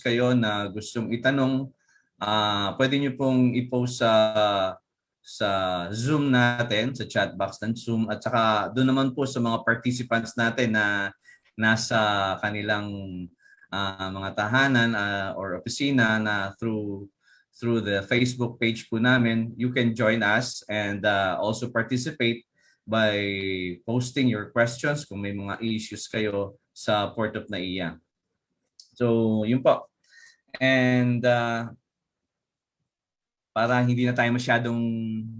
kayo na gustong itanong, pwede nyo pong i-post sa Zoom natin, sa chat box ng Zoom, at saka doon naman po sa mga participants natin na nasa kanilang mga tahanan or opisina na through the Facebook page po namin, you can join us and also participate by posting your questions kung may mga issues kayo sa Port of NAIA. So, yun po. And para hindi na tayo masyadong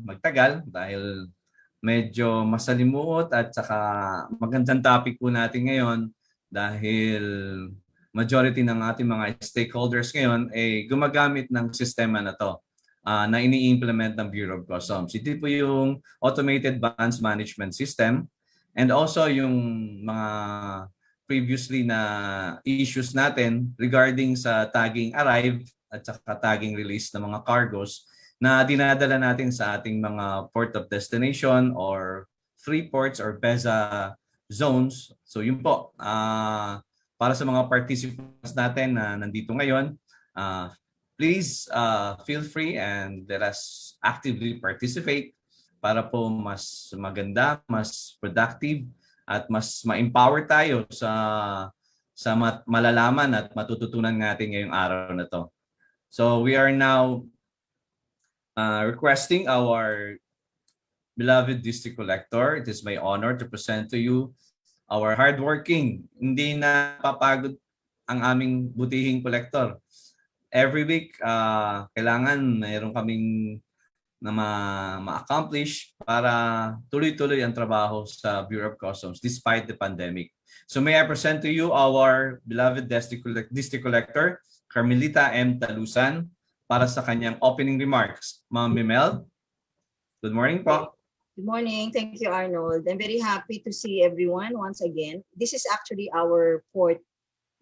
magtagal dahil medyo masalimuot at saka magandang topic po natin ngayon dahil majority ng ating mga stakeholders ngayon ay gumagamit ng sistema na to na ini-implement ng Bureau of Customs. Ito po yung Automated Bonds Management System and also yung mga previously na issues natin regarding sa tagging arrive at saka tagging release ng mga cargos na dinadala natin sa ating mga port of destination or free ports or BESA zones. So yun po, para sa mga participants natin na nandito ngayon, please feel free and let us actively participate para po mas maganda, mas productive at mas ma-empower tayo sa malalaman at matututunan natin ngayong araw na to. So we are now requesting our beloved district collector. It is my honor to present to you our hardworking, hindi na papagod ang aming butihing collector. Every week, kailangan mayroon kaming na ma-accomplish para tuloy-tuloy ang trabaho sa Bureau of Customs despite the pandemic. So may I present to you our beloved district collector, Carmelita M. Talusan, para sa kanyang opening remarks. Ma'am Mimel, good morning po. Good morning. Thank you, Arnold. I'm very happy to see everyone once again. This is actually our 4th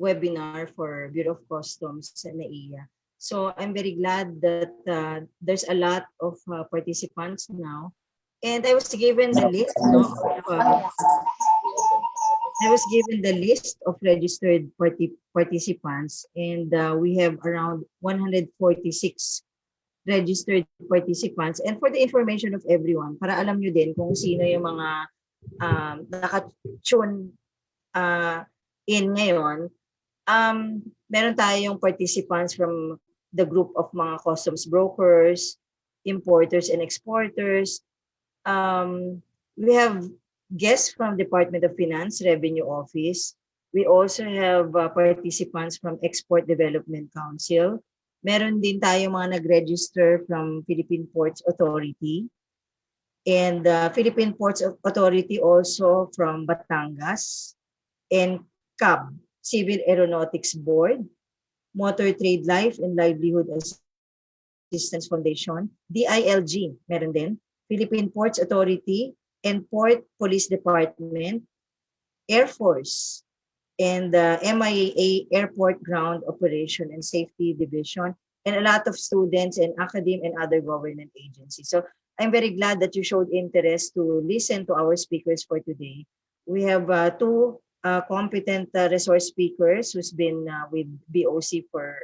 webinar for Bureau of Customs and NAIA. So I'm very glad that there's a lot of participants now. And I was given the list, of registered participants, and we have around 146 registered participants. And for the information of everyone, para alam nyo din kung sino yung mga naka-tune in ngayon, meron tayong participants from the group of mga customs brokers, importers and exporters. We have guests from Department of Finance, Revenue Office. We also have participants from Export Development Council. Meron din tayong mga nag-register from Philippine Ports Authority. And Philippine Ports Authority also from Batangas. And CAB, Civil Aeronautics Board, Motor Trade Life and Livelihood Assistance Foundation, DILG, meron din, Philippine Ports Authority, and Port Police Department, Air Force, and the MIA Airport Ground Operation and Safety Division, and a lot of students and academe and other government agencies. So I'm very glad that you showed interest to listen to our speakers for today. We have two competent resource speakers who's been with BOC for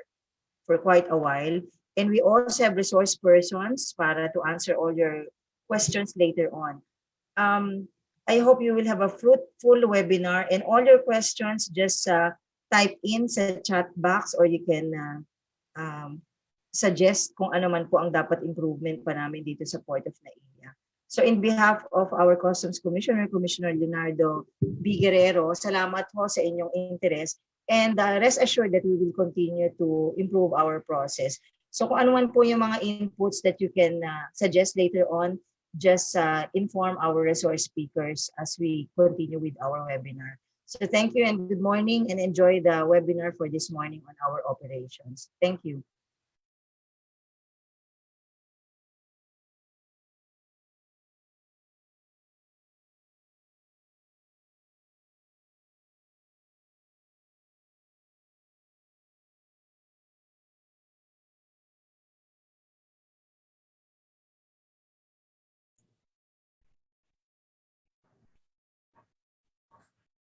quite a while. And we also have resource persons para to answer all your questions later on. I hope you will have a fruitful webinar, and all your questions just type in sa chat box, or you can suggest kung ano man po ang dapat improvement pa namin dito sa Port of NAIA. So in behalf of our Customs Commissioner, Commissioner Leonardo B. Guerrero, salamat po sa inyong interest, and rest assured that we will continue to improve our process. So kung ano man po yung mga inputs that you can suggest later on, just inform our resource speakers as we continue with our webinar. So thank you and good morning, and enjoy the webinar for this morning on our operations. Thank you.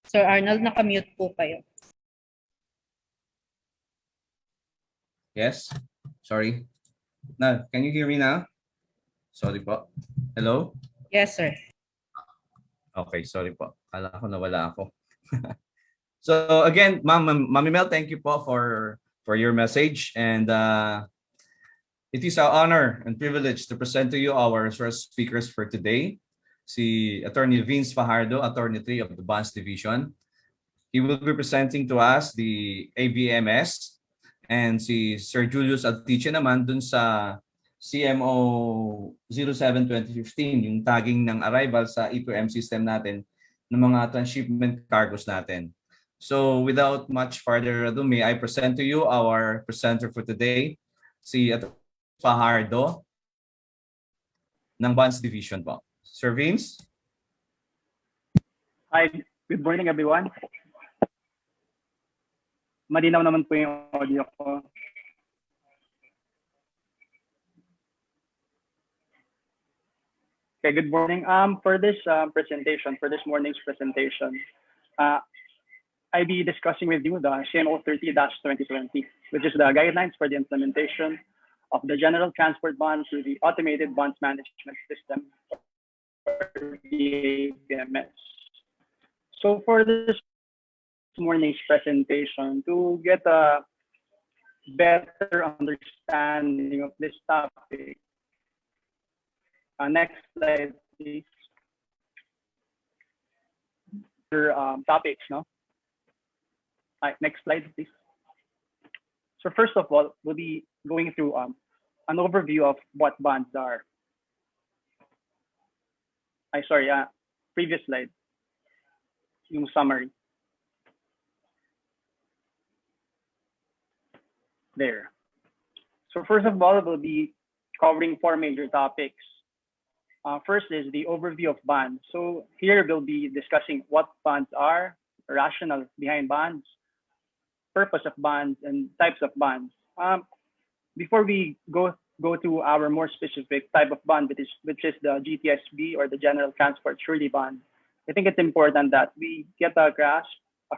Sir Arnold, nakamute po kayo. Yes? Sorry. Now, can you hear me now? Sorry po. Hello? Yes, sir. Okay, sorry po. Kala ko nawala ako. So again, Mami Mel, thank you po for your message. And it is our honor and privilege to present to you our first speakers for today. Si Attorney Vince Fajardo, Attorney 3 of the Bonds Division. He will be presenting to us the ABMS, and si Sir Julius Altiche naman dun sa CMO 07-2015, yung tagging ng arrival sa E2M system natin ng mga transshipment cargos natin. So without much further ado, may I present to you our presenter for today, si Fajardo ng Bonds Division po. Sir Vince? Hi, good morning everyone. Malinaw naman po yung audio ko. Okay, good morning. For this presentation, for this morning's presentation, I'll be discussing with you the CMO 30-2020, which is the guidelines for the implementation of the General Transport Bond through the Automated Bonds Management System, or the ABMS. So for this morning's presentation, to get a better understanding of this topic, next slide, please. Topics, no? Next slide, please. So first of all, we'll be going through an overview of what bonds are. Previous slide, yung summary. There. So first of all, we'll be covering 4 major topics. First is the overview of bonds. So here we'll be discussing what bonds are, rationale behind bonds, purpose of bonds, and types of bonds. Before we go to our more specific type of bond, which is the GTSB, or the General Transport Surety Bond, I think it's important that we get a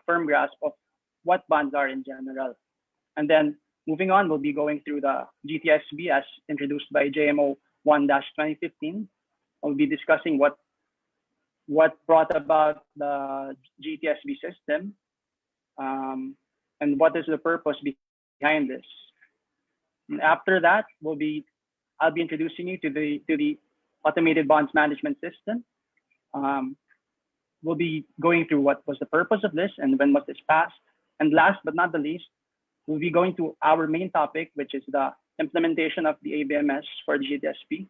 firm grasp of what bonds are in general. And then moving on, we'll be going through the GTSB as introduced by JMO 1-2015. We'll be discussing what brought about the GTSB system, and what is the purpose behind this. And after that, I'll be introducing you to the Automated Bonds Management System. We'll be going through what was the purpose of this and when was this passed. And last but not the least, we'll be going to our main topic, which is the implementation of the ABMS for the GTSB.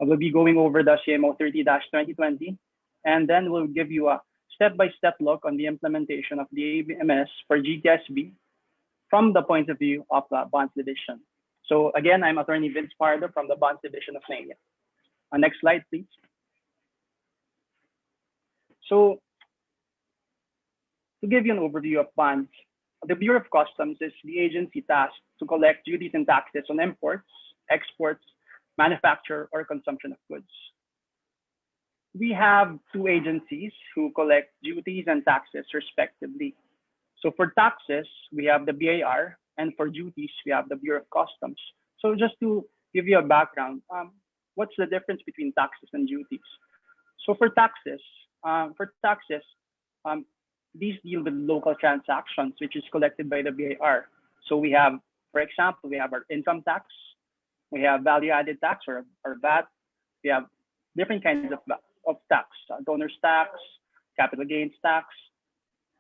We'll be going over the CMO 30-2020, and then we'll give you a step-by-step look on the implementation of the ABMS for GTSB from the point of view of the Bonds Division. So again, I'm Attorney Vince Pardo from the Bonds Division of NAIA. Next slide, please. So to give you an overview of bonds, the Bureau of Customs is the agency tasked to collect duties and taxes on imports, exports, manufacture, or consumption of goods. We have 2 agencies who collect duties and taxes respectively. So for taxes, we have the BAR, and for duties, we have the Bureau of Customs. So just to give you a background, what's the difference between taxes and duties? So for taxes, these deal with local transactions, which is collected by the BAR. So we have, for example, we have our income tax, we have value-added tax, or VAT. We have different kinds of tax, donor's tax, capital gains tax.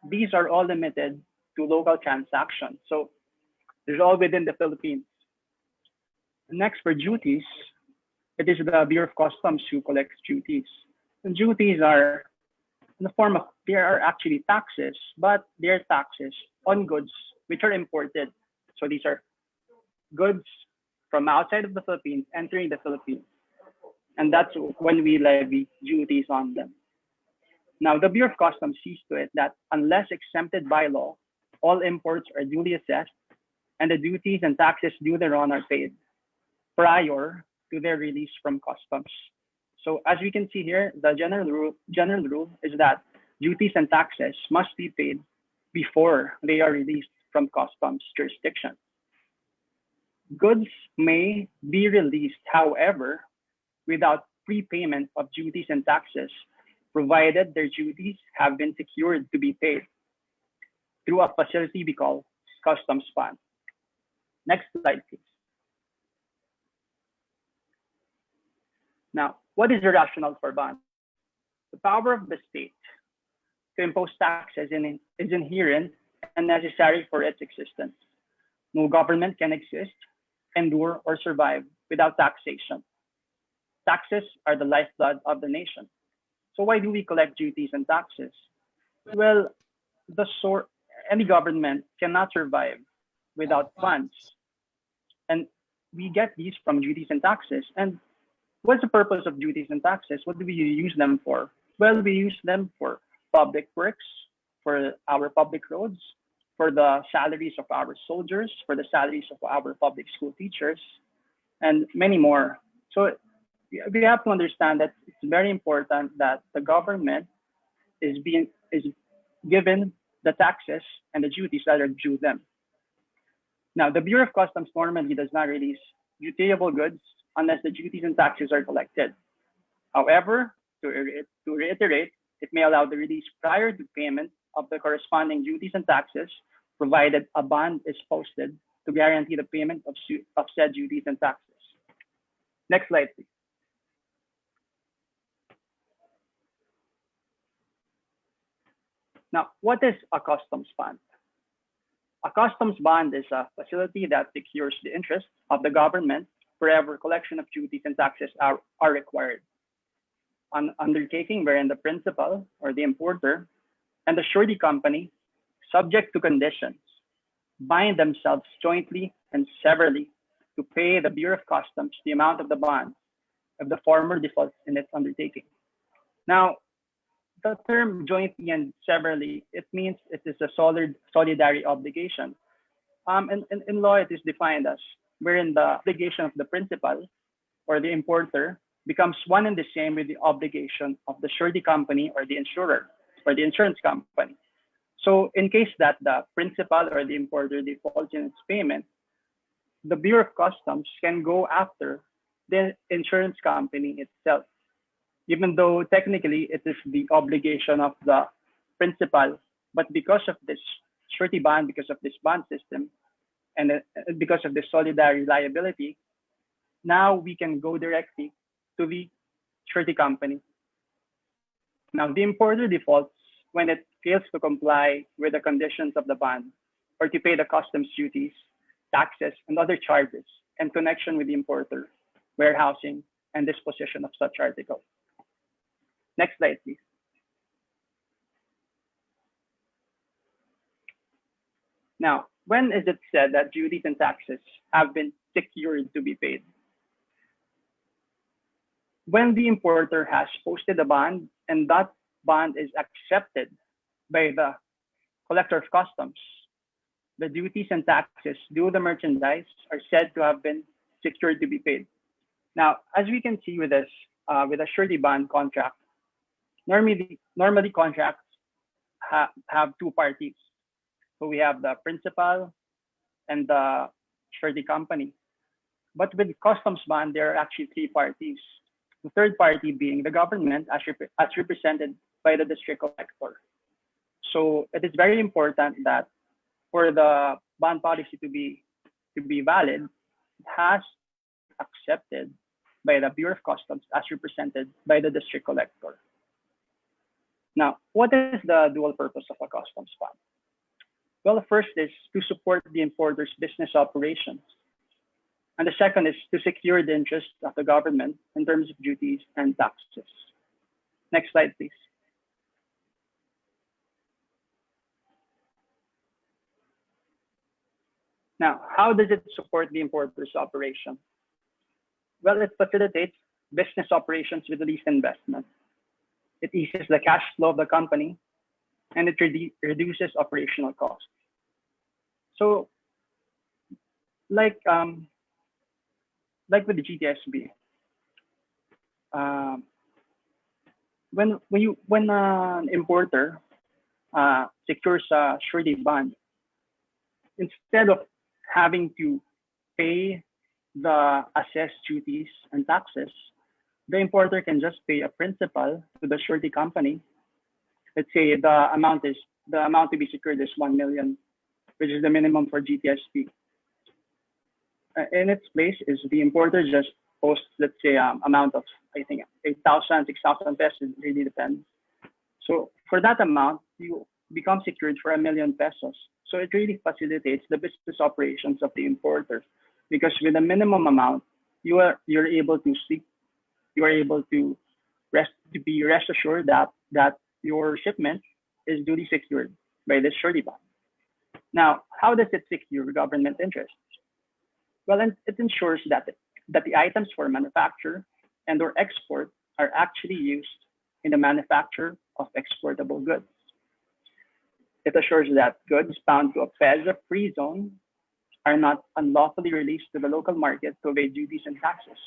These are all limited to local transactions. So they're all within the Philippines. Next, for duties, it is the Bureau of Customs who collects duties. And duties are in the form of, they are actually taxes, but they're taxes on goods which are imported. So these are goods from outside of the Philippines entering the Philippines. And that's when we levy duties on them. Now, the Bureau of Customs sees to it that unless exempted by law, all imports are duly assessed and the duties and taxes due thereon are paid prior to their release from customs. So as we can see here, the general rule is that duties and taxes must be paid before they are released from customs jurisdiction. Goods may be released, however, without prepayment of duties and taxes, provided their duties have been secured to be paid through a facility we call customs bond. Next slide, please. Now, what is the rationale for bonds? The power of the state to impose taxes is inherent and necessary for its existence. No government can exist, endure, or survive without taxation. Taxes are the lifeblood of the nation. So why do we collect duties and taxes? Well, any government cannot survive without funds. And we get these from duties and taxes. And what's the purpose of duties and taxes? What do we use them for? Well, we use them for public works, for our public roads, for the salaries of our soldiers, for the salaries of our public school teachers, and many more. So we have to understand that it's very important that the government is given the taxes and the duties that are due them. Now, the Bureau of Customs normally does not release dutiable goods unless the duties and taxes are collected. However, to reiterate, it may allow the release prior to payment of the corresponding duties and taxes, provided a bond is posted to guarantee the payment of said duties and taxes. Next slide, please. Now, what is a customs bond? A customs bond is a facility that secures the interest of the government wherever collection of duties and taxes are required. An undertaking wherein the principal or the importer and the surety company, subject to conditions, bind themselves jointly and severally to pay the Bureau of Customs the amount of the bond if the former defaults in its undertaking. Now, the term jointly and severally, it means it is a solidary obligation. And in law, it is defined as wherein the obligation of the principal or the importer becomes one and the same with the obligation of the surety company or the insurer or the insurance company. So in case that the principal or the importer defaults in its payment, the Bureau of Customs can go after the insurance company itself, even though technically it is the obligation of the principal, but because of this surety bond, because of this bond system, and because of the solidary liability, now we can go directly to the surety company. Now, the importer defaults when it fails to comply with the conditions of the bond or to pay the customs duties, taxes, and other charges in connection with the importer, warehousing, and disposition of such article. Next slide, please. Now, when is it said that duties and taxes have been secured to be paid? When the importer has posted a bond and that bond is accepted by the collector of customs, the duties and taxes due the merchandise are said to have been secured to be paid. Now, as we can see with this, with a surety bond contract, normally contracts have two parties. So we have the principal and the surety company. But with customs bond, there are actually three parties. The third party being the government as represented by the district collector. So it is very important that for the bond policy to be valid, it has accepted by the Bureau of Customs as represented by the district collector. Now, what is the dual purpose of a customs bond? Well, the first is to support the importer's business operations. And the second is to secure the interest of the government in terms of duties and taxes. Next slide, please. Now, how does it support the importer's operation? Well, it facilitates business operations with the least investment. It eases the cash flow of the company, and it reduces operational costs. So, like with the GTSB, when an importer secures a surety bond, instead of having to pay the assessed duties and taxes, the importer can just pay a principal to the surety company. Let's say the amount to be secured is 1 million, which is the minimum for GTSP. In its place is the importer just posts, let's say, amount of, I think, 8,000, 6,000 pesos, it really depends. So for that amount, you become secured for 1 million pesos. So it really facilitates the business operations of the importer, because with a minimum amount, you're able to sleep, you are able to be rest assured that your shipment is duly secured by this surety bond. Now, how does it secure government interests? Well, it ensures that the items for manufacture and or export are actually used in the manufacture of exportable goods. It assures that goods bound to a PEZA-free zone are not unlawfully released to the local market to evade duties and taxes.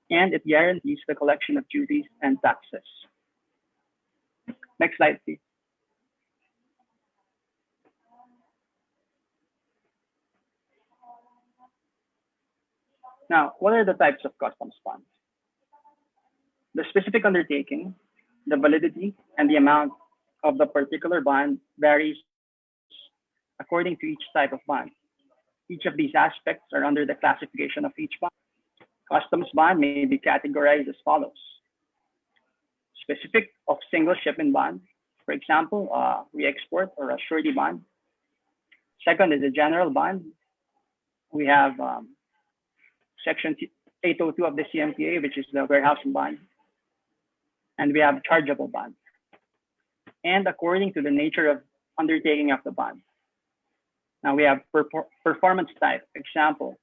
And it guarantees the collection of duties and taxes. Next slide, please. Now, what are the types of customs bonds? The specific undertaking, the validity, and the amount of the particular bond varies according to each type of bond. Each of these aspects are under the classification of each bond. Customs bond may be categorized as follows. Specific of single shipment bond, for example, re-export or a surety bond. Second is a general bond. We have Section 802 of the CMTA, which is the warehousing bond. And we have chargeable bond. And according to the nature of undertaking of the bond. Now we have performance type, example,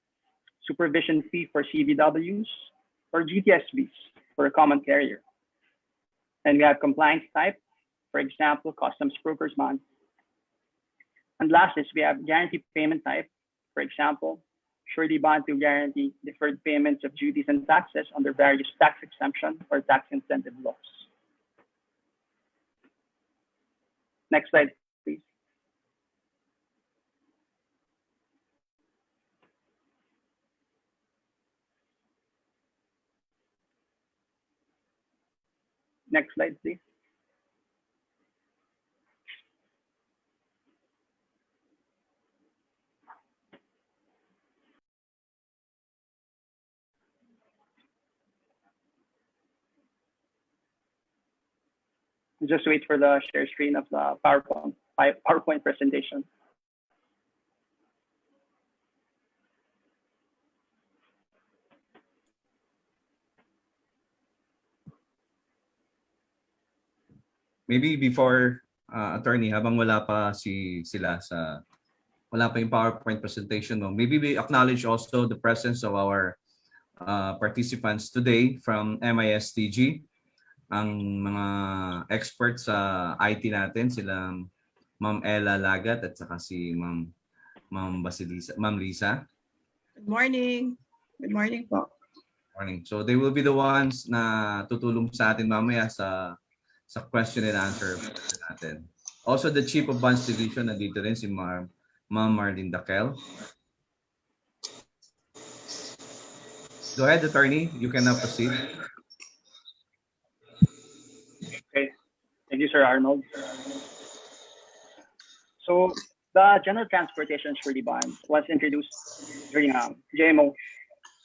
supervision fee for CVWs or GTSBs for a common carrier. And we have compliance type, for example, customs brokers bond. And last is we have guarantee payment type, for example, surety bond to guarantee deferred payments of duties and taxes under various tax exemption or tax incentive laws. Next slide, please. Next slide, please. Just wait for the share screen of the PowerPoint presentation. Maybe before, attorney, habang wala pa wala pa yung PowerPoint presentation mo, maybe we acknowledge also the presence of our participants today from MISTG, ang mga experts sa IT natin, sila Ma'am Ella Lagat at saka si Ma'am Lisa. Good morning. Good morning po. Morning. So they will be the ones na tutulong sa atin mamaya sa question and answer natin. Also the Chief of Bonds Division nandito rin si Ma'am Marlene Daquel. Go ahead, attorney. You can now proceed. Okay. Thank you, Sir Arnold. So the General Transportation Surety Bond was introduced during JMO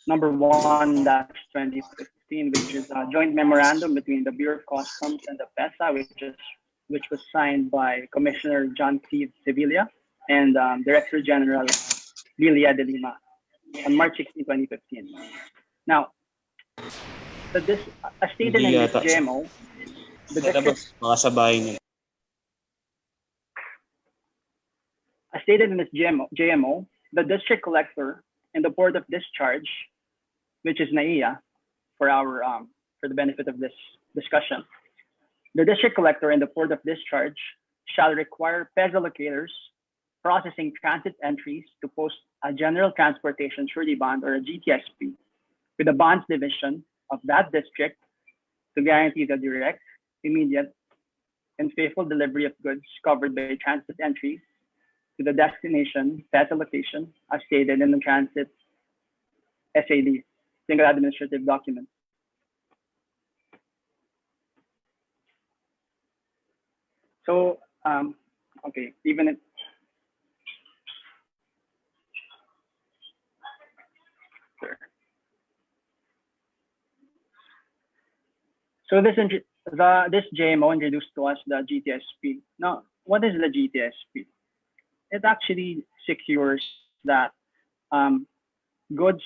number 1-2015, which is a joint memorandum between the Bureau of Customs and the PESA, which was signed by Commissioner John C. Sevilla and Director General Lilia de Lima on March 16, 2015. Now, as stated in this JMO, the district, as stated in this JMO, the district collector and the port of discharge, which is NAIA, for the benefit of this discussion, the district collector and the port of discharge shall require PESA locators processing transit entries to post a General Transportation Surety Bond or a GTSP with the bonds division of that district to guarantee the direct, immediate, and faithful delivery of goods covered by transit entries to the destination PESA location as stated in the transit SAD, single administrative document. So, okay, even if there. So this JMO introduced to us the GTSP. Now, what is the GTSP? It actually secures that goods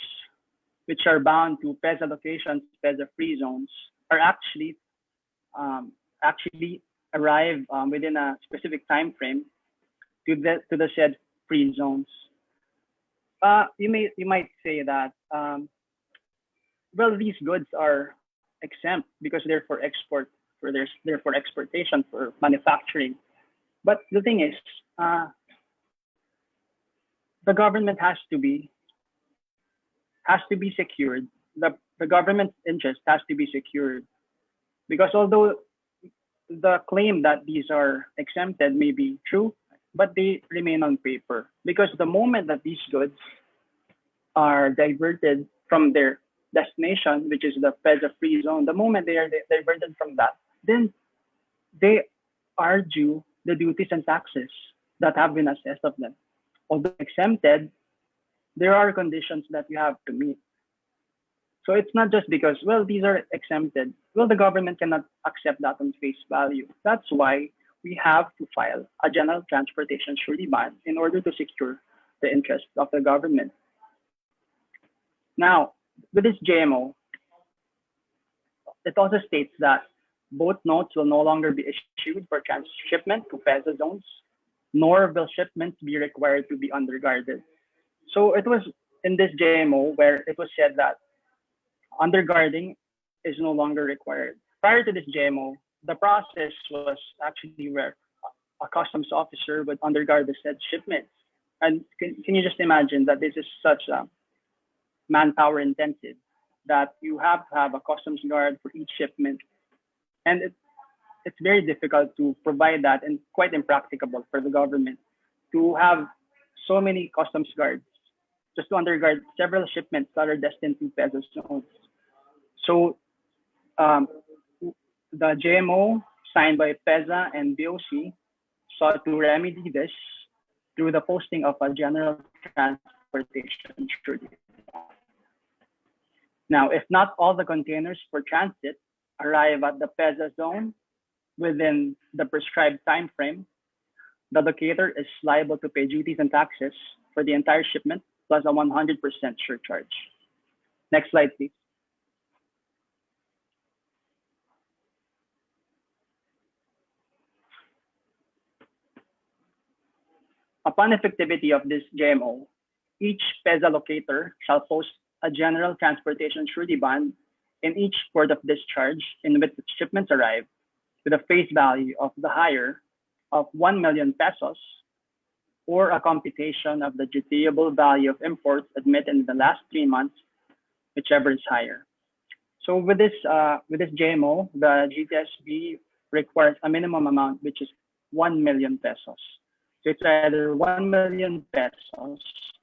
which are bound to PEZA locations, PEZA free zones, are actually arrive within a specific time frame to the said free zones. You might say that well, these goods are exempt because they're for export, they're for exportation, for manufacturing. But the thing is, the government has to be secured. The government's interest has to be secured, because although the claim that these are exempted may be true, but they remain on paper, because the moment that these goods are diverted from their destination, which is the PEZA free zone, the moment they are diverted from that, then they are due the duties and taxes that have been assessed of them. Although exempted, there are conditions that you have to meet. So it's not just because, well, these are exempted. Well, the government cannot accept that on face value. That's why we have to file a general transportation surety bond in order to secure the interests of the government. Now, with this JMO, it also states that both notes will no longer be issued for transshipment to PEZA zones, nor will shipments be required to be underguarded. So it was in this JMO where it was said that underguarding is no longer required. Prior to this JMO, the process was actually where a customs officer would underguard the said shipments. And can you just imagine that this is such a manpower intensive that you have to have a customs guard for each shipment. And it's very difficult to provide that, and quite impracticable for the government to have so many customs guards just to underguard several shipments that are destined to PEZA zones. So the JMO signed by PEZA and BOC sought to remedy this through the posting of a general transportation surety. Now, if not all the containers for transit arrive at the PEZA zone within the prescribed time frame, the locator is liable to pay duties and taxes for the entire shipment plus a 100% surcharge. Next slide, please. Upon effectivity of this JMO, each PEZA locator shall post a general transportation surety bond in each port of discharge in which shipments arrive, with a face value of the hire of 1 million pesos, or a computation of the dutiable value of imports admitted in the last 3 months, whichever is higher. So with this JMO, the GTSB requires a minimum amount, which is 1 million pesos. So it's either 1 million pesos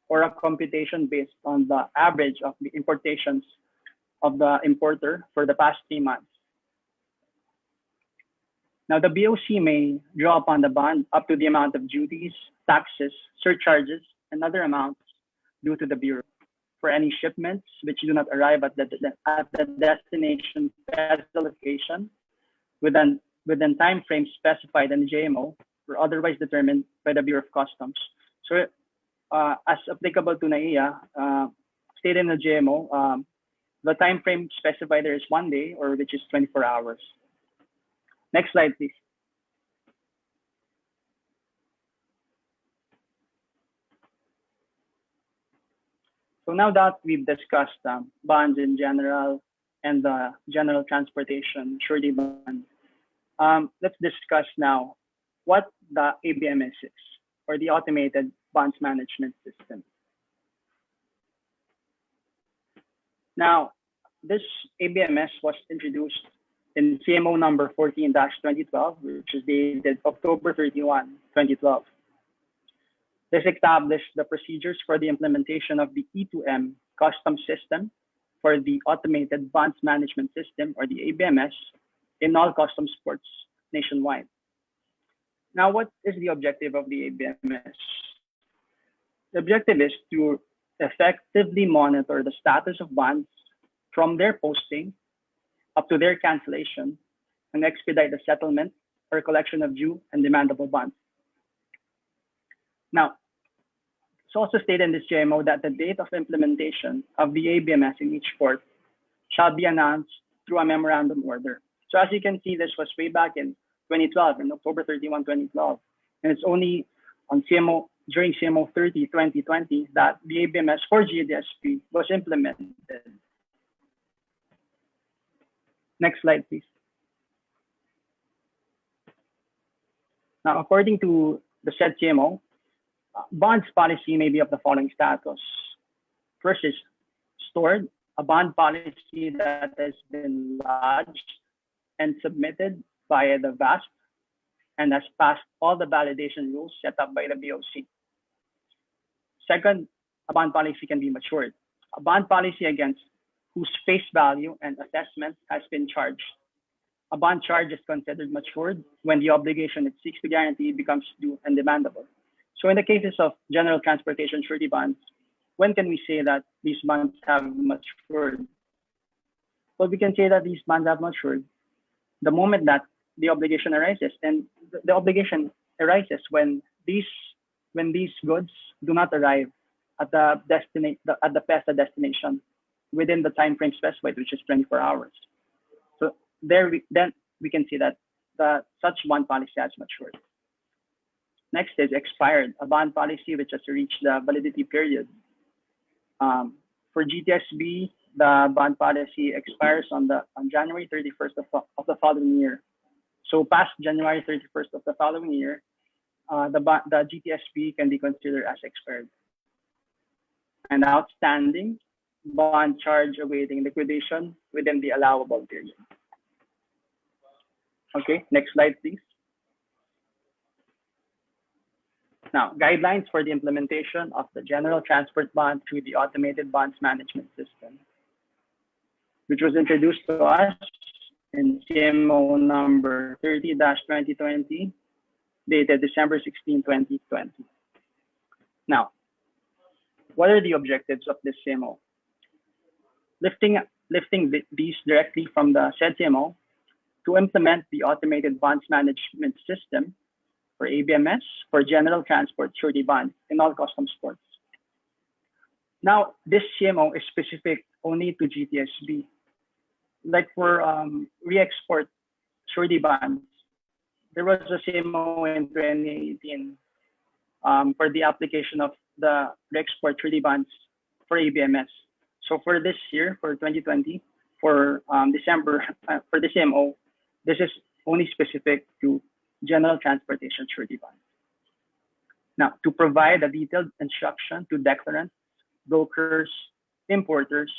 or a computation based on the average of the importations of the importer for the past 3 months. Now, the BOC may draw upon the bond up to the amount of duties, taxes, surcharges, and other amounts due to the Bureau for any shipments which do not arrive at the destination PEZA location within time frames specified in the JMO or otherwise determined by the Bureau of Customs. So, as applicable to NAIA, stated in the JMO, the time frame specified there is 1 day, or which is 24 hours. Next slide, please. So now that we've discussed bonds in general and the general transportation surety bond, let's discuss now what the ABMS is, or the Automated Bonds Management System. Now, this ABMS was introduced in CMO number 14-2012, which is dated October 31, 2012. This established the procedures for the implementation of the E2M custom system for the automated bonds management system, or the ABMS, in all custom sports nationwide. Now, what is the objective of the ABMS? The objective is to effectively monitor the status of bonds from their posting up to their cancellation and expedite the settlement or collection of due and demandable bonds. Now, it's also stated in this JMO that the date of implementation of the ABMS in each port shall be announced through a memorandum order. So as you can see, this was way back in 2012, in October 31, 2012. And it's only on CMO, during CMO 30, 2020, that the ABMS for GDSP was implemented. Next slide, please. Now, according to the said CMO, bonds policy may be of the following status. First is stored, a bond policy that has been lodged and submitted via the VASP and has passed all the validation rules set up by the BOC. Second, a bond policy can be matured. A bond policy against whose face value and assessment has been charged. A bond charge is considered matured when the obligation it seeks to guarantee becomes due and demandable. So in the cases of general transportation surety bonds, when can we say that these bonds have matured? Well, we can say that these bonds have matured the moment that the obligation arises, and the obligation arises when these goods do not arrive at the PESA destination within the time frame specified, which is 24 hours. So then we can see that such bond policy has matured. Next is expired, a bond policy which has reached the validity period. For GTSB, the bond policy expires on January 31st of the following year. So past January 31st of the following year, the GTSB can be considered as expired. And outstanding, bond charge awaiting liquidation within the allowable period. Okay, next slide, please. Now, guidelines for the implementation of the general transport bond through the automated bonds management system, which was introduced to us in CMO number 30-2020, dated December 16, 2020. Now, what are the objectives of this CMO? Lifting these directly from the said CMO to implement the automated bonds management system for ABMS for general transport surety bonds in all custom ports. Now, this CMO is specific only to GTSB. Like for re-export surety bonds, there was a CMO in 2018 for the application of the re-export surety bonds for ABMS. So for this year, for 2020, for December, for the CMO, this is only specific to general transportation surety bonds. Now, to provide a detailed instruction to declarants, brokers, importers,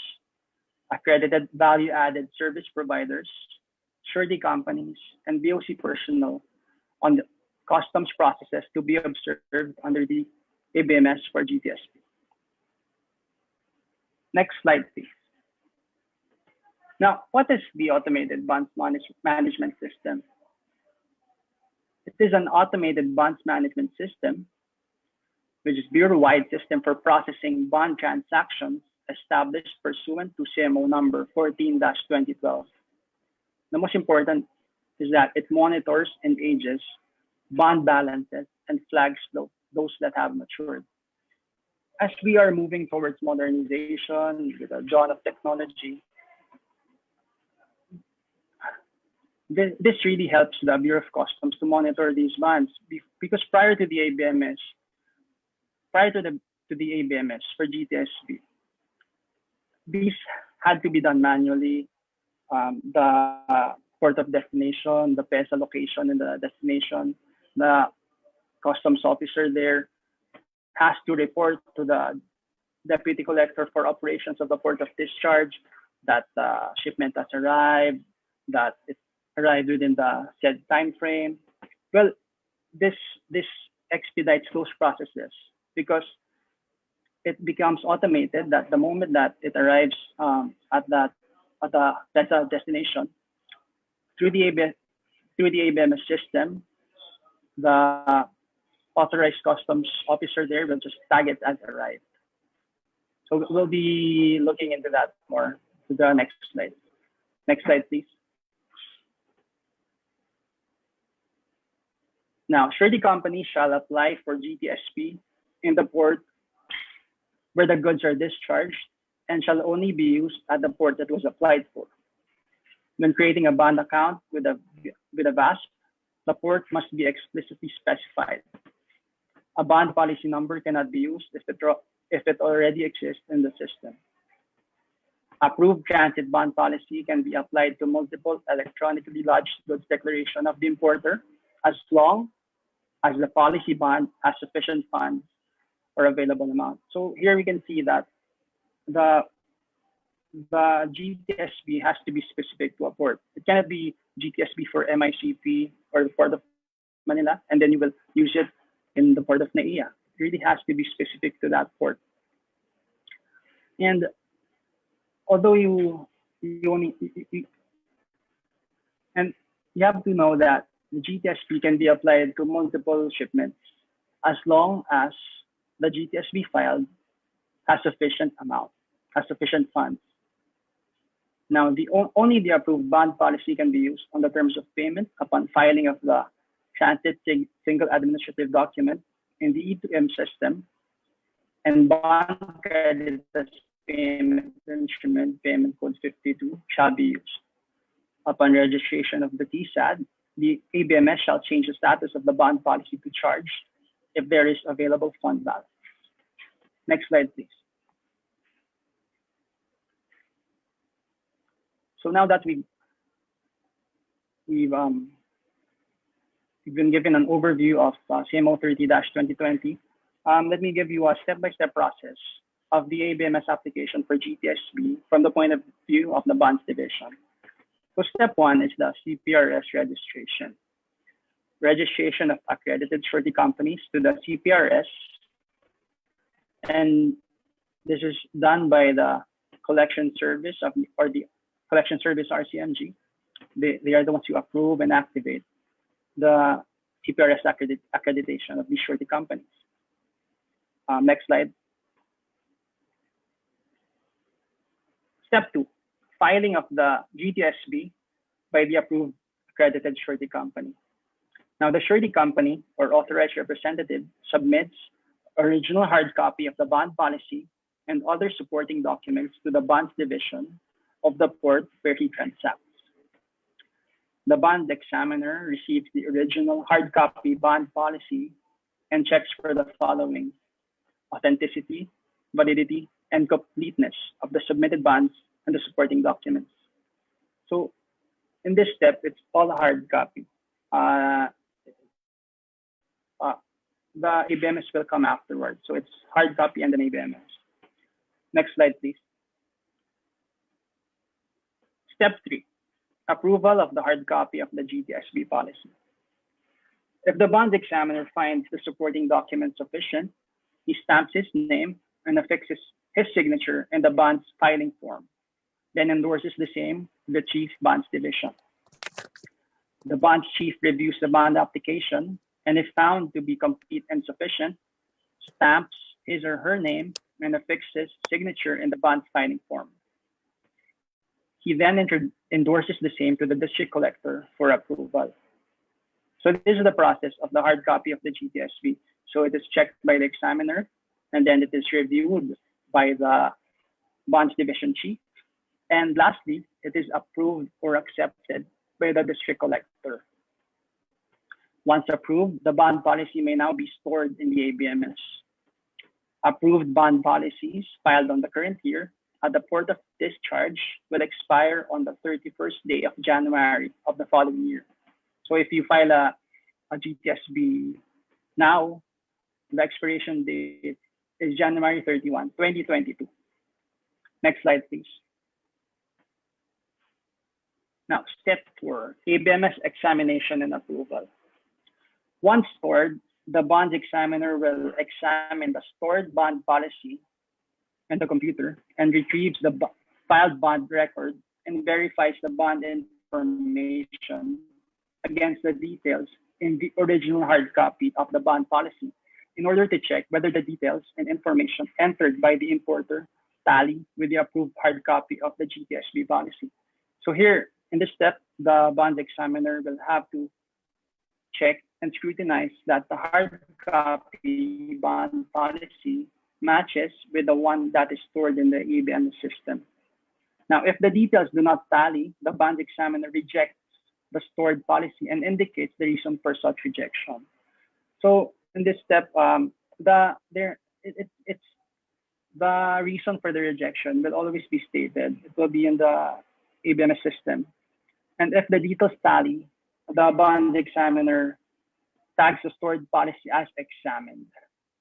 accredited value-added service providers, surety companies, and BOC personnel on the customs processes to be observed under the ABMS for GTSP. Next slide, please. Now, what is the automated bonds management system? It is an automated bonds management system, which is bureau-wide system for processing bond transactions established pursuant to CMO number 14-2012. The most important is that it monitors and ages bond balances and flags those that have matured. As we are moving towards modernization with the dawn of technology, this really helps the Bureau of Customs to monitor these bonds, because prior to the ABMS, for GTSB, these had to be done manually. The port of destination, the PESA location in the destination, the customs officer there has to report to the deputy collector for operations of the port of discharge that the shipment has arrived, that it arrived within the said time frame. Well, this expedites those processes because it becomes automated that the moment that it arrives at the destination through the ABMS system, the authorized customs officer there will just tag it as arrived. So we'll be looking into that more to the next slide. Next slide, please. Now, surety companies shall apply for GTSP in the port where the goods are discharged and shall only be used at the port that was applied for. When creating a bond account with a VASP, the port must be explicitly specified. A bond policy number cannot be used if it already exists in the system. Approved transit bond policy can be applied to multiple electronically lodged goods declaration of the importer as long as the policy bond has sufficient funds or available amount. So here we can see that the GTSB has to be specific to a port. It cannot be GTSB for MICP or the Port of Manila, and then you will use it in the Port of NAIA. It really has to be specific to that port. And although you have to know that the GTSB can be applied to multiple shipments as long as the GTSB filed has sufficient amount, has sufficient funds. Now, only the approved bond policy can be used on the terms of payment upon filing of the transit single administrative document in the E2M system, and bond credit as payment instrument payment code 52 shall be used. Upon registration of the TSAD, the ABMS shall change the status of the bond policy to charge if there is available fund balance. Next slide, please. So now that we've been given an overview of CMO 30-2020, let me give you a step-by-step process of the ABMS application for GTSB from the point of view of the bonds division. So step one is the CPRS registration. Registration of accredited surety companies to the CPRS. And this is done by the collection service or the collection service RCMG. They are the ones who approve and activate the CPRS accreditation of these surety companies. Next slide. Step two, filing of the GTSB by the approved accredited surety company. Now, the surety company or authorized representative submits original hard copy of the bond policy and other supporting documents to the bonds division of the port where he transacts. The bond examiner receives the original hard copy bond policy and checks for the following: authenticity, validity, and completeness of the submitted bonds and the supporting documents. So in this step, it's all hard copy. The ABMS will come afterwards. So it's hard copy and then ABMS. Next slide, please. Step three, approval of the hard copy of the GTSB policy. If the bond examiner finds the supporting document sufficient, he stamps his name and affixes his signature in the bond's filing form, then endorses the same to the chief bonds division. The bonds chief reviews the bond application and if found to be complete and sufficient, stamps his or her name and affixes signature in the bond's filing form. He then endorses the same to the district collector for approval. So this is the process of the hard copy of the GTSB. So it is checked by the examiner, and then it is reviewed by the bonds division chief. And lastly, it is approved or accepted by the district collector. Once approved, the bond policy may now be stored in the ABMS. Approved bond policies filed on the current year at the port of discharge will expire on the 31st day of January of the following year. So if you file a GTSB now, the expiration date is January 31, 2022. Next slide, please. Now, step 4, ABMS examination and approval. Once stored, the bond examiner will examine the stored bond policy in the computer and retrieves the filed bond record and verifies the bond information against the details in the original hard copy of the bond policy in order to check whether the details and information entered by the importer tally with the approved hard copy of the GTSB policy. So here, in this step, the bond examiner will have to check and scrutinize that the hard copy bond policy matches with the one that is stored in the ABMS system. Now, if the details do not tally, the bond examiner rejects the stored policy and indicates the reason for such rejection. So in this step, it's the reason for the rejection will always be stated. It will be in the ABMS system. And if the details tally, the bond examiner tags the stored policy as examined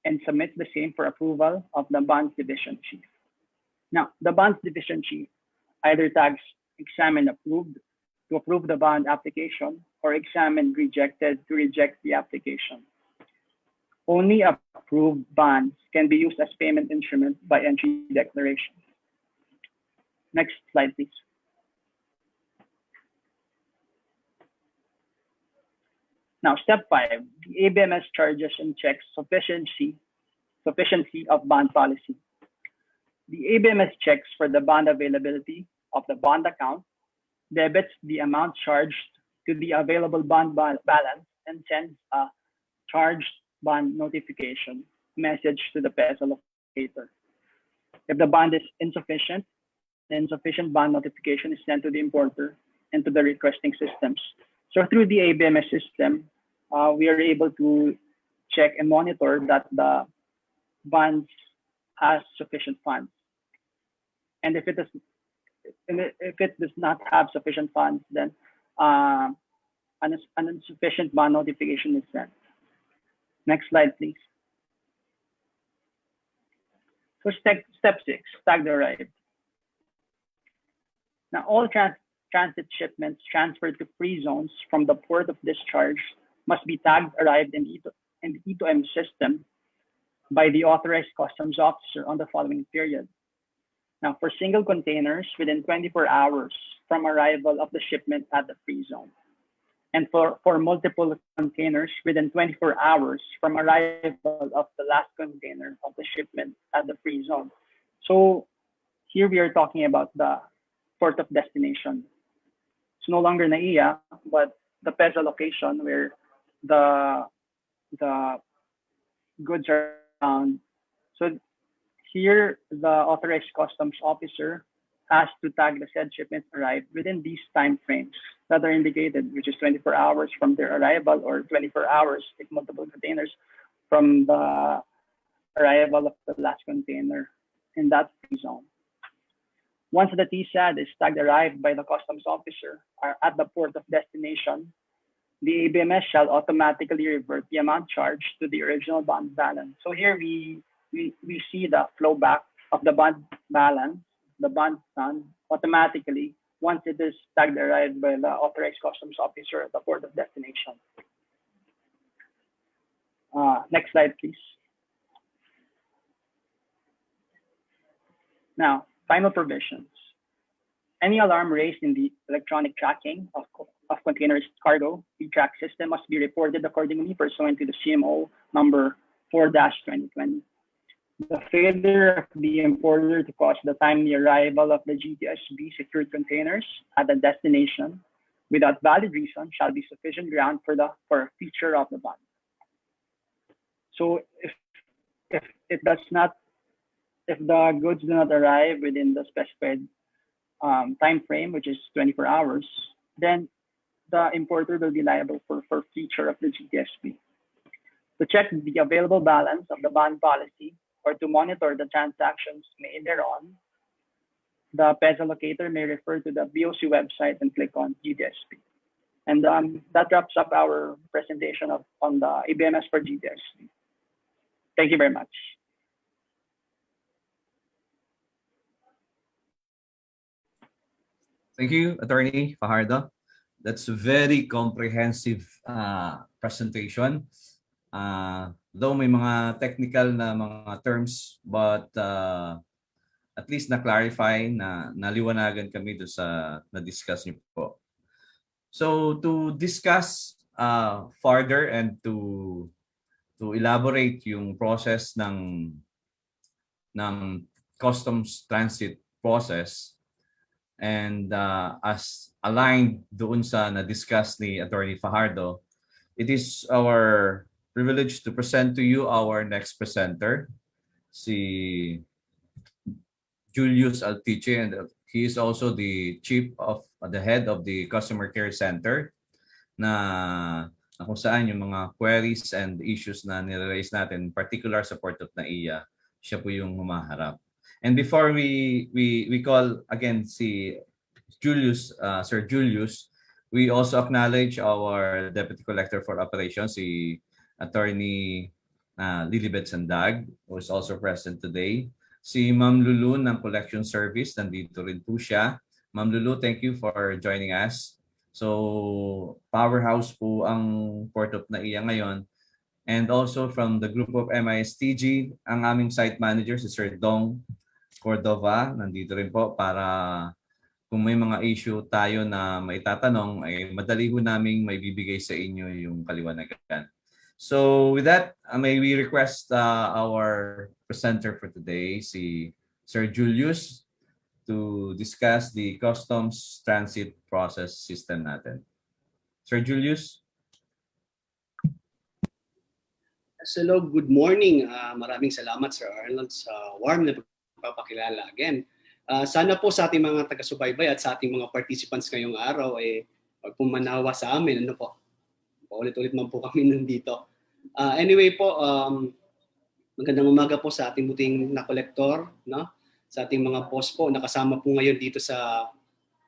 and submits the same for approval of the bonds division chief. Now, the bonds division chief either tags examined approved to approve the bond application or examined rejected to reject the application. Only approved bonds can be used as payment instrument by entry declaration. Next slide, please. Now, step 5, the ABMS charges and checks sufficiency of bond policy. The ABMS checks for the bond availability of the bond account, debits the amount charged to the available bond balance, and sends a charged bond notification message to the PESA locator. If the bond is insufficient, the insufficient bond notification is sent to the importer and to the requesting systems. So through the ABMS system, we are able to check and monitor that the bonds has sufficient funds. And if it does not have sufficient funds, then an insufficient bond notification is sent. Next slide, please. So step 6, tagged arrived. Now all transit shipments transferred to free zones from the port of discharge must be tagged arrived in the E2M system by the authorized customs officer on the following period. Now, for single containers, within 24 hours from arrival of the shipment at the free zone. And for multiple containers, within 24 hours from arrival of the last container of the shipment at the free zone. So here we are talking about the port of destination. It's no longer NAIA, but the PESA location where the goods are found. So here, the authorized customs officer has to tag the said shipments arrived within these time frames that are indicated, which is 24 hours from their arrival or 24 hours if multiple containers from the arrival of the last container in that free zone. Once the TSAD is tagged arrived by the customs officer at the port of destination, the ABMS shall automatically revert the amount charged to the original bond balance. So here we see the flow back of the bond balance, the bond fund, automatically once it is tagged arrived by the authorized customs officer at the port of destination. Next slide, please. Now, final provisions. Any alarm raised in the electronic tracking of containers cargo track system must be reported accordingly pursuant to the CMO number 4-2020. The failure of the importer to cause the timely arrival of the GTSB secured containers at the destination without valid reason shall be sufficient ground for a feature of the bond. So if the goods do not arrive within the specified time frame, which is 24 hours, then the importer will be liable for feature of the GTSB. To check the available balance of the bond policy or to monitor the transactions made thereon, the PESA locator may refer to the BOC website and click on GTSB. And that wraps up our presentation on the ABMS for GTSB. Thank you very much. Thank you, Attorney Fajardo. That's a very comprehensive presentation. Though may mga technical na mga terms, but at least na-clarify, naliwanagan kami doon sa na-discuss niyo po. So to discuss further and to elaborate yung process ng customs transit process, and as aligned doon sa na-discuss ni Attorney Fajardo, it is our privilege to present to you our next presenter, si Julius Altiche, and he is also the head of the Customer Care Center, na kung saan yung mga queries and issues na nire-raise natin, particular sa Port of NAIA, siya po yung humaharap. And before we call again si Julius, Sir Julius, we also acknowledge our Deputy Collector for Operations, si Attorney Lilibet Sandag, who is also present today. Si Ma'am Lulu ng Collection Service, nandito rin po siya. Ma'am Lulu, thank you for joining us. So, powerhouse po ang Port of NAIA ngayon. And also from the group of MISTG, ang aming site manager, si Sir Dong Cordova, nandito rin po para kung may mga issue tayo na maitatanong, ay madali ho naming may bibigay sa inyo yung kaliwanagan. So with that, may we request our presenter for today, si Sir Julius, to discuss the customs transit process system natin. Sir Julius? Hello, good morning. Maraming salamat, Sir Arnold, sa warm na pagpapakilala again. Sana po sa ating mga taga-subaybay at sa ating mga participants ngayong araw, wag pong manawa sa amin. Ano po? Paulit-ulit man po kami nandito. Anyway po, magandang umaga po sa ating buting na kolektor, no? Sa ating mga post po, nakasama po ngayon dito sa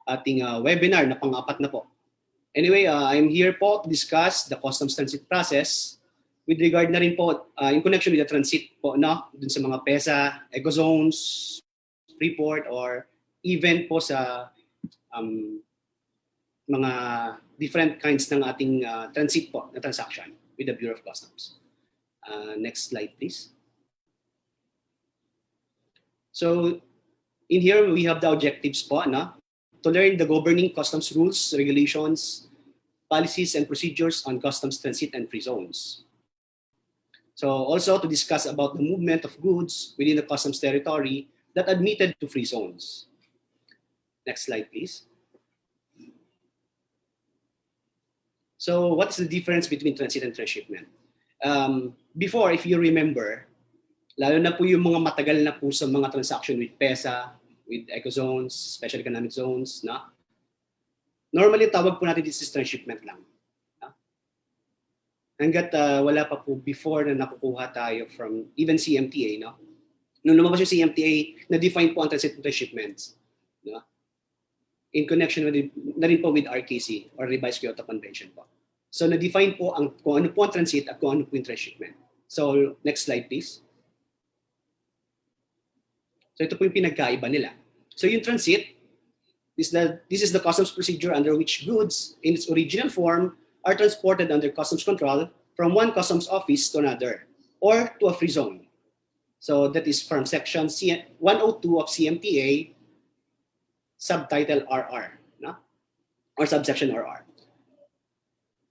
ating webinar na pang-apat na po. Anyway, I'm here po to discuss the customs transit process with regard na rin po in connection with the transit po, no? Dun sa mga PESA, eco zones, report, or even po sa mga different kinds ng ating transit po na transaction with the Bureau of Customs. Next slide, please. So, in here, we have the objectives po, no? To learn the governing customs rules, regulations, policies, and procedures on customs transit and free zones. So, also to discuss about the movement of goods within the customs territory that admitted to free zones. Next slide, please. So, what is the difference between transit and transshipment? Before, if you remember, lalo na po yung mga matagal na po sa mga transaction with PESA, with eco zones, special economic zones, no? Normally, tawag po natin this is transshipment lang. No? Hanggat wala pa po before na nakukuha tayo from even CMTA, no? Nung lumabas yung CMTA, na-define po ang transit and transshipments. No? In connection with na rin po with RKC or Revised Kyoto Convention po. So na-define po kung ano po ang transit at kung ano po yung transshipment. So next slide please. So ito po yung pinagkaiba nila. So yung transit, this is the customs procedure under which goods in its original form are transported under customs control from one customs office to another or to a free zone. So that is from section 102 of CMTA, subtitle RR, no? Or subsection RR.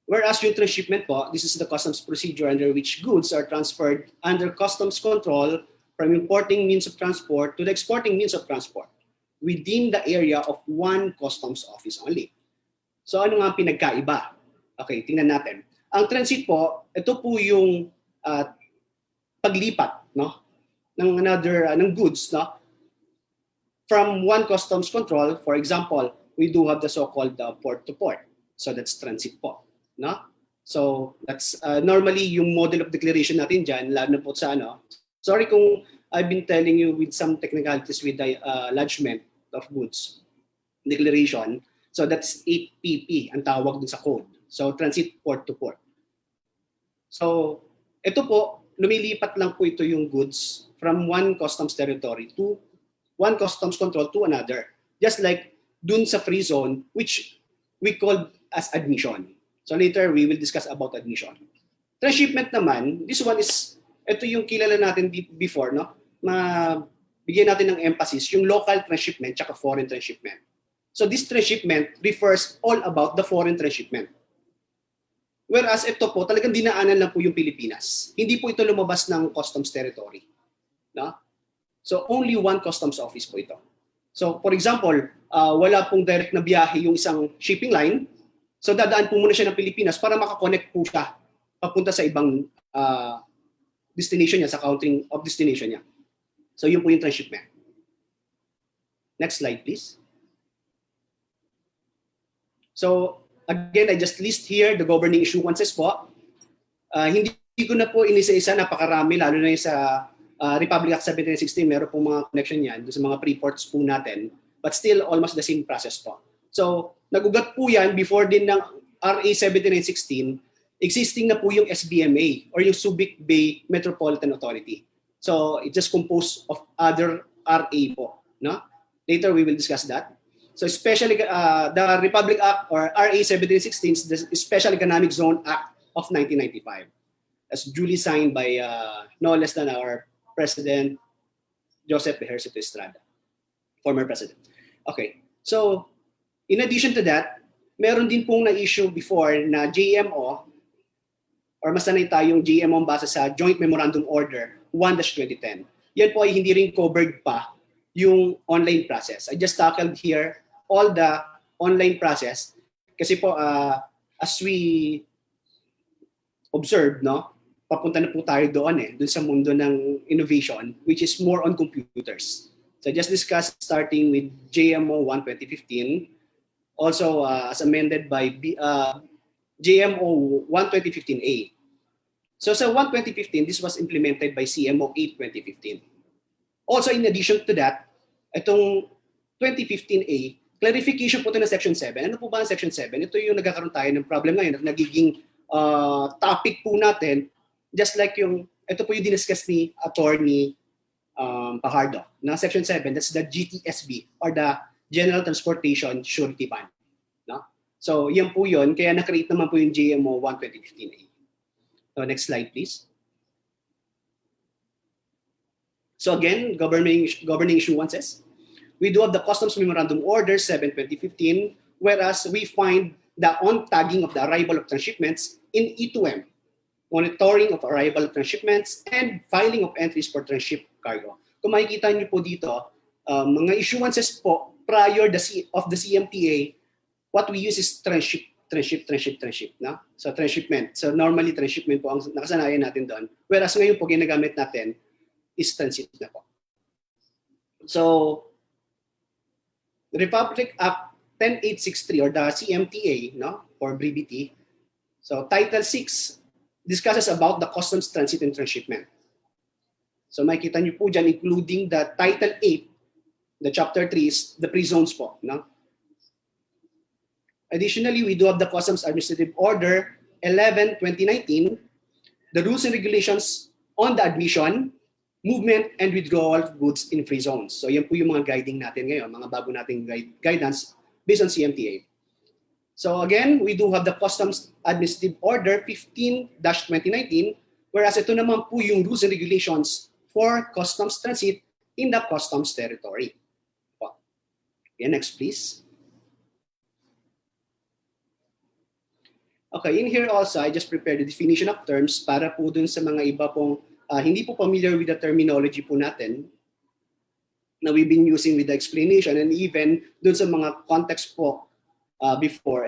Whereas yung transshipment po, this is the customs procedure under which goods are transferred under customs control from importing means of transport to the exporting means of transport within the area of one customs office only. So ano nga pinagkaiba? Okay, tingnan natin. Ang transit po, ito po yung paglipat, no? ng goods, no? From one customs control. For example, we do have the so-called port to port. So that's transit po, no? So that's normally yung model of declaration natin dyan, lalo na po sa ano. Sorry kung I've been telling you with some technicalities with the lodgement of goods declaration. So that's 8PP ang tawag dun sa code. So transit port to port. So ito po, lumilipat lang po ito yung goods from one customs territory to one customs control to another. Just like dun sa free zone, which we call as admission. So later, we will discuss about admission. Transshipment naman, this one is, ito yung kilala natin before, no? Bigyan natin ng emphasis, yung local transshipment tsaka foreign transshipment. So this transshipment refers all about the foreign transshipment. Whereas ito po, talagang dinaanan lang po yung Pilipinas. Hindi po ito lumabas ng customs territory. No? So only one customs office po ito. So for example, wala pong direct na biyahe yung isang shipping line. So dadaan po muna siya ng Pilipinas para makakonect po siya papunta sa ibang destination niya, sa country of destination niya. So yun po yung transshipment. Next slide, please. So again, I just list here the governing issuances po. Hindi ko na po inisa-isa, napakarami, lalo na yung sa Republic Act 1716, meron pong mga connection yan sa mga pre-ports po natin. But still, almost the same process po. So, nagugat po yan before din ng RA 7916, existing na po yung SBMA or yung Subic Bay Metropolitan Authority. So, it's just composed of other RA po. No? Later, we will discuss that. So, especially the Republic Act or RA 1716, the Special Economic Zone Act of 1995, as duly signed by no less than our President Joseph Ejercito Estrada, former president. Okay, so in addition to that, meron din pong na-issue before na JMO, or mas sanay tayong JMO base sa Joint Memorandum Order 1-2010. Yan po ay hindi rin covered pa yung online process. I just tackled here all the online process kasi po as we observed, no, papunta na po tayo doon doon sa mundo ng innovation, which is more on computers. So I just discussed starting with JMO 1-2015, also as amended by JMO 1-2015A. So sa 1-2015, this was implemented by CMO 8-2015. Also in addition to that, itong 2015A, clarification po ito ng Section 7. Ano po ba ang Section 7? Ito yung nagkakaroon tayo ng problem ngayon, nagiging topic po natin, just like yung, ito po yung diniscuss ni Attorney Pajardo, na Section 7, that's the GTSB, or the General Transportation Surety Bond. No? So, yan po yun, kaya na-create naman po yung GMO 1-2015A. So, next slide, please. So again, governing issuances. We do have the Customs Memorandum Order 7-2015, whereas we find the on-tagging of the arrival of transshipments in E2M, monitoring of arrival of transshipments, and filing of entries for transship cargo. Kung makikita niyo po dito, mga issuances po prior of the CMTA, what we use is transship. No? So transshipment. So normally transshipment po ang nakasanayan natin doon. Whereas ngayon po ginagamit natin is transit na po. So Republic Act 10863 or the CMTA, no, or brevity. So Title 6 discusses about the customs transit and transshipment. So makikita niyo po dyan, including the Title 8, the Chapter 3 is the pre-zones po. No? Additionally, we do have the Customs Administrative Order 11-2019, the rules and regulations on the admission, movement, and withdrawal of goods in free zones. So yan po yung mga guiding natin ngayon, mga bago nating guidance based on CMTA. So again, we do have the Customs Administrative Order 15-2019, whereas ito naman po yung rules and regulations for customs transit in the customs territory. Okay, next please. Okay, in here also, I just prepared the definition of terms para po dun sa mga iba pong hindi po familiar with the terminology po natin na we've been using with the explanation and even dun sa mga context po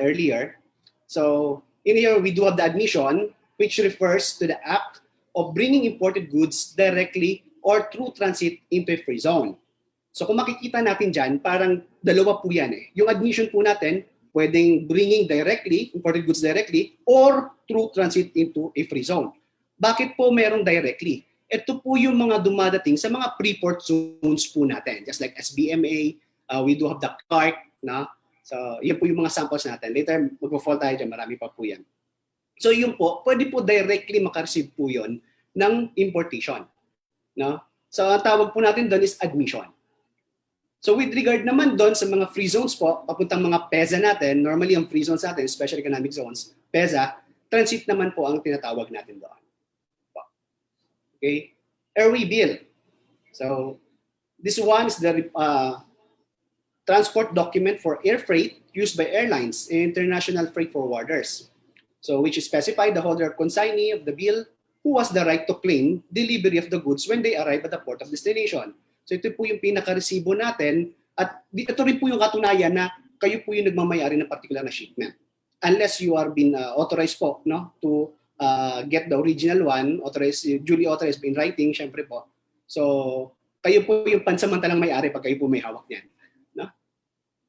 earlier. So in here, we do have the admission, which refers to the act of bringing imported goods directly or through transit into a free zone. So kung makikita natin dyan, parang dalawa po yan eh. Yung admission po natin, pwedeng bringing directly, imported goods directly, or through transit into a free zone. Bakit po merong directly? Ito po yung mga dumadating sa mga pre-port zones po natin. Just like SBMA, we do have the CARC, na? So, yan po yung mga samples natin. Later, mag-fall tayo dyan, marami pa po yan. So, yun po, pwede po directly makareceive po yun ng importation. No? So, ang tawag po natin doon is admission. So, with regard naman doon sa mga free zones po, papuntang mga PEZA natin, normally ang free zones natin, Special Economic Zones, PEZA, transit naman po ang tinatawag natin doon. Okay? Airway bill. So, this one is the transport document for air freight used by airlines and international freight forwarders. So, which specify the holder consignee of the bill who has the right to claim delivery of the goods when they arrive at the port of destination. So, ito po yung pinaka-resibo natin at ito rin po yung katunayan na kayo po yung nagmamayari ng particular na shipment. Unless you are been authorized po, no, to get the original one, duly authorized in writing, syempre po. So, kayo po yung pansamantalang may-ari pag kayo po may hawak niyan. No?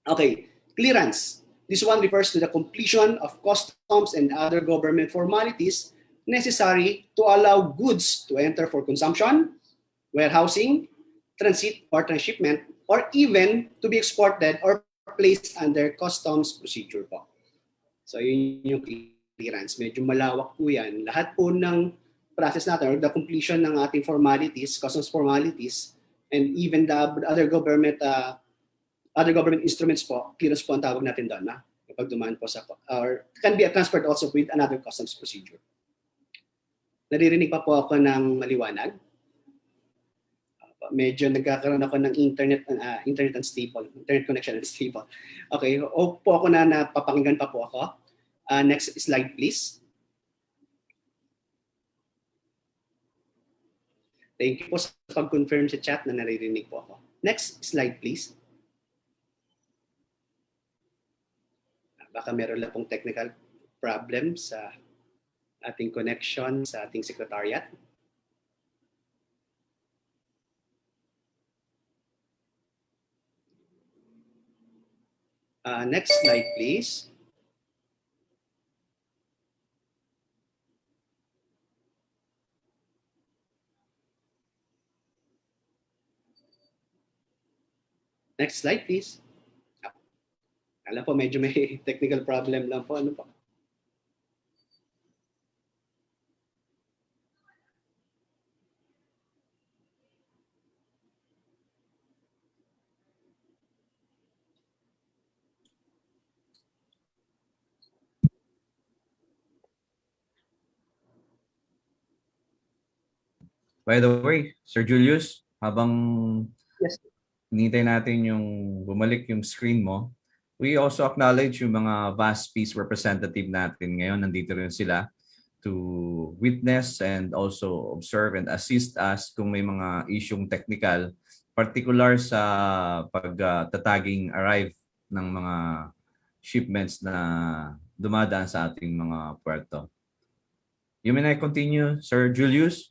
Okay, clearance. This one refers to the completion of customs and other government formalities necessary to allow goods to enter for consumption, warehousing, transit or transshipment, or even to be exported or placed under customs procedure po. So yun yung clearance. Medyo malawak po yan. Lahat po ng process natin or the completion ng ating formalities, customs formalities, and even the other government instruments po, clearance po ang tawag natin doon na kapag dumaan po sa, or can be transferred also with another customs procedure. Naririnig pa po ako ng maliwanag. Medyo nagkakaroon ako ng internet unstable, internet connection unstable. Okay, o po ako na napapakinggan pa po ako. Next slide please. Thank you po sa pag-confirm sa chat na naririnig po ako. Next slide please. Baka meron lang pong technical problem sa ating connection sa ating secretariat. Next slide, please. Next slide, please. Alam po, medyo may technical problem lang po. Ano po? By the way, Sir Julius, habang Yes. hinintay natin yung bumalik yung screen mo, we also acknowledge yung mga vast peace representative natin ngayon. Nandito rin sila to witness and also observe and assist us kung may mga isyong technical, particular sa pagtataging arrive ng mga shipments na dumadaan sa ating mga puerto. You may I continue, Sir Julius?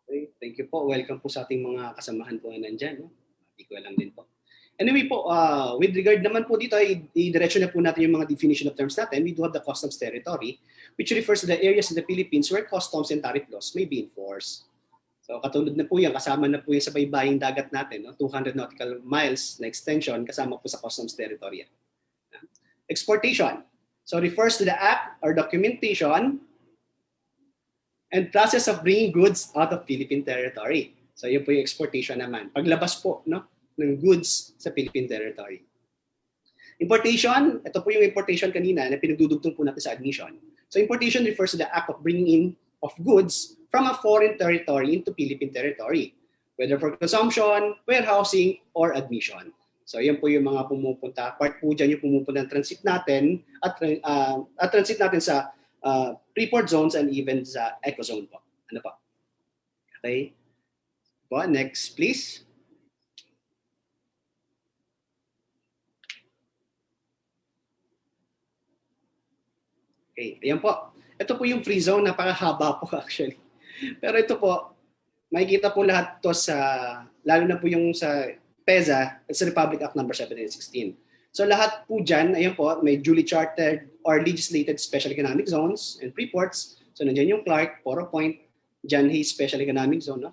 Okay, thank you po. Welcome po sa ating mga kasamahan po na nandyan. No? Hindi ko alam din po. Anyway po, with regard naman po dito, i-diretso na po natin yung mga definition of terms natin. We do have the customs territory, which refers to the areas in the Philippines where customs and tariff laws may be enforced. So katulad na po yan, kasama na po yung sa baybaying dagat natin, no? 200 nautical miles na extension, kasama po sa customs territory. Exportation. So refers to the act or documentation and process of bringing goods out of Philippine territory. So yun po yung exportation naman. Paglabas po, no, ng goods sa Philippine territory. Importation, ito po yung importation kanina na pinagdudugtong po natin sa admission. So importation refers to the act of bringing in of goods from a foreign territory into Philippine territory, whether for consumption, warehousing, or admission. So yan po yung mga pumupunta. Part po dyan yung pumupunta ng transit natin at transit natin sa pre-port zones and even sa eco zone po. Ano po? Okay. Po, next please. Okay, ayan po. Ito po yung free zone, napakahaba po actually. Pero ito po, makikita po lahat to sa, lalo na po yung sa PEZA, it's Republic Act number 1716. So lahat po dyan, ayan po, may duly chartered or legislated special economic zones and free-ports. So nandiyan yung Clark, Poro Point, Janhay Special Economic Zone. No?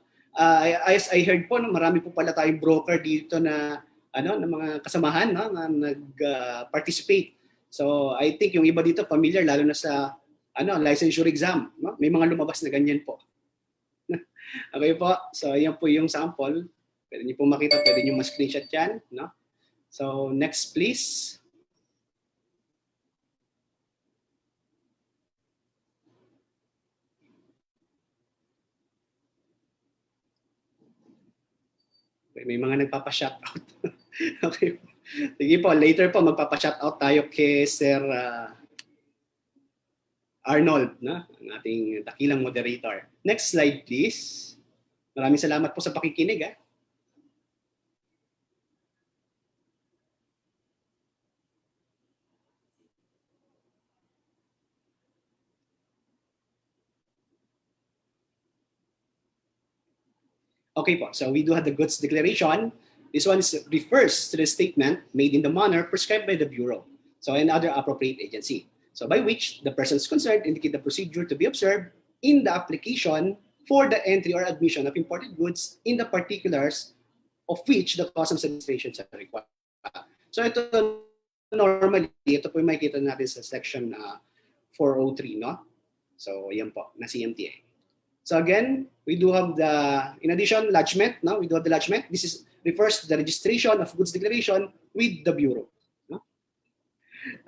As I heard po, no, marami po pala tayong broker dito na, na mga kasamahan, no, na nag-participate. So I think yung iba dito familiar, lalo na sa licensure exam. No? May mga lumabas na ganyan po. Okay po, so yan po yung sample. Pwede niyo po makita, pwede niyo ma-screenshot yan. No? So next please. Okay, may mga nagpapa-shoutout. Okay. Sige po, later po magpapa-shoutout tayo kay Sir Arnold, na ang ating dakilang moderator. Next slide, please. Maraming salamat po sa pakikinig. Okay po, so we do have the goods declaration. This one refers to the statement made in the manner prescribed by the Bureau, so and other appropriate agency. So by which the persons concerned indicate the procedure to be observed in the application for the entry or admission of imported goods in the particulars of which the customs administration shall require. So ito normally, ito po yung makikita natin sa section 403, no? So yan po, na CMTA. So again, we do have the, in addition, lodgement, no? We do have the lodgement. This is refers to the registration of goods declaration with the Bureau. No?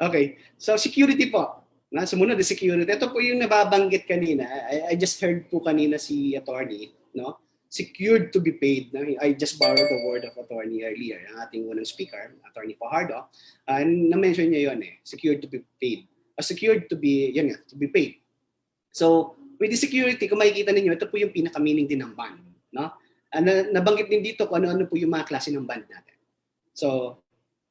Okay, so security po. Sumunod the security. Ito po yung nababanggit kanina. I just heard po kanina si attorney, no? Secured to be paid. No? I just borrowed the word of attorney earlier, ang ating unang speaker, Attorney Pajardo. Na-mention niya yun secured to be paid. Secured to be, yan nga, to be paid. So, with the security, kung makikita ninyo, ito po yung pinaka-meaning din ng bond. No? Nabanggit din dito kung ano-ano po yung mga klase ng bond natin. So,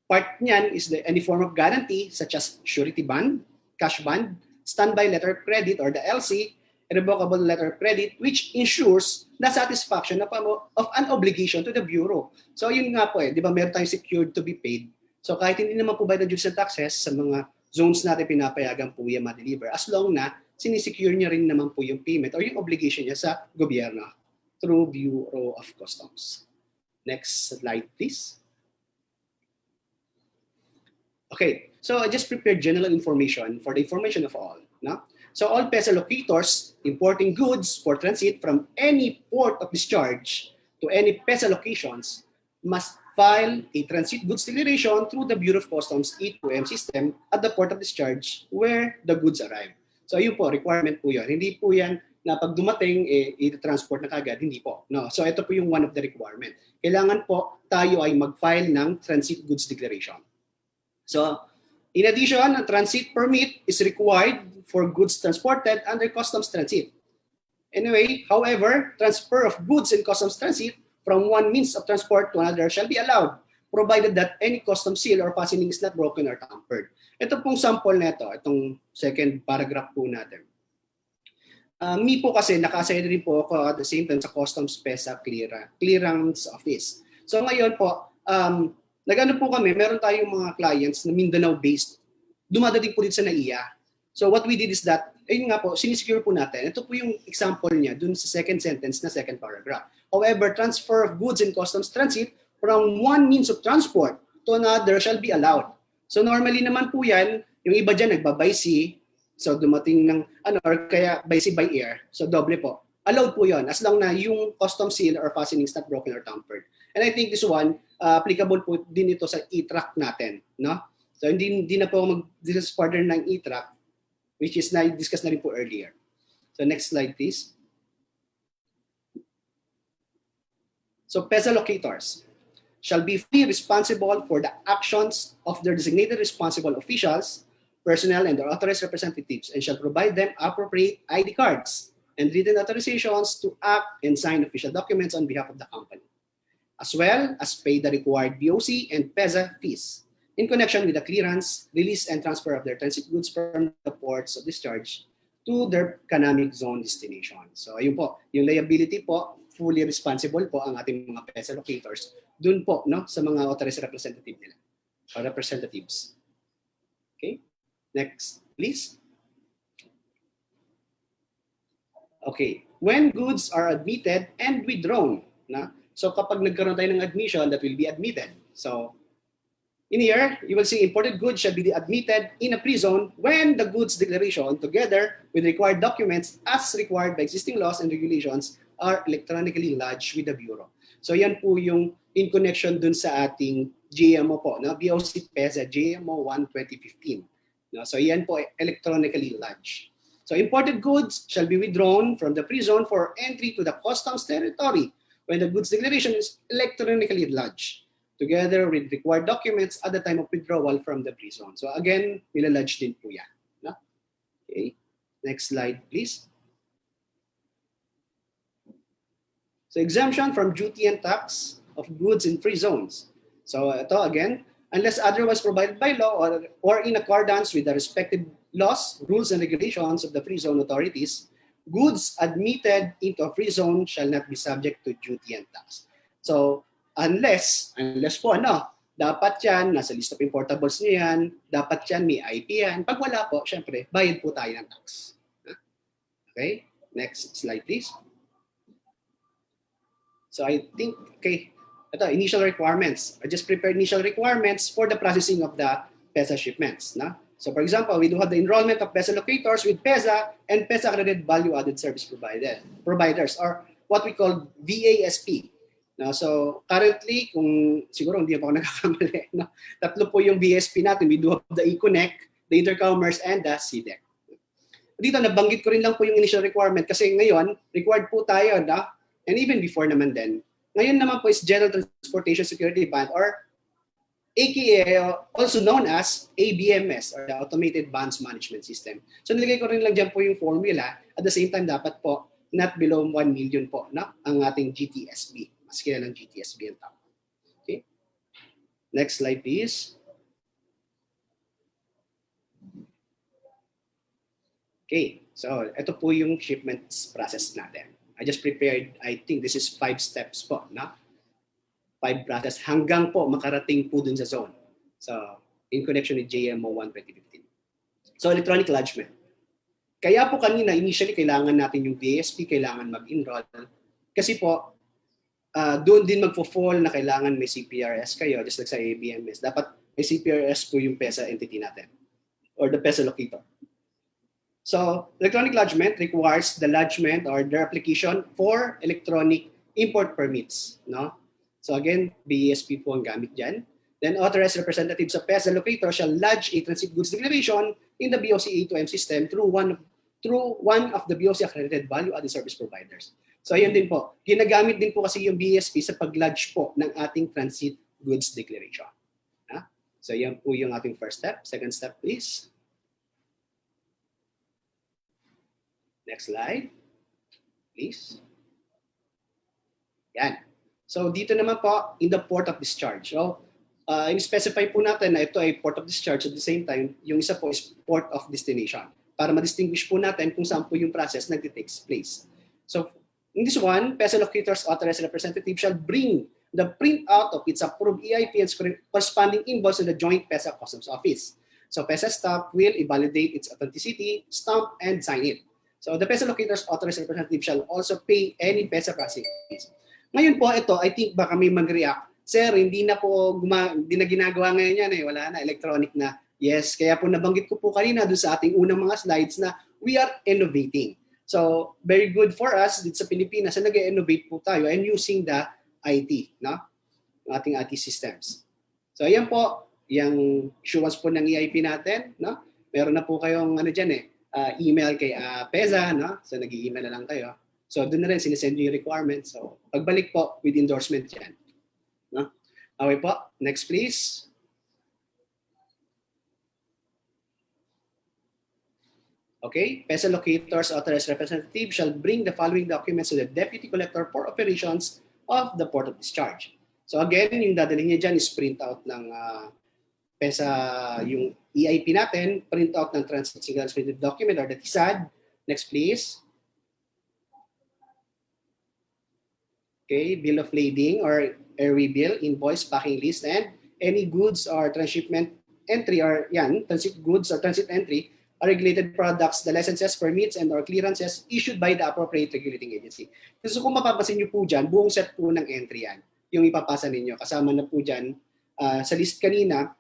part niyan is any form of guarantee such as surety bond, cash bond, standby letter of credit or the LC, irrevocable letter of credit, which ensures the satisfaction of an obligation to the Bureau. So, yun nga po di ba meron tayong secured to be paid. So, kahit hindi naman po bayad ng duties and taxes sa mga zones natin pinapayagan po yan ma-deliver as long na sinisecure niya rin naman po yung payment or yung obligation niya sa gobyerno through Bureau of Customs. Next slide, please. Okay, so I just prepared general information for the information of all. No? So all PESA locators importing goods for transit from any port of discharge to any PESA locations must file a transit goods declaration through the Bureau of Customs E2M system at the port of discharge where the goods arrive. So yun po, requirement po yun. Hindi po yan na pag dumating, i-transport na kagad. Hindi po. No. So ito po yung one of the requirement. Kailangan po tayo ay mag-file ng transit goods declaration. So, in addition, a transit permit is required for goods transported under customs transit. Anyway, however, transfer of goods in customs transit from one means of transport to another shall be allowed, provided that any customs seal or fastening is not broken or tampered. Ito pong sample nito, itong second paragraph po natin. Me po kasi naka-assign rin po ako at the same time sa Customs PESA Clearance Office. So ngayon po, nag-ano po kami, meron tayong mga clients na Mindanao-based. Dumadating po dito sa NAIA. So what we did is that, ayun nga po, sinisecure po natin. Ito po yung example niya dun sa second sentence na second paragraph. However, transfer of goods in customs transit from one means of transport to another shall be allowed. So normally naman po yan, yung iba dyan nagba-by sea, so dumating ng or kaya by sea by air, so doble po. Allowed po yon as long na yung custom seal or fastening is not broken or tampered. And I think this one, applicable po din ito sa e-track natin. No? So hindi na po mag-discuss further ng e-track, which is na-discuss na rin po earlier. So next slide please. So PESA locators shall be fully responsible for the actions of their designated responsible officials, personnel, and their authorized representatives, and shall provide them appropriate ID cards and written authorizations to act and sign official documents on behalf of the company, as well as pay the required BOC and PESA fees in connection with the clearance, release, and transfer of their transit goods from the ports of discharge to their economic zone destination. So ayun po, yung liability po, fully responsible po ang ating mga PESA locators dun po no sa mga authorized representative nila or representatives. Okay? Next, please. Okay. When goods are admitted and withdrawn, na? So kapag nagkaroon tayo ng admission, that will be admitted. So in here, you will see imported goods shall be admitted in a pre-zone when the goods declaration together with required documents as required by existing laws and regulations are electronically lodged with the Bureau. So yan po yung in connection dun sa ating GMO po, no? BOC PESA GMO 1-2015. No? So yan po electronically lodged. So imported goods shall be withdrawn from the free zone for entry to the customs territory when the goods declaration is electronically lodged together with required documents at the time of withdrawal from the free zone. So again, nilalodge din po yan. No? Okay, next slide please. So exemption from duty and tax of goods in free zones. So ito again, unless otherwise provided by law or in accordance with the respective laws, rules, and regulations of the free zone authorities, goods admitted into a free zone shall not be subject to duty and tax. So unless po dapat yan, nasa list of importables niyo yan, dapat yan, may IP yan. Pag wala po, syempre, bayad po tayo ng tax. Okay, next slide please. So I think, okay, ito, initial requirements. I just prepared initial requirements for the processing of the PESA shipments. No? So for example, we do have the enrollment of PESA locators with PESA and PESA accredited value-added service providers, or what we call VASP. No? So currently, kung siguro hindi pa ako nakakamali, no? 3 po yung VASP natin. We do have the eConnect, the Intercommerce, and the CDEC. Dito, nabanggit ko rin lang po yung initial requirement kasi ngayon, required po tayo na, and even before naman din, ngayon naman po is General Transportation Security Bond, or AKA, also known as ABMS, or the Automated Bonds Management System. So nilagay ko rin lang dyan po yung formula. At the same time, dapat po not below 1 million po, no? Ang ating GTSB. Mas kilalang GTSB ang tawag. Okay? Next slide please. Okay, so ito po yung shipments process natin. I just prepared, I think this is 5 steps po, no? 5 process hanggang po makarating po dun sa zone. So, in connection with JMO 1 2015. So, electronic lodgement. Kaya po kanina, initially, kailangan natin yung VASP, kailangan mag-enroll. Kasi po, doon din magfo-fall na kailangan may CPRS kayo, just like sa ABMS. Dapat may CPRS po yung PESA entity natin, or the PESA locator. So, electronic lodgement requires the lodgement or the application for electronic import permits. No? So again, BESP po ang gamit dyan. Then authorized representatives of PESA locator shall lodge a transit goods declaration in the BOC A2M system through one of the BOC accredited value-added service providers. So ayun din po, ginagamit din po kasi yung BESP sa pag-lodge po ng ating transit goods declaration. So yan po yung ating first step. Second step, please. Next slide, please. Yan. So dito naman po, in the port of discharge. So, in-specify po natin na ito ay port of discharge at the same time, yung isa po is port of destination. Para ma-distinguish po natin kung saan po yung process nag-takes place. So, in this one, PESA locators authorized representative shall bring the printout of its approved EIP and corresponding invoice to the joint PESA Customs Office. So, PESA staff will evaluate its authenticity, stamp, and sign it. So the PESA locators authorized representative shall also pay any PESA processing fees. Ngayon po ito, I think baka may mag-react, sir, hindi na ginagawa ngayon yan eh, wala na, electronic na. Yes, kaya po nabanggit ko po kanina doon sa ating unang mga slides na we are innovating. So very good for us dito sa Pilipinas na nag-innovate po tayo and using the IT, no? Ating IT systems. So ayan po, yung issuance po ng EIP natin, no? Meron na po kayong email kay PESA, no? So nag-i-email na lang kayo. So doon na rin sinesend yung requirements. So pagbalik po with endorsement yan. No? Okay po, next please. Okay, PESA locators authorized representative shall bring the following documents to the deputy collector for operations of the port of discharge. So again, yung dadalhin niya dyan is print out ng PESA, yung EIP natin, print out ng transit single expedited document or the TSAD. Next please. Okay, bill of lading or airway bill, invoice, packing list, and any goods or transshipment entry or transit goods or transit entry or regulated products, the licenses, permits, and or clearances issued by the appropriate regulating agency. So kung mapapasin nyo po dyan, buong set po ng entry yan, yung ipapasa ninyo. Kasama na po dyan sa list kanina,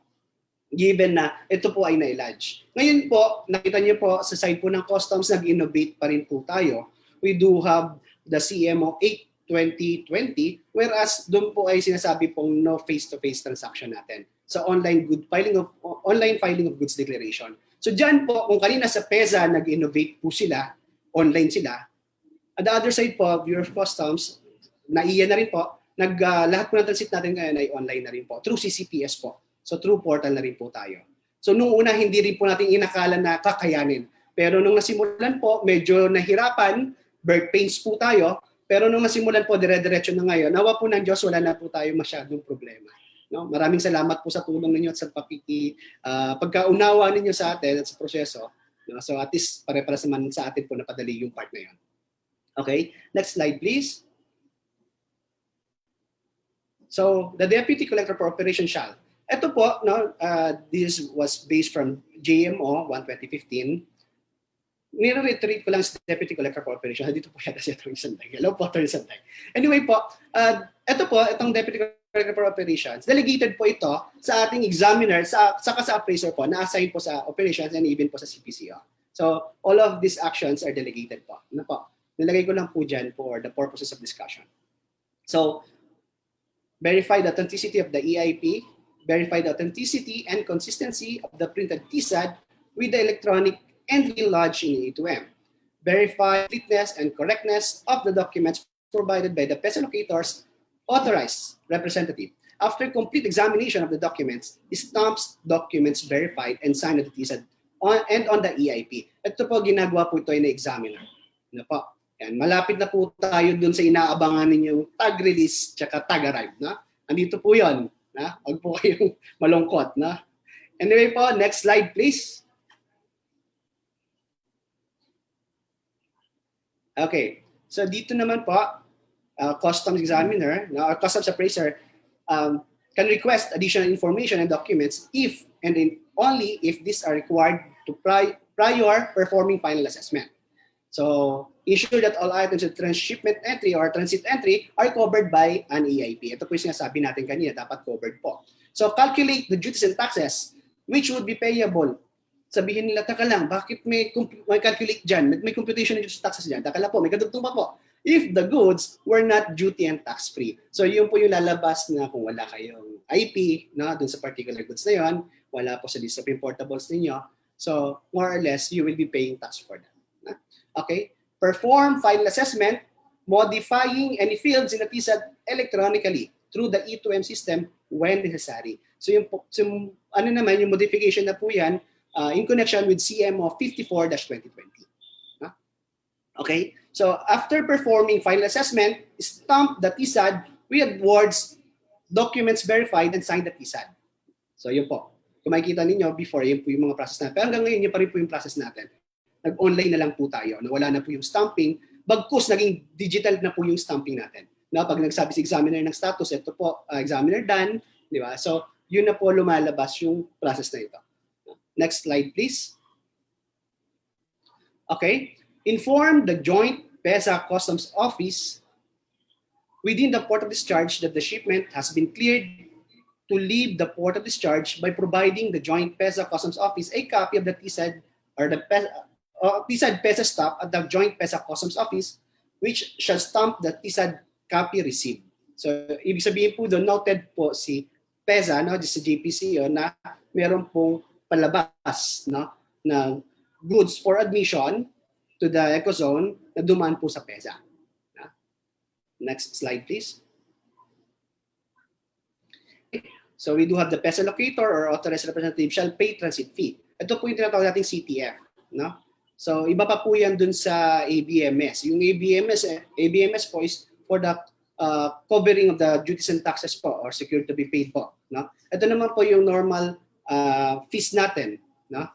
given na ito po ay na-lodge. Ngayon po, nakita niyo po sa side po ng customs, nag-innovate pa rin po tayo. We do have the CMO 8/2020, whereas doon po ay sinasabi pong no face-to-face transaction natin. So online filing of goods declaration. So diyan po, kung kanina sa PESA nag-innovate po sila, online sila. At the other side po, Bureau of Customs, NAIA na rin po, lahat po ng transit natin ngayon ay online na rin po, through CCPS po. So through portal na rin po tayo. So nung una, hindi rin po natin inakala na kakayanin. Pero nung nasimulan po, medyo nahirapan, birth pains po tayo, pero nung nasimulan po, dire-diretso na ngayon, nawa po ng Diyos, wala na po tayo masyadong problema. No? Maraming salamat po sa tulong ninyo at sa pagkaunawa ninyo sa atin at sa proseso. No? So at least pare-paras naman sa atin po napadali yung part na yun. Okay, next slide please. So the Deputy Collector for Operation shall. Ito po, no, this was based from JMO 1/2015. Nire-reiterate ko lang sa Deputy Collector for Operation. Dito po yata si Atty. Sanday. Hello po, Atty. Sanday. Anyway po, ito po, itong Deputy Collector for Operations, delegated po ito sa ating examiner, saka sa appraiser po, na-assign po sa operations and even po sa CPCO. So, all of these actions are delegated po. Ano po? Nilagay ko lang po dyan for the purposes of discussion. So, verify the authenticity of the EIP, verify the authenticity and consistency of the printed TSAD with the electronic entry lodged in A2M. Verify completeness and correctness of the documents provided by the PESA locator's authorized representative. After complete examination of the documents, stamps documents verified and signed at the TSAD and on the EIP. Ito po, ginagawa po ito na examiner. Ano po? Yan, malapit na po tayo dun sa inaabangan ninyong tag-release tsaka tag-arrive. Na? Andito po yun. Na? Huwag po kayong malungkot. Na? Anyway po, next slide please. Okay, so dito naman po, customs examiner, customs appraiser can request additional information and documents if and only if these are required to prior performing final assessment. So ensure that all items of transshipment entry or transit entry are covered by an EIP. Ito po yung sinasabi natin kanina, dapat covered po. So calculate the duties and taxes which would be payable. Sabihin nila, taka lang, bakit may calculate dyan? May computation ng taxes dyan. Taka lang po, may kadugtong pa po. If the goods were not duty and tax-free. So yun po yung lalabas na kung wala kayong IP no, dun sa particular goods na yun, wala po sa list of importables ninyo. So more or less, you will be paying tax for that. Okay? Perform final assessment, modifying any fields in the TSAD electronically through the E2M system when necessary. So yung ano naman, yung modification na po yan, in connection with CMO 54-2020. Okay, so after performing final assessment, stamp the TSAD with words, documents verified and sign the TSAD. So yun po. Kung makikita ninyo, before, yun po yung mga process natin. Pero hanggang ngayon, yun pa rin po yung process natin. Nag-online na lang po tayo. Wala na po yung stamping. Bagkus, naging digital na po yung stamping natin. Na pag nagsabi si examiner ng status, ito po, examiner done. Di ba? So yun na po lumalabas yung process na ito. Next slide, please. Okay. Inform the joint PESA Customs Office within the port of discharge that the shipment has been cleared to leave the port of discharge by providing the joint PESA Customs Office a copy of the TSAD or the TSAD PESA stop at the joint PESA Customs Office, which shall stamp the TSAD copy received. So, ibig sabihin po doon, noted po si PESA, no, sa JPC, na meron pong palabas no, na goods for admission to the ecozone na dumaan po sa PESA. Next slide, please. So we do have the PESA locator or authorized representative shall pay transit fee. Ito po yung tinatawag nating CTF. No? So iba pa po yan dun sa ABMS. Yung ABMS po is for the covering of the duties and taxes po or security to be paid po. No? Ito naman po yung normal fees natin. No?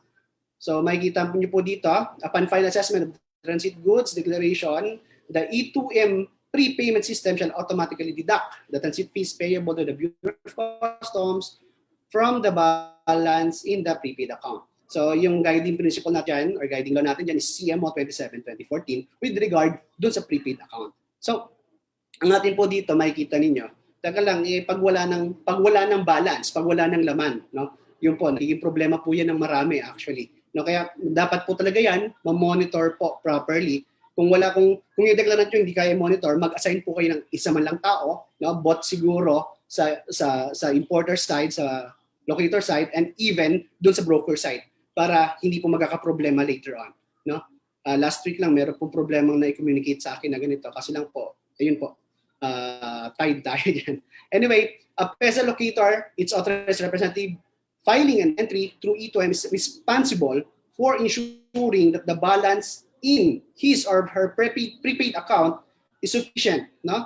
So makikita niyo po dito, upon final assessment of transit goods declaration, the E2M prepayment system shall automatically deduct the transit fees payable to the Bureau of Customs from the balance in the prepaid account. So yung guiding principle natin or guiding law natin dyan is CMO 27/2014 with regard dun sa prepaid account. So ang atin po dito makikita ninyo, taka lang, pag wala ng balance, pag wala ng laman, no? Yun po, nagiging problema po yan ng marami actually. No, kaya dapat po talaga yan, ma-monitor po properly. Kung yung deklarant nyo hindi kaya monitor, mag-assign po kayo ng isa man lang tao, no? Bot siguro sa importer side, sa locator side, and even dun sa broker side para hindi po magkakaproblema later on. No? Last week lang, meron pong problema na i-communicate sa akin na ganito kasi lang po, ayun po, tied tayo dyan. Anyway, a PESA locator, its authorized representative, filing an entry through E2M is responsible for ensuring that the balance in his or her prepaid account is sufficient, no,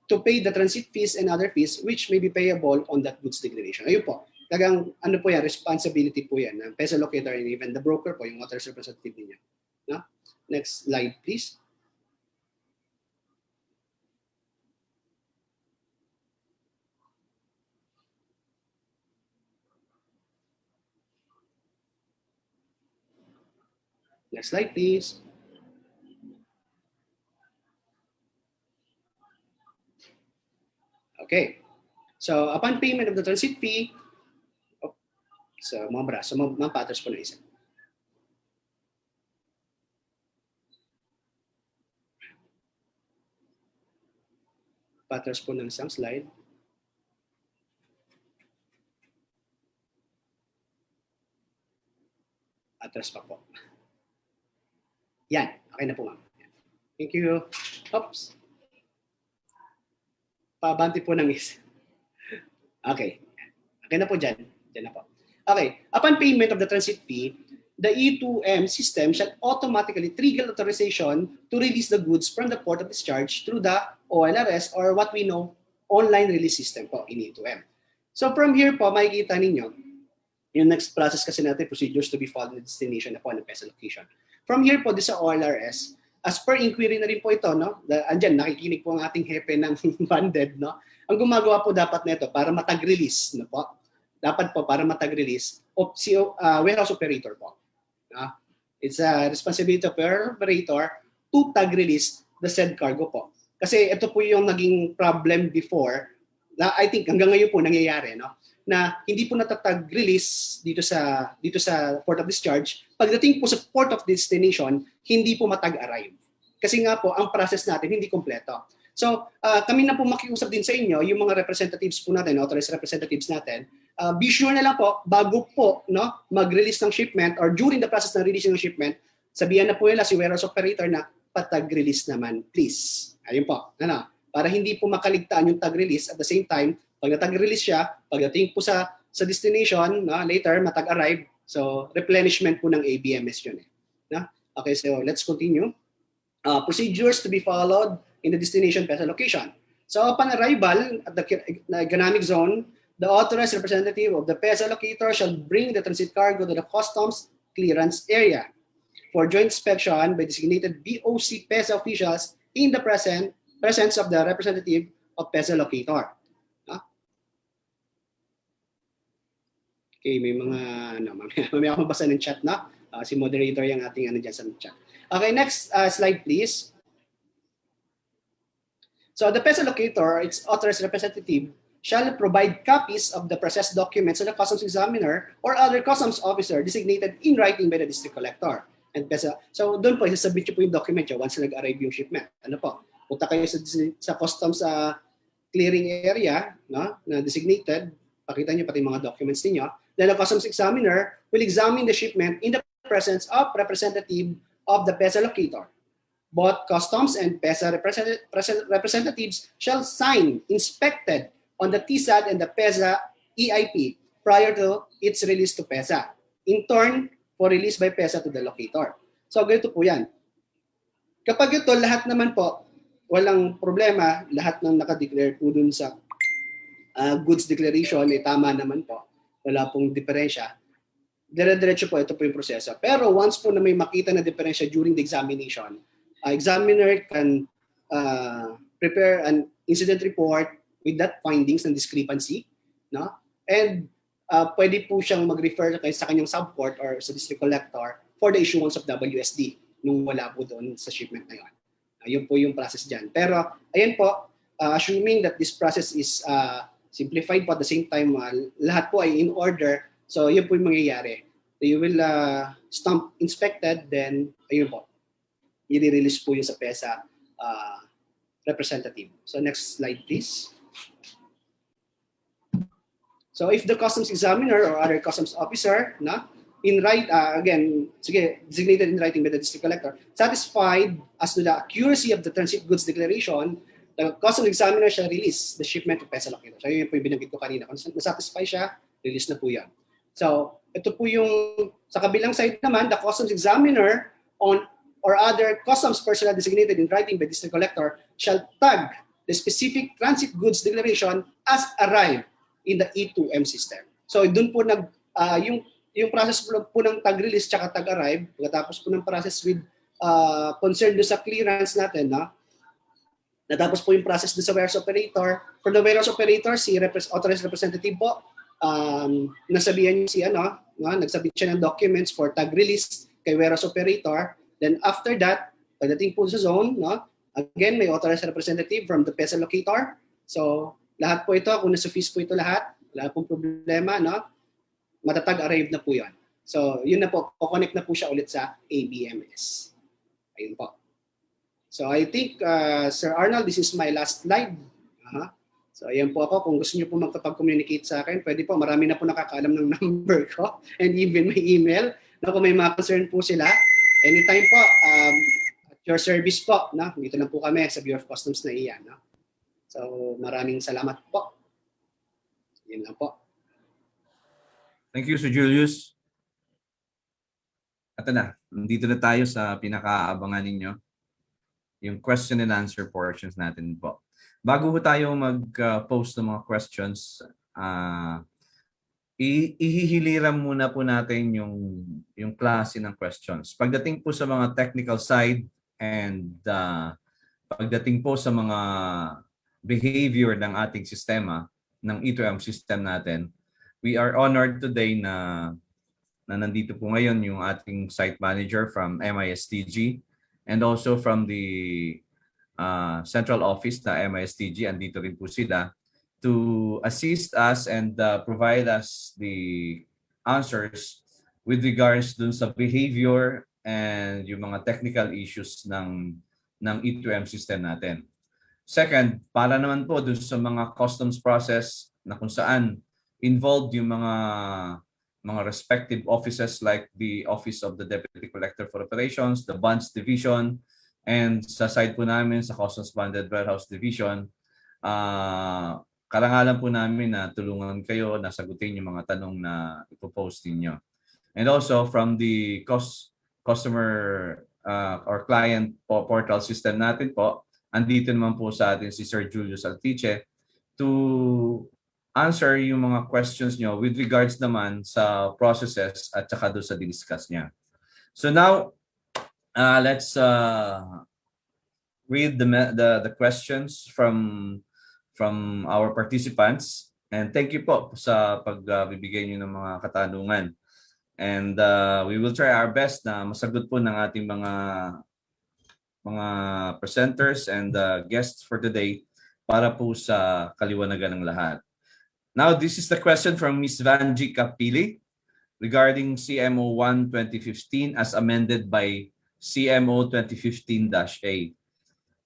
to pay the transit fees and other fees which may be payable on that goods declaration. Ayun po. Talagang ano po yan, responsibility po yan ng PESA locator and even the broker po, yung authorized representative niya. No? Next slide, please. Next slide, please. Okay. So, upon payment of the transit fee, mampatras po na isa. Patras po ng isang slide. Atras pa po. Yan. Okay na po, ma'am. Thank you. Oops. Pabanti po ng isa. Okay. Okay na po dyan. Dyan na po. Okay. Upon payment of the transit fee, the E2M system shall automatically trigger authorization to release the goods from the port of discharge through the OLRS or what we know, online release system po in E2M. So from here po, makikita ninyo, yung next process kasi natin, procedures to be followed in the destination upon the PESA location. From here po, this sa OLRS, as per inquiry na rin po ito, no? Andyan, nakikinig po ang ating hepe ng banded, no? Ang gumagawa po dapat nito para matag-release, no po? Dapat po para matag-release, warehouse operator po. It's a responsibility of the operator to tag-release the said cargo po. Kasi ito po yung naging problem before, na I think hanggang ngayon po nangyayari, no? Na hindi po natatag-release dito sa port of discharge. Pagdating po sa port of destination, hindi po matag-arrive. Kasi nga po, ang process natin hindi kompleto. So, kami na po makiusap din sa inyo, yung mga representatives po natin, authorized representatives natin, be sure na lang po, bago po no, mag-release ng shipment or during the process ng release ng shipment, sabihan na po nila si warehouse operator na patag-release naman, please. Ayun po. Ano, para hindi po makaligtaan yung tag-release at the same time, pag natag-release siya, pagdating po sa destination, no, later, matag-arrive. So, replenishment po ng ABMS yun. No? Okay, so let's continue. Procedures to be followed in the destination PESA location. So, upon arrival at the economic zone, the authorized representative of the PESA locator shall bring the transit cargo to the customs clearance area for joint inspection by designated BOC PESA officials in the presence of the representative of PESA locator. Okay, may mga, mamaya ako mabasa ng chat na. Si moderator yung ating dyan sa chat. Okay, next slide please. So the PESA locator, its authorized representative, shall provide copies of the processed documents to the customs examiner or other customs officer designated in writing by the district collector. And PESA, so doon po, isasubmit nyo po yung document nyo once na nag-arrive yung shipment. Ano po? Punta kayo sa customs clearing area, no, na designated, pakita nyo pati mga documents niyo. Then the customs examiner will examine the shipment in the presence of representative of the PESA locator. Both customs and PESA representatives shall sign inspected on the TSAD and the PESA EIP prior to its release to PESA. In turn, for release by PESA to the locator. So, ganito po yan. Kapag ito, lahat naman po, walang problema, lahat ng nakadeclare po dun sa goods declaration, tama naman po. Wala pong diferensya. Dire-diretso po, ito po yung proseso. Pero once po na may makita na diferensya during the examination, examiner can prepare an incident report with that findings ng discrepancy, no? And pwede po siyang mag-refer sa kanyang subcourt or sa district collector for the issuance of WSD nung wala po doon sa shipment na yun. Yun po yung process dyan. Pero ayan po, assuming that this process is simplified po at the same time, lahat po ay in order. So yun po yung mangyayari. You will stamp inspected, then ayun po, i-release po yung sa PESA representative. So next slide please. So if the customs examiner or other customs officer, again, designated in writing by the district collector, satisfied as to the accuracy of the transit goods declaration, the customs examiner shall release the shipment to PESA locator. So yun po yung binanggit ko kanina. Kung nasatisfy siya, release na po yan. So ito po yung sa kabilang side naman, the customs examiner on or other customs personnel designated in writing by district collector shall tag the specific transit goods declaration as arrived in the E2M system. So doon po yung process po ng tag release tsaka tag arrive, pagkatapos po ng process with concern do sa clearance natin, no? Natapos po yung process do sa warehouse operator. For the warehouse operator, si authorized representative po, nasabihan niyo si nagsabit siya ng documents for tag release kay warehouse operator. Then after that, pagdating po sa zone, no? Again, may authorized representative from the PESA locator. So lahat po ito, kung nasa-fees po ito lahat, wala pong problema, no? Matatag arrive na po yan. So yun na po, connect na po siya ulit sa ABMS. Ayun po. So I think, Sir Arnold, this is my last slide. So ayan po ako. Kung gusto niyo po magkapag-communicate sa akin, pwede po. Marami na po nakakaalam ng number ko and even my email. No, kung may mga concern po sila, anytime po, at your service po. No? Dito lang po kami sa Bureau of Customs NAIA. No? So maraming salamat po. Yan lang po. Thank you, Sir Julius. Ito na, nandito na tayo sa pinakaabangan ninyo, yung question and answer portions natin po. Bago po tayo mag-post ng mga questions, ihihiliran muna po natin yung klase ng questions. Pagdating po sa mga technical side and pagdating po sa mga behavior ng ating sistema, ng E2M system natin, we are honored today na nandito po ngayon yung ating site manager from MISTG and also from the central office na MISTG. Andito rin po sila to assist us and provide us the answers with regards dun sa behavior and yung mga technical issues ng E2M system natin. Second, para naman po dun sa mga customs process na kung saan involved yung mga respective offices like the Office of the Deputy Collector for Operations, the Bonds Division, and sa side po namin sa Customs Bonded Warehouse Division, karangalan po namin na tulungan kayo na sagutin yung mga tanong na ipopost ninyo. And also from the customer or client portal system natin po, andito naman po sa atin si Sir Julius Altiche to answer yung mga questions nyo with regards naman sa processes at saka doon sa discuss niya. So now, let's read the questions from our participants. And thank you po sa pagbibigay nyo ng mga katanungan. And we will try our best na masagot po ng ating mga presenters and guests for today para po sa kaliwanagan ng lahat. Now, this is the question from Ms. Vanji Kapili regarding CMO 1-2015 as amended by CMO 2015-A.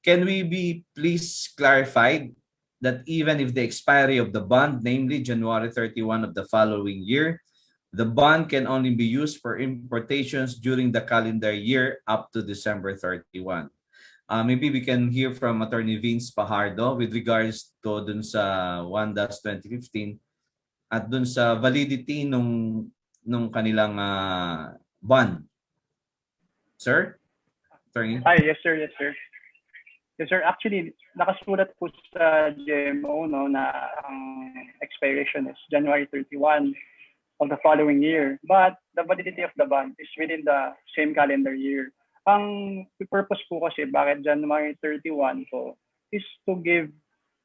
Can we be please clarified that even if the expiry of the bond, namely January 31 of the following year, the bond can only be used for importations during the calendar year up to December 31? Maybe we can hear from Attorney Vince Pajardo with regards to dun sa 1-2015 at dun sa validity nung kanilang bond. Sir? Attorney? Hi, yes sir, yes sir. Yes sir, actually nakasulat po sa GMO na ang expiration is January 31 of the following year, but the validity of the bond is within the same calendar year. Ang purpose po kasi bakit January 31 po is to give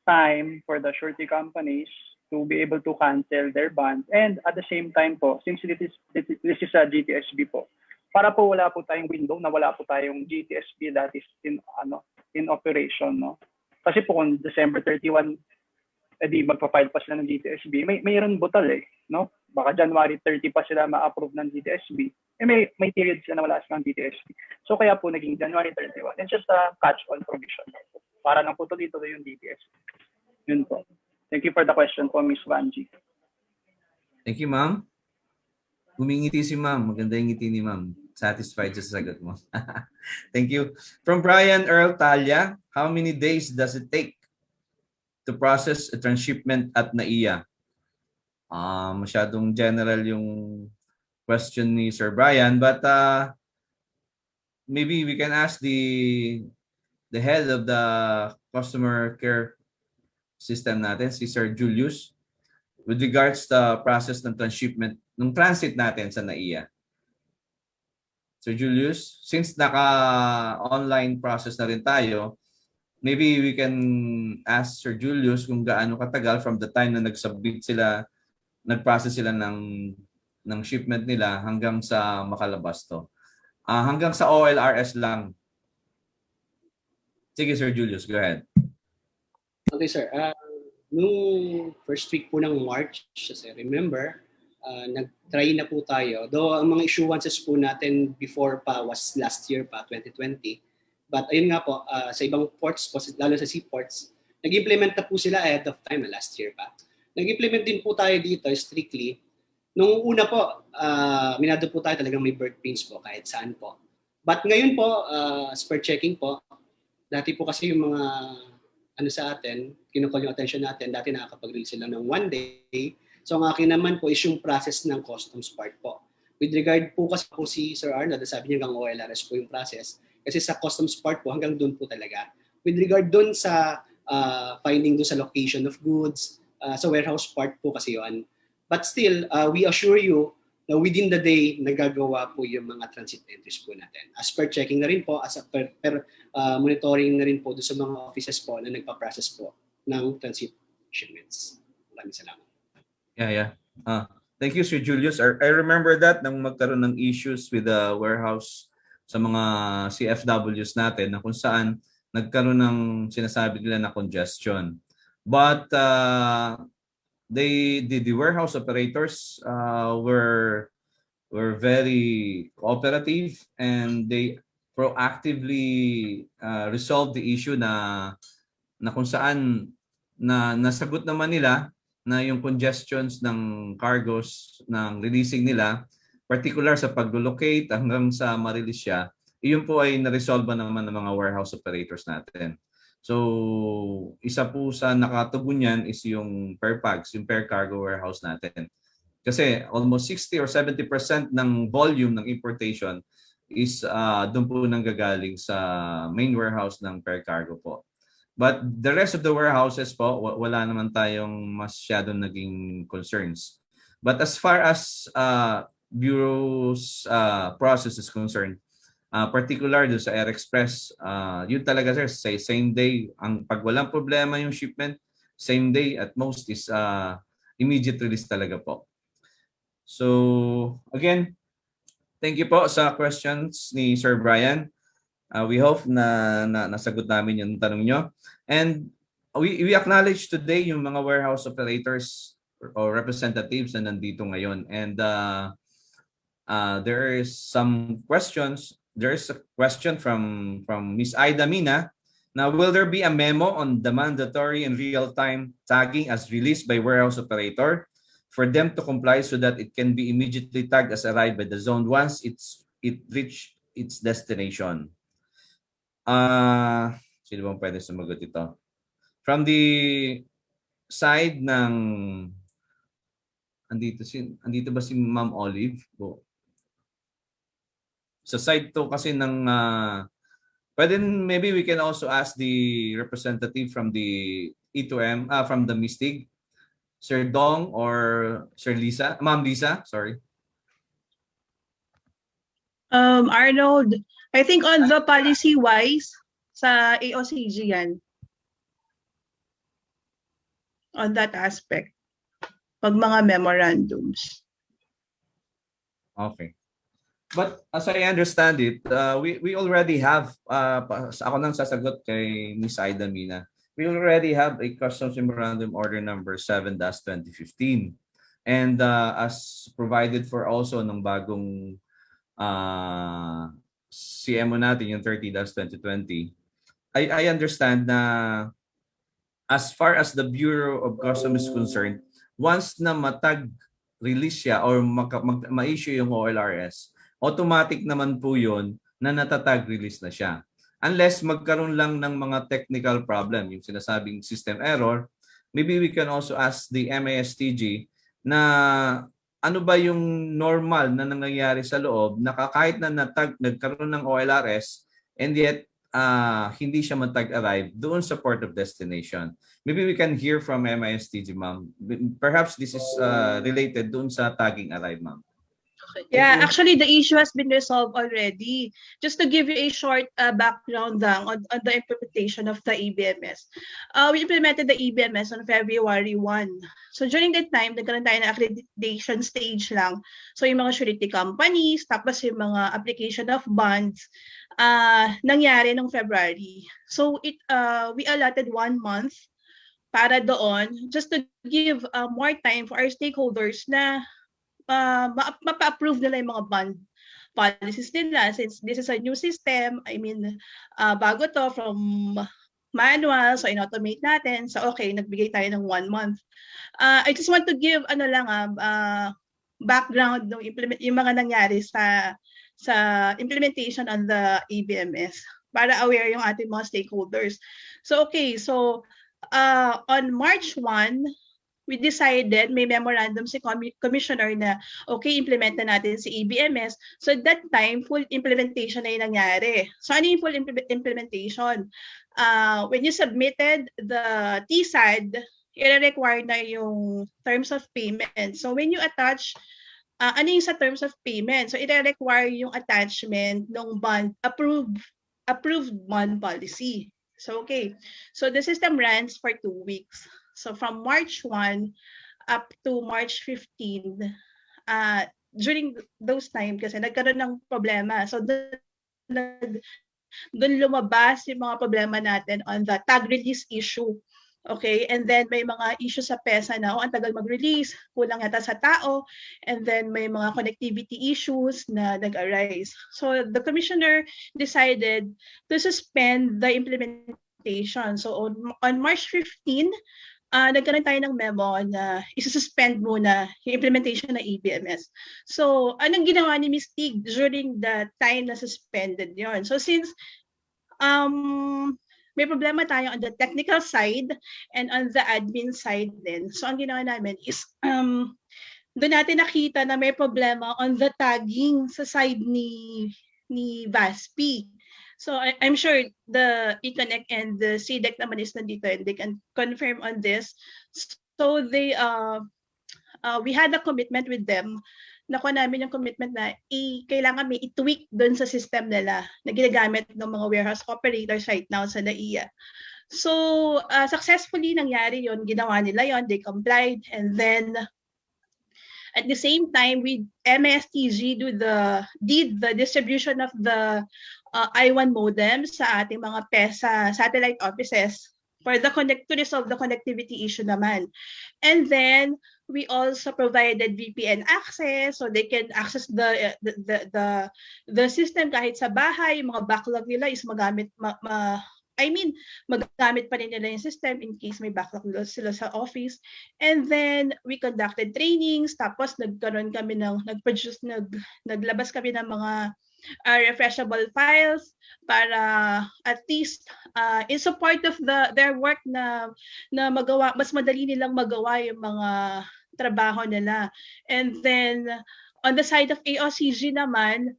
time for the surety companies to be able to cancel their bonds, and at the same time po, since this is a GTSB po, para po wala po tayong window na wala po tayong GTSB that is in operation, no? Kasi po kung December 31 edi magpa-file pa sila ng GTSB, mayroon butal no? Baka January 30 pa sila ma-approve ng GTSB. May period sila na wala silang GTSB. So kaya po naging January 31. It's just a catch-all provision. Para lang po dito yung GTSB. Yun po. Thank you for the question po, Ms. Vanji. Thank you, ma'am. Humingiti si ma'am. Maganda yung ngiti ni ma'am. Satisfied sa sagot mo. Thank you. From Brian Earl Talia, how many days does it take to process a transshipment at NAIA? Masyadong general yung question ni Sir Brian, but maybe we can ask the head of the customer care system natin, si Sir Julius, with regards to process ng transshipment, ng transit natin sa NAIA. Sir Julius, since naka-online process na rin tayo, maybe we can ask Sir Julius kung gaano katagal from the time na nag-submit sila, nag-process sila ng shipment nila hanggang sa makalabas to. Hanggang sa OLRS lang. Sige, Sir Julius, go ahead. Okay, sir. Nung first week po ng March, as I remember, nag-try na po tayo. Though ang mga issuances po natin before pa was last year pa, 2020. But ayun nga po, sa ibang ports, lalo sa seaports, nag-implement na po sila ahead of time last year pa. Nag-implement din po tayo dito strictly. Nung una po, minado po tayo talagang may birth pains po kahit saan po. But ngayon po, as per checking po, dati po kasi yung mga sa atin, kinukall yung attention natin, dati nakakapag-release sila ng 1 day. So ang akin naman po is yung process ng customs part po. With regard po kasi po si Sir Arnold, sabi niya hanggang OLRS po yung process. Kasi sa customs part po, hanggang doon po talaga. With regard doon sa finding doon sa location of goods, sa warehouse part po kasi yun. But still, we assure you na within the day, nagagawa po yung mga transit entries po natin. As per checking na rin po, as per monitoring na rin po doon sa mga offices po na nagpa-process po ng transit shipments. Maraming salamat. Yeah. Thank you, Sir Julius. I remember that nang magkaroon ng issues with the warehouse sa mga CFWs natin na kung saan nagkaroon ng sinasabi nila na congestion. But the warehouse operators were very cooperative and they proactively resolved the issue na kung saan na nasagot naman nila na yung congestions ng cargos ng releasing nila, particular sa pag-locate hanggang sa ma-release siya, iyon po ay na-resolve naman ng mga warehouse operators natin. So, isa po sa nakatugon yan is yung per pax, yung per cargo warehouse natin. Kasi almost 60 or 70% ng volume ng importation is doon po nanggagaling sa main warehouse ng per cargo po. But the rest of the warehouses po, wala naman tayong masyadong naging concerns. But as far as Bureau's process is concerned, particular doon sa Air Express, yun talaga sir, say same day, pag walang problema yung shipment, same day at most is immediate release talaga po. So again, thank you po sa questions ni Sir Brian. We hope na nasagot namin yung tanong nyo. And we acknowledge today yung mga warehouse operators or representatives na nandito ngayon. And there is some questions. There is a question from Ms. Aida Mina. Now, will there be a memo on the mandatory and real-time tagging as released by warehouse operator for them to comply so that it can be immediately tagged as arrived by the zone once it reached its destination? Sino bang pwede sumagot ito? From the side ng andito ba si Ma'am Olive? Sa side to kasi ng maybe we can also ask the representative from the E2M, from the MISTIG, Sir Dong or Sir Lisa, Ma'am Lisa, sorry. Arnold, I think on the policy-wise, sa AOCG yan. On that aspect. Pag mga memorandums. Okay. But as I understand it, we already have, ako nang sasagot kay Ms. Aida Mina, we already have a Customs Memorandum Order number 7-2015. And as provided for also ng bagong CMO natin, yung 30-2020, I understand na as far as the Bureau of Customs is concerned, once na matag-release siya or ma-issue yung OLRS, automatic naman po yun na natatag-release na siya. Unless magkaroon lang ng mga technical problem, yung sinasabing system error, maybe we can also ask the MASTG na ano ba yung normal na nangyayari sa loob na kahit na nagkaroon ng OLRS and yet hindi siya matag-arrive doon sa port of destination. Maybe we can hear from MISTG, ma'am. Perhaps this is related doon sa tagging arrive, ma'am. Yeah, actually, the issue has been resolved already. Just to give you a short background lang on the implementation of the ABMS. We implemented the ABMS on February 1. So during that time, nagkaroon tayo ng accreditation stage lang. So yung mga surety companies, tapos yung mga application of bonds, nangyari nung February. So we allotted 1 month para doon, just to give more time for our stakeholders na mapa-approve nila yung mga bond policies nila since this is a new system. I mean, bago to from manual, so in-automate natin. So okay, nagbigay tayo ng 1 month. I just want to give background ng yung mga nangyari sa implementation on the ABMS para aware yung ating mga stakeholders. So okay, so on March 1, we decided, may memorandum si commissioner na okay, implement na natin si ABMS. So at that time, full implementation na yung nangyari. So ano yung full implementation? When you submitted the TSAD, i-require na yung terms of payment. So when you attach, ano yung sa terms of payment? So i-require yung attachment ng bond, approved bond policy. So okay, so the system runs for 2 weeks. So from March 1 up to March 15, during those time kasi nagkaroon ng problema. So doon lumabas yung mga problema natin on the tag release issue. Okay, and then may mga issue sa PESA na ang tagal mag-release, kulang yata sa tao, and then may mga connectivity issues na nag-arise. So the commissioner decided to suspend the implementation. So on March 15, nagkaroon tayo ng memo na isususpend muna yung implementation ng ABMS. So, anong ginawa ni Ms. Tig during the time na suspended yon? So, since may problema tayo on the technical side and on the admin side din. So, ang ginawa namin is doon natin nakita na may problema on the tagging sa side ni VASP. So I'm sure the eConnect and the CDEC naman is nandito and they can confirm on this. So they we had a commitment with them. Nakuha namin yung commitment na kailangan may i-tweak doon sa system nila na ginagamit ng mga warehouse operators right now sa NAIA. So successfully nangyari yon, ginawa nila yon, they complied, and then at the same time, MSTG did the distribution of the I1 modem sa ating mga PESA satellite offices to resolve the connectivity issue naman. And then we also provided VPN access so they can access the system kahit sa bahay. Yung mga backlog nila is magamit pa rin nila yung system in case may backlog sila sa office. And then, we conducted trainings, tapos naglabas kami ng mga refreshable files para at least in support of their work na magawa, mas madali nilang magawa yung mga trabaho nila. And then, on the side of AOCG naman,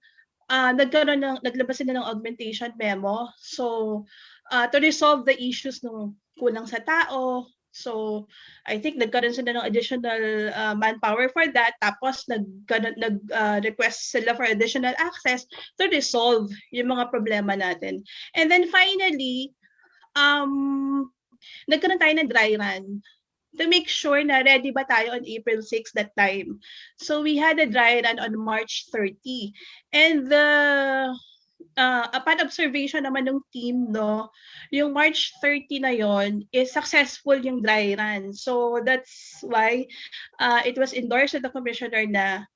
naglabas sila ng augmentation memo. So, to resolve the issues ng kulang sa tao. So, I think nagkaroon sila ng additional manpower for that. Tapos, nag-request sila for additional access to resolve yung mga problema natin. And then finally, nagkaroon tayo ng dry run to make sure na ready ba tayo on April 6 that time. So, we had a dry run on March 30. And upon observation naman ng team, no, yung March 30 na yon is successful yung dry run. So that's why it was endorsed by the commissioner na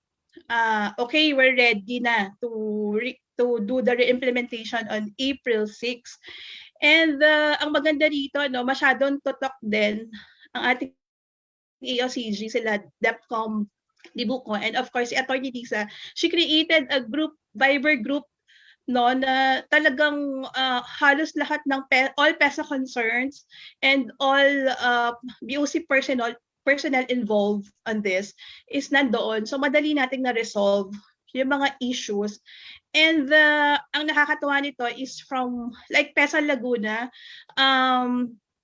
okay, we're ready na to do the re-implementation on April 6. And ang maganda dito, no, masyadong tutok din ang ating AOCG, sila DepCom, Dibuco, and of course si Attorney Lisa. She created a group, Viber group no, na talagang halos lahat ng all PESA concerns and all BOC personnel involved on this is nandoon. So madali nating na-resolve yung mga issues. And ang nakakatuwa nito is from like PESA Laguna,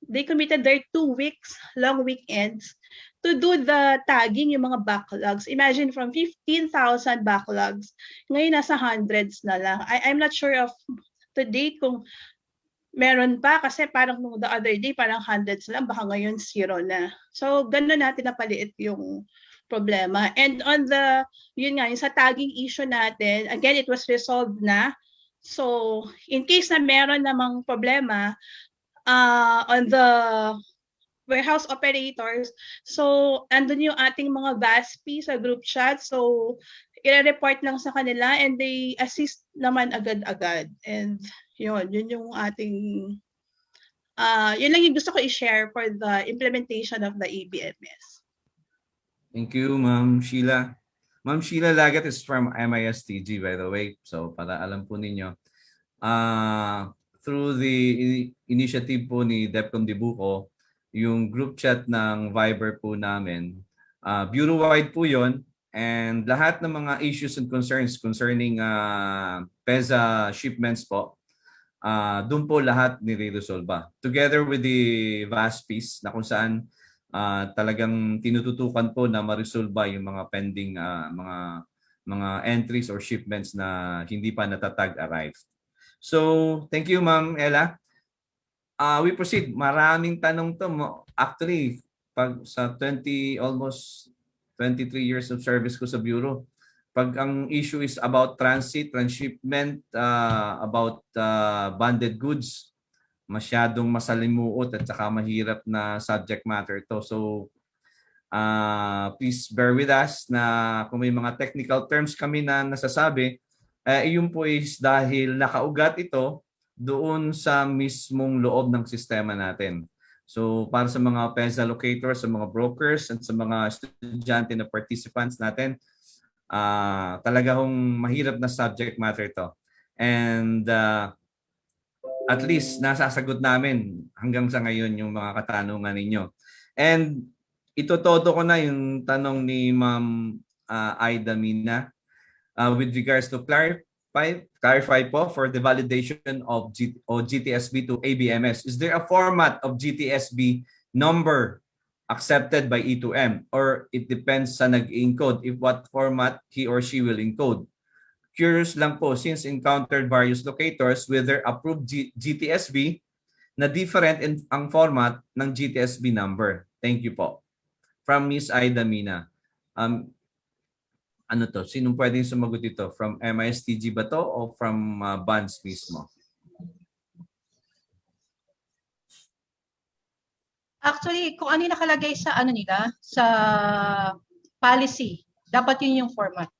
they committed their 2 weeks long weekends to do the tagging, yung mga backlogs. Imagine from 15,000 backlogs, ngayon nasa hundreds na lang. I'm not sure of to date kung meron pa kasi parang the other day parang hundreds lang, baka ngayon zero na. So gano'n natin napaliit yung problema. And on the, yun nga, yung sa tagging issue natin, again, it was resolved na. So in case na meron namang problema on the warehouse operators. So, andun yung ating mga VASP sa group chat. So, i-report lang sa kanila and they assist naman agad-agad. And yun yung ating, yun lang yung gusto ko i-share for the implementation of the ABMS. Thank you, Ma'am Sheila. Ma'am Sheila Lagat is from MISTG, by the way. So, para alam po ninyo. Through the initiative po ni DepCom Dibuco, yung group chat ng Viber po namin, bureau-wide po yon, and lahat ng mga issues and concerns concerning PESA shipments po, doon po lahat nire-resolve. Together with the VASPs na kung saan talagang tinututukan po na ma-resolve yung mga pending mga entries or shipments na hindi pa natatag arrived. So, thank you, Ma'am Ella. We proceed. Maraming tanong to. Actually, pag sa almost 23 years of service ko sa Bureau, pag ang issue is about transit, transshipment, about bonded goods, masyadong masalimuot at saka mahirap na subject matter to. So, please bear with us na kung may mga technical terms kami na nasasabi, iyon po is dahil nakaugat ito doon sa mismong loob ng sistema natin. So para sa mga PESA locators, sa mga brokers, at sa mga estudyante na participants natin, talaga hong mahirap na subject matter ito. And at least nasasagot namin hanggang sa ngayon yung mga katanungan ninyo. And itotodo ko na yung tanong ni Ma'am Aida Mina with regards to clarify po for the validation of GTSB to ABMS. Is there a format of GTSB number accepted by E2M, or it depends sa nag-encode if what format he or she will encode? Curious lang po, since encountered various locators with their approved GTSB na different in ang format ng GTSB number. Thank you po. From Miss Aida Mina. Ano to? Sinong pwedeng sumagot dito? From MISTG ba to o from bonds mismo? Actually, kung ano yung nakalagay sa ano nila, sa policy, dapat yun yung format.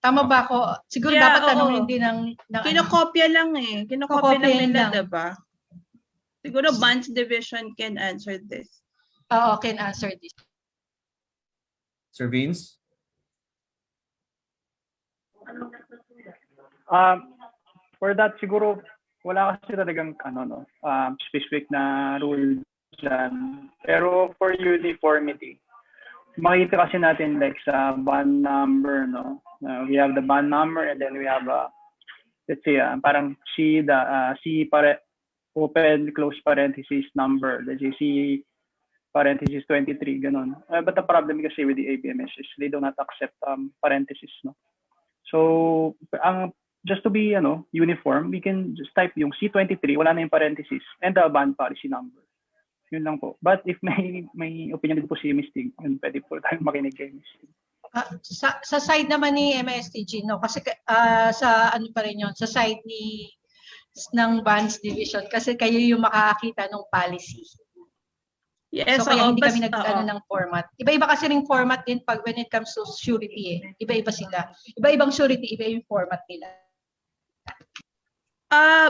Tama ba ako? Siguro Yeah, dapat oo. tanongin din ng Kinokopya lang eh. Kinokopya lang nila, lang. diba? Siguro bonds division can answer this. Oo, can answer this. Sir Vince? For that, siguro, wala kasi talagang specific na rule dyan. Pero for uniformity, makita kasi natin like sa bond number, no? We have the bond number and then we have, let's say, parang C open, close parenthesis number. Let's say C parenthesis 23, ganun. But the problem kasi with the ABMS is they do not accept parenthesis, no? So, just to be uniform, we can just type yung C23, wala na yung parenthesis, and the bond policy number. Yun lang po. But if may opinion din po si Ms. Tig, yun, pwede po tayong makinig kay Ms. Tig. Sa side naman ni MISTG, no? Kasi sa ano pa rin yun, sa side ng bonds division, kasi kayo yung makakakita ng policy. Yes, so kaya hindi kami nag-ano ng format. Iba-iba kasi ring format din pag when it comes to surety eh. Iba-iba sila. Iba-ibang surety, iba yung format nila.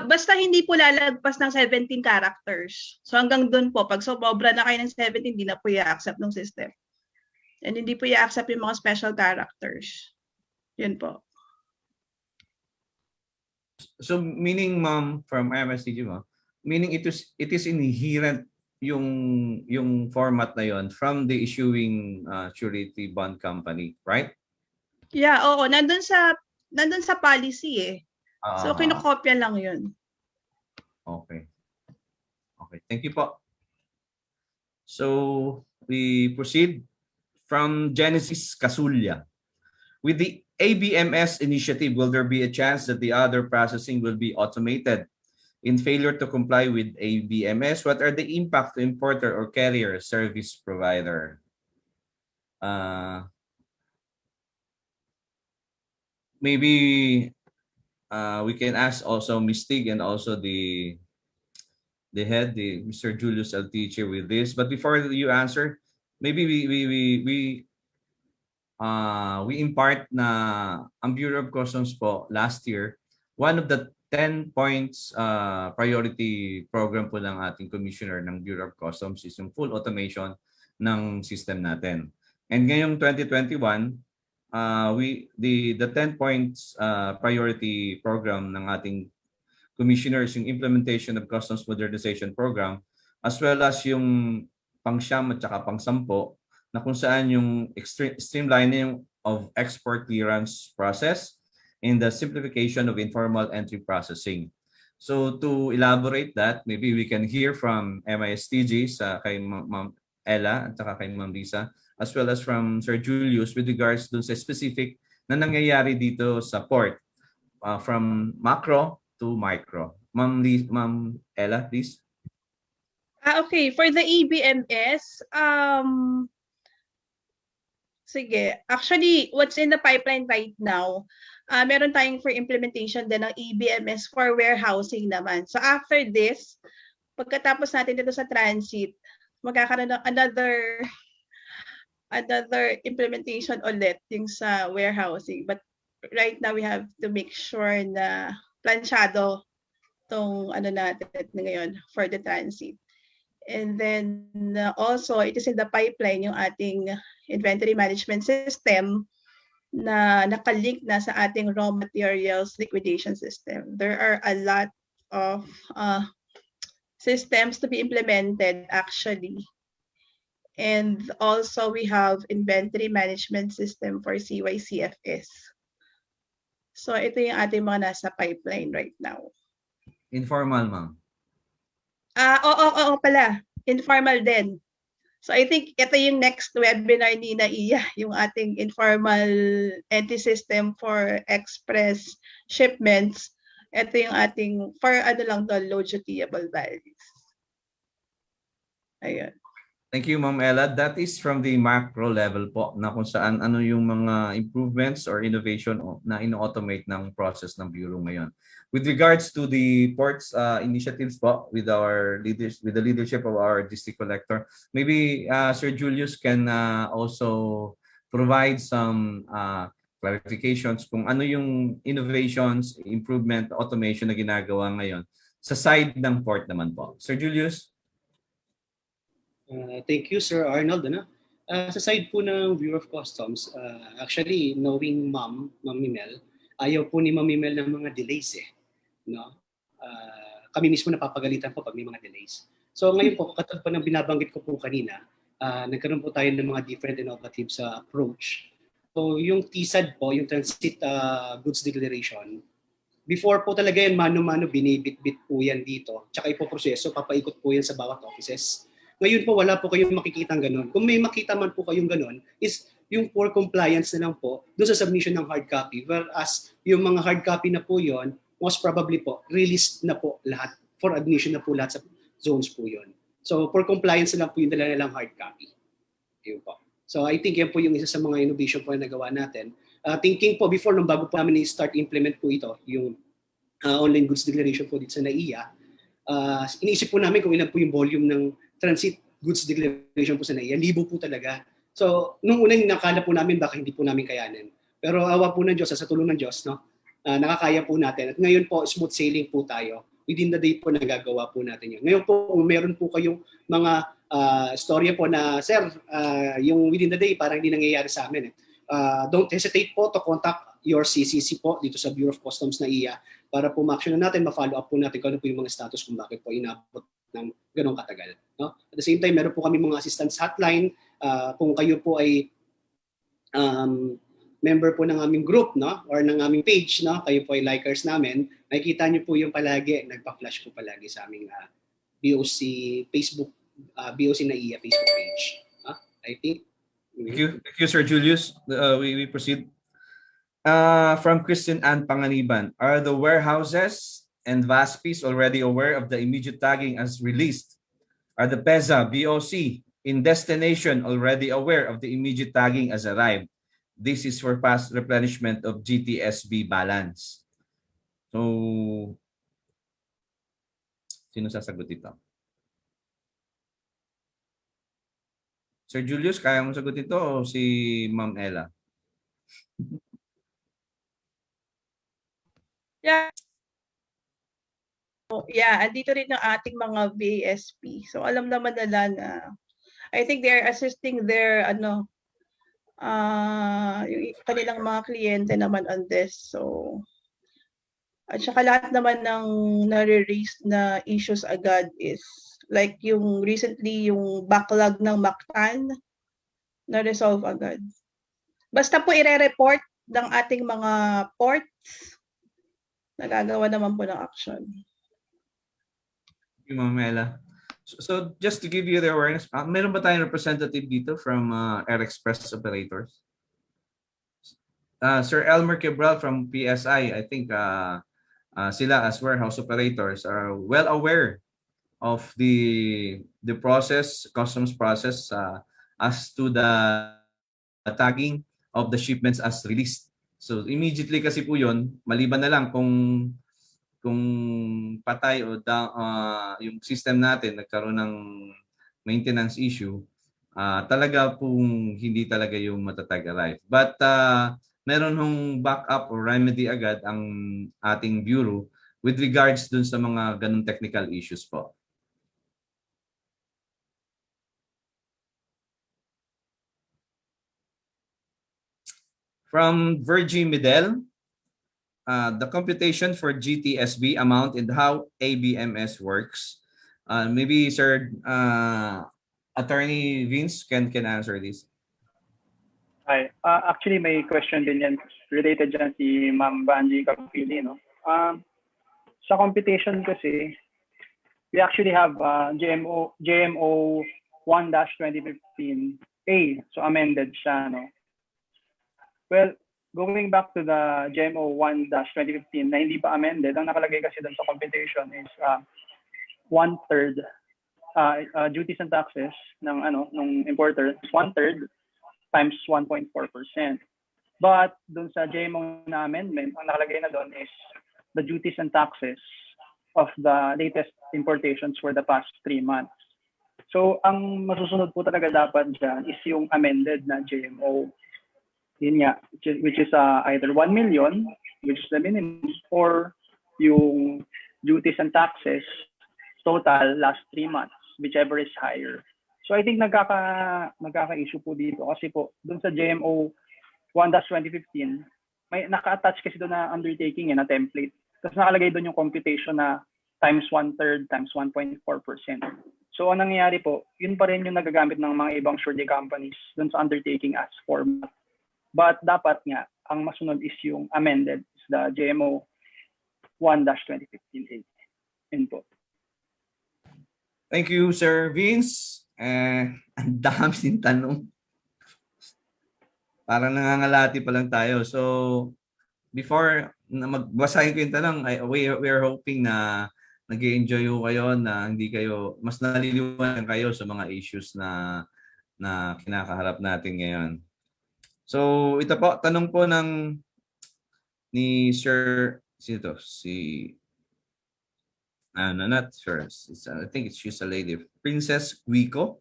Basta hindi po lalagpas ng 17 characters. So hanggang doon po, pag sobra na kayo ng 17, hindi na po i-accept ng system. And hindi po i-accept yung mga special characters. Yun po. So meaning, ma'am, from MSTG, ma'am, meaning it is inherent yung format na yon from the issuing surety bond company, right? Yeah, oo, nandun sa policy eh. So Ah, kinokopya lang 'yun. okay. Okay, thank you po. So we proceed from Genesis Casulla. With the ABMS initiative, will there be a chance that the other processing will be automated? In failure to comply with ABMS, what are the impact to importer or carrier service provider? Maybe we can ask also Ms. Tig and also the head, the Mr. Julius L. Teacher with this. But before you answer, maybe we impart na ang Bureau of Customs po last year, one of the 10 points priority program po ng ating commissioner ng Bureau of Customs is yung full automation ng system natin. And ngayong 2021, the 10 points priority program ng ating commissioners, yung implementation of Customs Modernization Program, as well as yung pang-siyam at saka pang-sampo, na kung saan yung streamlining of export clearance process and the simplification of informal entry processing. So to elaborate that, maybe we can hear from MISTG sa kay Ma'am Ella at saka kay Ma'am Lisa, as well as from Sir Julius with regards dun sa specific na nangyayari dito sa port from macro to micro. Ma'am Ella, please. Okay, for the ABMS, sige. Actually, what's in the pipeline right now, meron tayong for implementation din ng ABMS for warehousing naman. So after this, pagkatapos natin dito sa transit, magkakaroon ng another implementation ulit yung sa warehousing. But right now, we have to make sure na planchado tong natin ngayon for the transit. And then also, it is in the pipeline yung ating inventory management system na nakalink na sa ating raw materials liquidation system. There are a lot of systems to be implemented actually. And also we have inventory management system for CYCFS. So ito yung ating mga nasa pipeline right now. Informal, ma'am. Oo pala. Informal din. So I think ito yung next webinar ni NAIA, yung ating informal entry system for express shipments. Ito yung ating, for low dutiable values. Ayun. Thank you, Ma'am Ella. That is from the macro level po na kung saan ano yung mga improvements or innovation na ino-automate ng process ng Bureau ngayon. With regards to the ports initiatives po with our leaders, with the leadership of our district collector, maybe Sir Julius can also provide some clarifications kung ano yung innovations, improvement, automation na ginagawa ngayon sa side ng port naman po. Sir Julius? Thank you, Sir Arnold. Sa side po ng Bureau of Customs, actually, knowing Ma'am Mimel, ayaw po ni Ma'am Mimel ng mga delays eh. No? Kami mismo napapagalitan po pag may mga delays. So ngayon po, katulad po ng binabanggit ko po kanina, nagkaroon po tayo ng mga different innovative approach. So yung TSAD po, yung Transit Goods Declaration, before po talaga yan, mano-mano, binibit-bit po yan dito. Tsaka ipoproseso, papaikot po yan sa bawat offices. Ngayon po, wala po kayong makikita ganun. Kung may makita man po kayong ganun, is yung for compliance na lang po doon sa submission ng hard copy. Whereas yung mga hard copy na po yon, most probably po, released na po lahat. For admission na po lahat sa zones po yon. So for compliance na lang po yung dala nilang hard copy. Yun po. So I think yan po yung isa sa mga innovation po na nagawa natin. Thinking po before, nung bago po namin i-start implement po ito, yung online goods declaration po dito sa NAIA, iniisip po namin kung ilan po yung volume ng transit goods declaration po sa NAIA. Libo po talaga. So, nung unang nakala po namin, baka hindi po namin kayanin. Pero awa po ng Diyos, sa tulong ng Diyos, no? Nakakaya po natin. At ngayon po, smooth sailing po tayo. Within the day po, nagagawa po natin yun. Ngayon po, kung meron po kayong mga storya po na, Sir, yung within the day, parang hindi nangyayari sa amin. Don't hesitate po to contact your CCC po dito sa Bureau of Customs NAIA para po ma-action natin, ma-follow up po natin kung ano po yung mga status kung bakit po inabot ng ganong katagal. No? At the same time, meron po kami mga assistance hotline. Kung kayo po ay member po ng aming group, no, or ng aming page, no, kayo po ay likers namin, makikita niyo po yung palagi, nagpa-flash po palagi sa aming BOC Facebook, BOC NAIA Facebook page. I think. Thank you, Sir Julius. We proceed. From Christian Ann Panganiban, are the warehouses and VASPs already aware of the immediate tagging as released? Are the PEZA, BOC, in destination already aware of the immediate tagging as arrived? This is for past replenishment of GTSB balance. So, sino sasagot ito? Sir Julius, kaya mo sagot ito o si Ma'am Ella? Yeah, andito rin ang ating mga VASP. So alam naman nila na I think they're assisting their yung kanilang mga kliyente naman on this. So at saka lahat naman ng nare-raise na issues agad is like yung recently yung backlog ng Mactan na resolve agad. Basta po ire-report ng ating mga ports, nagagawa naman po ng action. Ma'am Ella. So just to give you the awareness, meron ba tayong representative dito from Air Express operators? Sir Elmer Cabral from PSI, I think sila as warehouse operators are well aware of the process, customs process as to the tagging of the shipments as released. So immediately kasi po yun, maliban na lang kung patay o yung system natin nagkaroon ng maintenance issue, talaga pong hindi talaga yung matatag arrive. But meron hong backup or remedy agad ang ating bureau with regards dun sa mga ganung technical issues po. From Virgie Midel, the computation for GTSB amount and how ABMS works. Maybe Sir Attorney Vince can answer this. Hi. Actually, may question din yan related dyan si Ma'am Banji Kapili, no? Sa computation kasi, we actually have JMO 1-2015A, so amended siya, no? Well, going back to the JMO 1-2015 na hindi pa amended, ang nakalagay kasi doon sa computation is 1/3 duties and taxes ng importer is 1/3 times 1.4%. But doon sa JMO na amendment, ang nakalagay na doon is the duties and taxes of the latest importations for the past 3 months. So ang masusunod po talaga dapat dyan is yung amended na JMO. Yun nga, which is either 1 million, which is the minimum, or yung duties and taxes total last 3 months, whichever is higher. So I think nagkaka-issue po dito kasi po dun sa JMO 1-2015, may naka-attach kasi doon na undertaking na template. Tapos nakalagay doon yung computation na times 1/3 times 1.4%. So ang nangyayari po, yun pa rin yung nagagamit ng mga ibang surety companies doon sa undertaking as format. But dapat nga, ang masunod is yung amended, is the JMO 1-2015A. Input. Thank you, Sir Vince. Ang daming tanong. Parang nangangalati pa lang tayo. So, before na magbasahin ko yung tanong, we are hoping na nag-enjoy kayo, na hindi kayo, mas naliliwanag kayo sa mga issues na kinakaharap natin ngayon. So, ito po, tanong po ni Sir, sino to? Not sure. I think she's a lady. Princess Wico.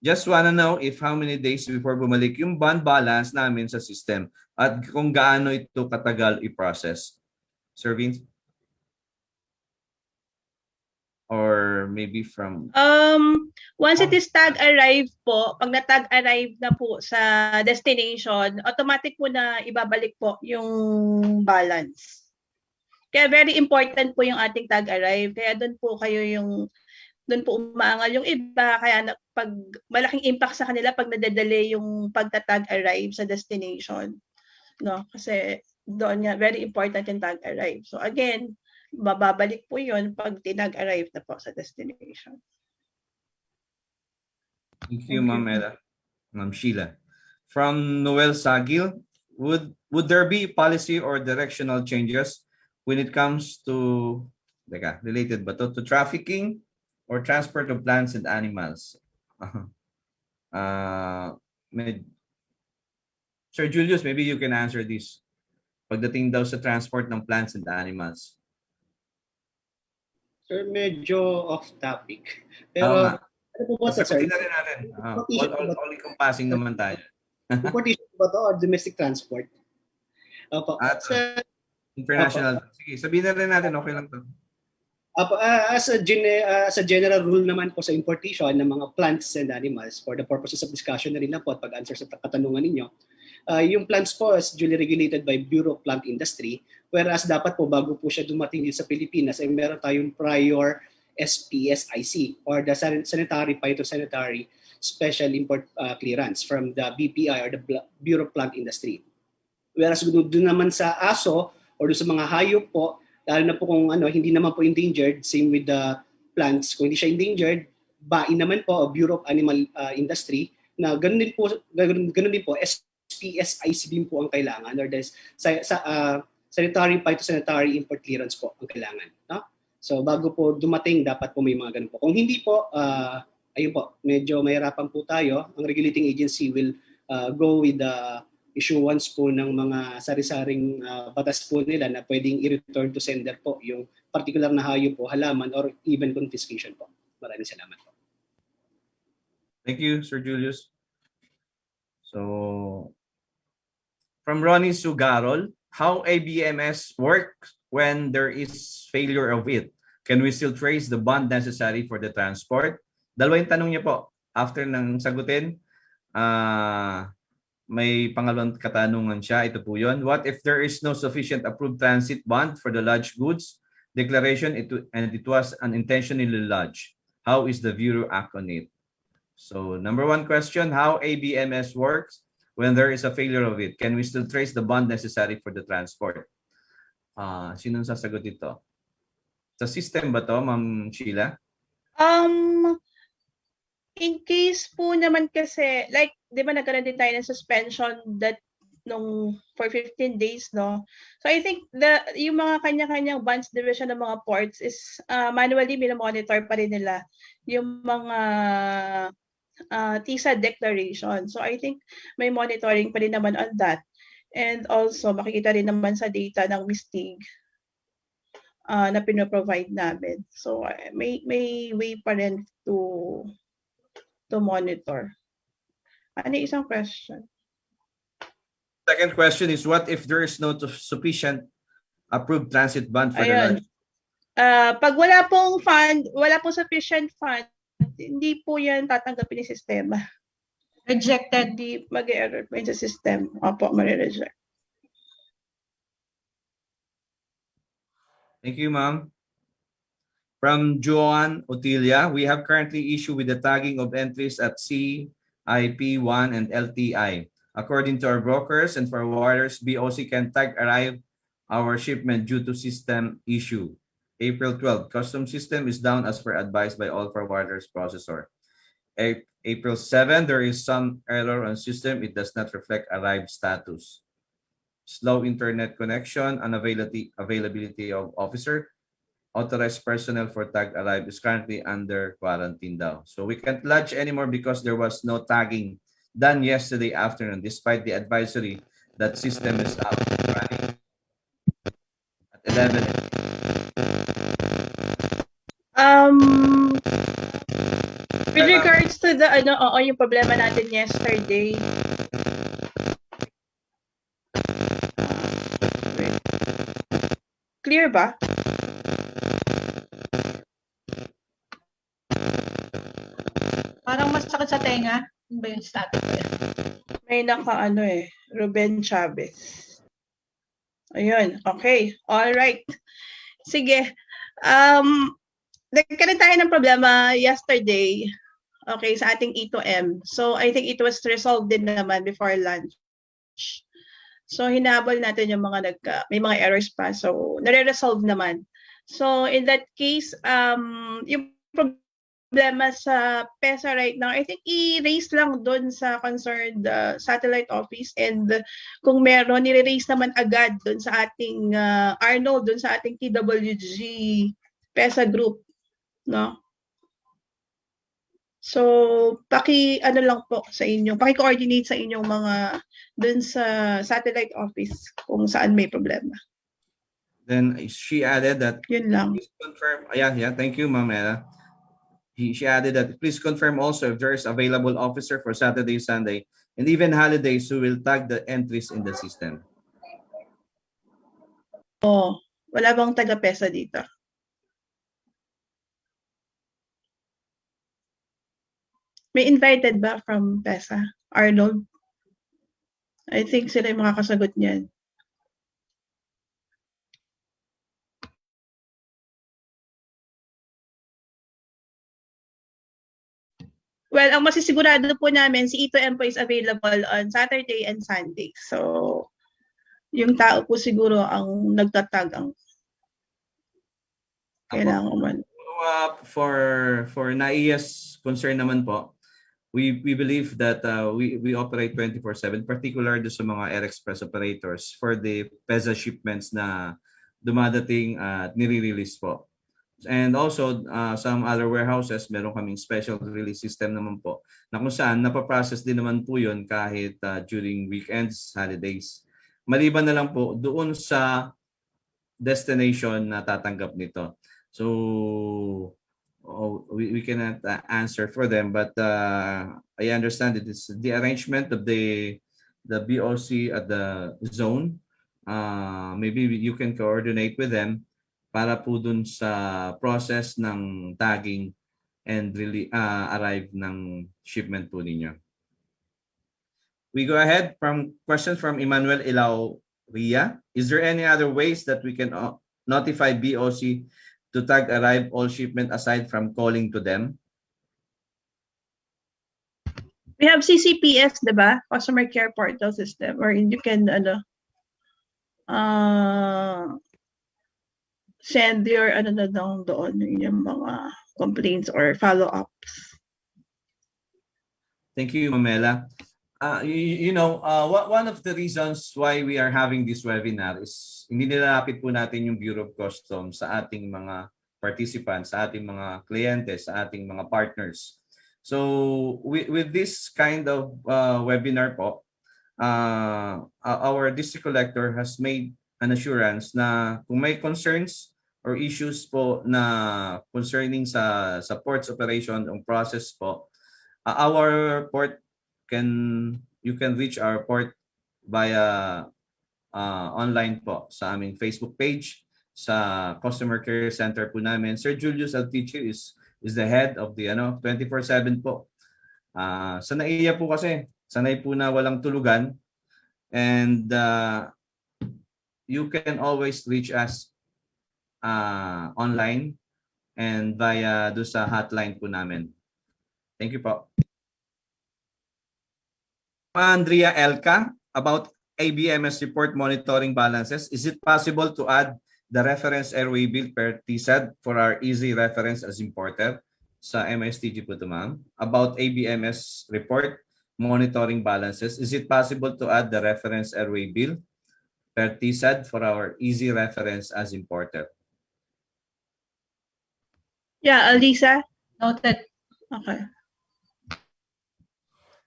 Just wanna know if how many days before bumalik yung bond balance namin sa system at kung gaano ito katagal i-process. Sir Vince? or maybe from Once it is tag arrive po, pag na-tag arrive na po sa destination, automatic po na ibabalik po yung balance. Kaya very important po yung ating tag arrive. Kaya doon po umaangal yung iba. Kaya pag malaking impact sa kanila pag nade-delay yung pagta-tag arrive sa destination. No? Kasi doon nga, very important yung tag arrive. So again, bababalik po yun pag tinag-arrive na po sa destination. Thank you, Ma'am Ella. Ma'am Sheila. From Noel Sagil, would there be policy or directional changes when it comes to, related ba to trafficking or transport of plants and animals? Sir Julius, maybe you can answer this. Pagdating daw sa transport ng plants and animals. Sir, medyo off topic. Oo Pero nga. ano po ba ito, sir? Sagutin na rin natin. All encompassing naman tayo. Importation ba ito or domestic transport? Opo. Sir, International. Sige, sabihin na rin natin, okay lang to. As a general rule naman po sa importation ng mga plants and animals, for the purposes of discussion na rin lang po at pag-answer sa katanungan ninyo, yung plants po is duly regulated by Bureau of Plant Industry, whereas dapat po bago po siya dumating dito sa Pilipinas ay meron tayong prior SPSIC or the Sanitary Phytosanitary Special Import Clearance from the BPI or the Bureau of Plant Industry. Whereas doon naman sa aso or doon sa mga hayop po, lalo na po kung hindi naman po endangered, same with the plants, kung hindi siya endangered, BAI naman po, Bureau of Animal Industry, na ganun din po, SPSIC din po ang kailangan, or Sanitary Phytosanitary Import Clearance po ang kailangan. No? So bago po dumating, dapat po may mga ganun po. Kung hindi po, ayun po, medyo mahirapan po tayo. Ang regulating agency will go with the issuance po ng mga sari-saring batas po nila na pwedeng i-return to sender po yung particular na hayop po, halaman, or even confiscation po. Maraming salamat po. Thank you, Sir Julius. So, from Ronnie Sugarol, how ABMS works when there is failure of it? Can we still trace the bond necessary for the transport? Dalawa yung tanong niya po. After nang sagutin, may pangalawang katanungan siya. Ito po yun. What if there is no sufficient approved transit bond for the lodged goods declaration and it was unintentionally lodged? How is the Bureau act on it? So, number one question, how ABMS works when there is a failure of it? Can we still trace the bond necessary for the transport? Sinong sasagot ito? Sa system ba to, Ma'am Sheila? In case po naman kasi, like, di ba nagkaroon din tayo ng suspension that for 15 days, no? So I think yung mga kanya-kanyang bonds division ng mga ports is manually monitor pa rin nila yung mga TISA declaration. So I think may monitoring pa rin naman on that. And also makikita rin naman sa data ng MISTIG na pinoprovide namin. So may way pa rin to monitor. Ano yung isang question? Second question is, what if there is no sufficient approved transit bond for the lodge? Pag wala pong sufficient fund, hindi po yan tatanggapin ng sistema. Rejected. Hindi mag-error po sa system. Opo, ma-reject. Thank you, ma'am. From Joan Otilia, we have currently issue with the tagging of entries at CIP1 and LTI. According to our brokers and forwarders, BOC can tag arrive our shipment due to system issue. April 12, custom system is down as per advised by all forwarders processor. April 7, there is some error on system. It does not reflect arrived status. Slow internet connection, unavailability of officer. Authorized personnel for tag arrive is currently under quarantine daw. So we can't lodge anymore because there was no tagging done yesterday afternoon, despite the advisory that system is up and running at 11. With regards to the yung problema natin yesterday. Clear ba? masakit sa tenga? Ano ba yung status niya? May Ruben Chavez. Ayun, okay. All right. Sige. Nagkaroon tayo ng problema yesterday, okay, sa ating E2M. So, I think it was resolved din naman before lunch. So, hinabol natin yung may mga errors pa. So, nare-resolve naman. So, in that case, yung problema sa PESA right now, I think i-raise lang doon sa concerned satellite office, and kung meron, nire-raise naman agad doon sa ating Arnold, doon sa ating TWG PESA group, no? So, lang po sa inyo, paki-coordinate sa inyong mga doon sa satellite office kung saan may problema. Then she added that, Yun lang. please confirm. Yeah, thank you, Ma'am Ella. She added that, please confirm also if there is available officer for Saturday, Sunday, and even holidays who will tag the entries in the system. Oh, wala bang taga-PESA dito? May invited ba from PESA? Arnold? I think sila yung makakasagot niyan. Well, ang masisigurado po namin, si E2M po is available on Saturday and Sunday. So, yung tao po siguro ang nagtatag ang kailangan man. For NAIA's concern naman po, we believe that we operate 24/7, particular do sa mga Air Express operators for the PESA shipments na dumadating at nire-release po. And also, some other warehouses, meron kaming special release system naman po na kung saan napaprocess din naman po yun kahit during weekends, holidays. Maliban na lang po doon sa destination na tatanggap nito. So, we cannot answer for them, but I understand that it's the arrangement of the BOC at the zone. Maybe you can coordinate with them para po dun sa process ng tagging and really arrive ng shipment po ninyo. We go ahead from questions from Emmanuel Ilao Ria. Is there any other ways that we can notify BOC to tag arrive all shipment aside from calling to them? We have CCPS, diba? Customer Care Portal System, wherein you can send your doon yung mga complaints or follow-ups. Thank you, Mamela. One of the reasons why we are having this webinar is hindi nilalapit po natin yung Bureau of Customs sa ating mga participants, sa ating mga kliyente, sa ating mga partners. So with this kind of webinar po, our district collector has made an assurance na kung may concerns or issues po na concerning sa ports operation o process po, our port you can reach our port via online po sa aming Facebook page, sa customer care center po namin. Sir Julius Alticio is the head of the 24/7 po. Sa NAIA po kasi, sanay po na walang tulugan, and you can always reach us online and via do sa hotline po namin. Thank you po. Andrea Elka, about ABMS report monitoring balances, is it possible to add the reference airway bill per TSAD for our easy reference as importer? Sa MSTG po ito, ma'am. About ABMS report monitoring balances, is it possible to add the reference airway bill per TSAD for our easy reference as importer? Yeah, Alisa? Noted. Okay.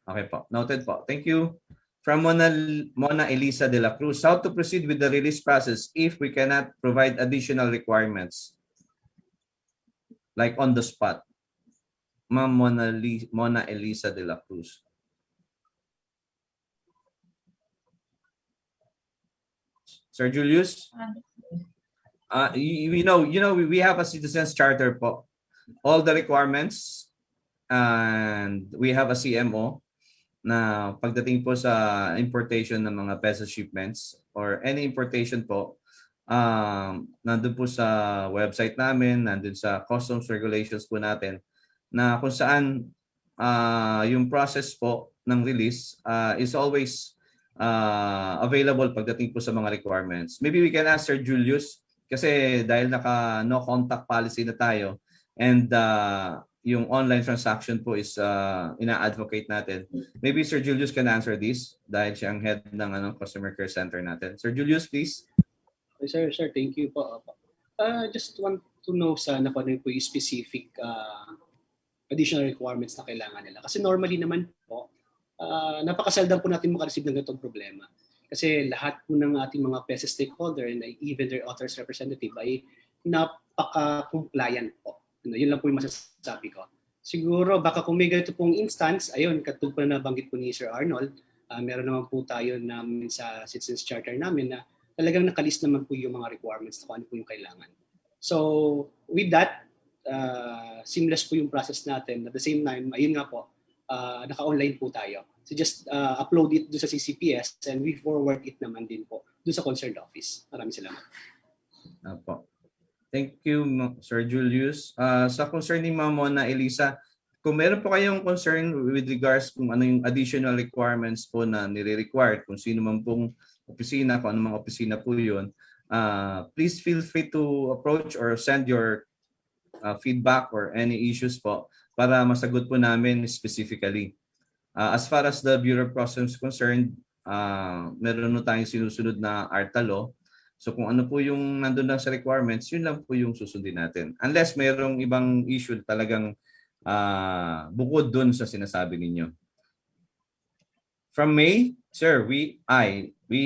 Okay po. Noted po. Thank you. From Mona Elisa de la Cruz, how to proceed with the release process if we cannot provide additional requirements, like on the spot? Ma'am Mona Elisa de la Cruz. Sir Julius? We have a citizens charter po. All the requirements and we have a CMO na pagdating po sa importation ng mga vessel shipments or any importation po, nandun po sa website namin, nandun sa customs regulations po natin, na kung saan yung process po ng release is always available pagdating po sa mga requirements. Maybe we can ask Sir Julius kasi dahil naka no contact policy na tayo and yung online transaction po is ina-advocate natin. Maybe Sir Julius can answer this dahil siya ang head ng customer care center natin. Sir Julius, please. Sir, thank you po. Just want to know sana kung ano po yung specific additional requirements na kailangan nila. Kasi normally naman po, napakasaldan po natin makareceive ng ganitong problema. Kasi lahat po ng ating mga PESA stakeholder and even their authorized representative ay napaka-compliant po. Yun lang po yung masasabi ko. Siguro baka kung may ganito pong instance, ayun, katulad po na nabanggit po ni Sir Arnold, meron naman po tayo namin sa Citizens Charter namin na talagang nakalist naman po yung mga requirements na kung ano po yung kailangan. So with that, seamless po yung process natin. At the same time, ayun nga po, naka-online po tayo. So just upload it doon sa CCPS and we forward it naman din po doon sa concerned office. Maraming salamat. Apo. Thank you, Sir Julius. Sa concern ni Ma'am Mona Elisa, kung meron po kayong concern with regards kung ano yung additional requirements po na nire-require, kung sino man pong opisina, kung ano mga opisina po yun, please feel free to approach or send your feedback or any issues po para masagot po namin specifically. As far as the Bureau of Customs is concerned, meron na tayong sinusunod na ARTA law. So kung ano po yung nandun lang sa requirements, yun lang po yung susundin natin. Unless mayroong ibang issue talagang bukod dun sa sinasabi ninyo. From May, sir, we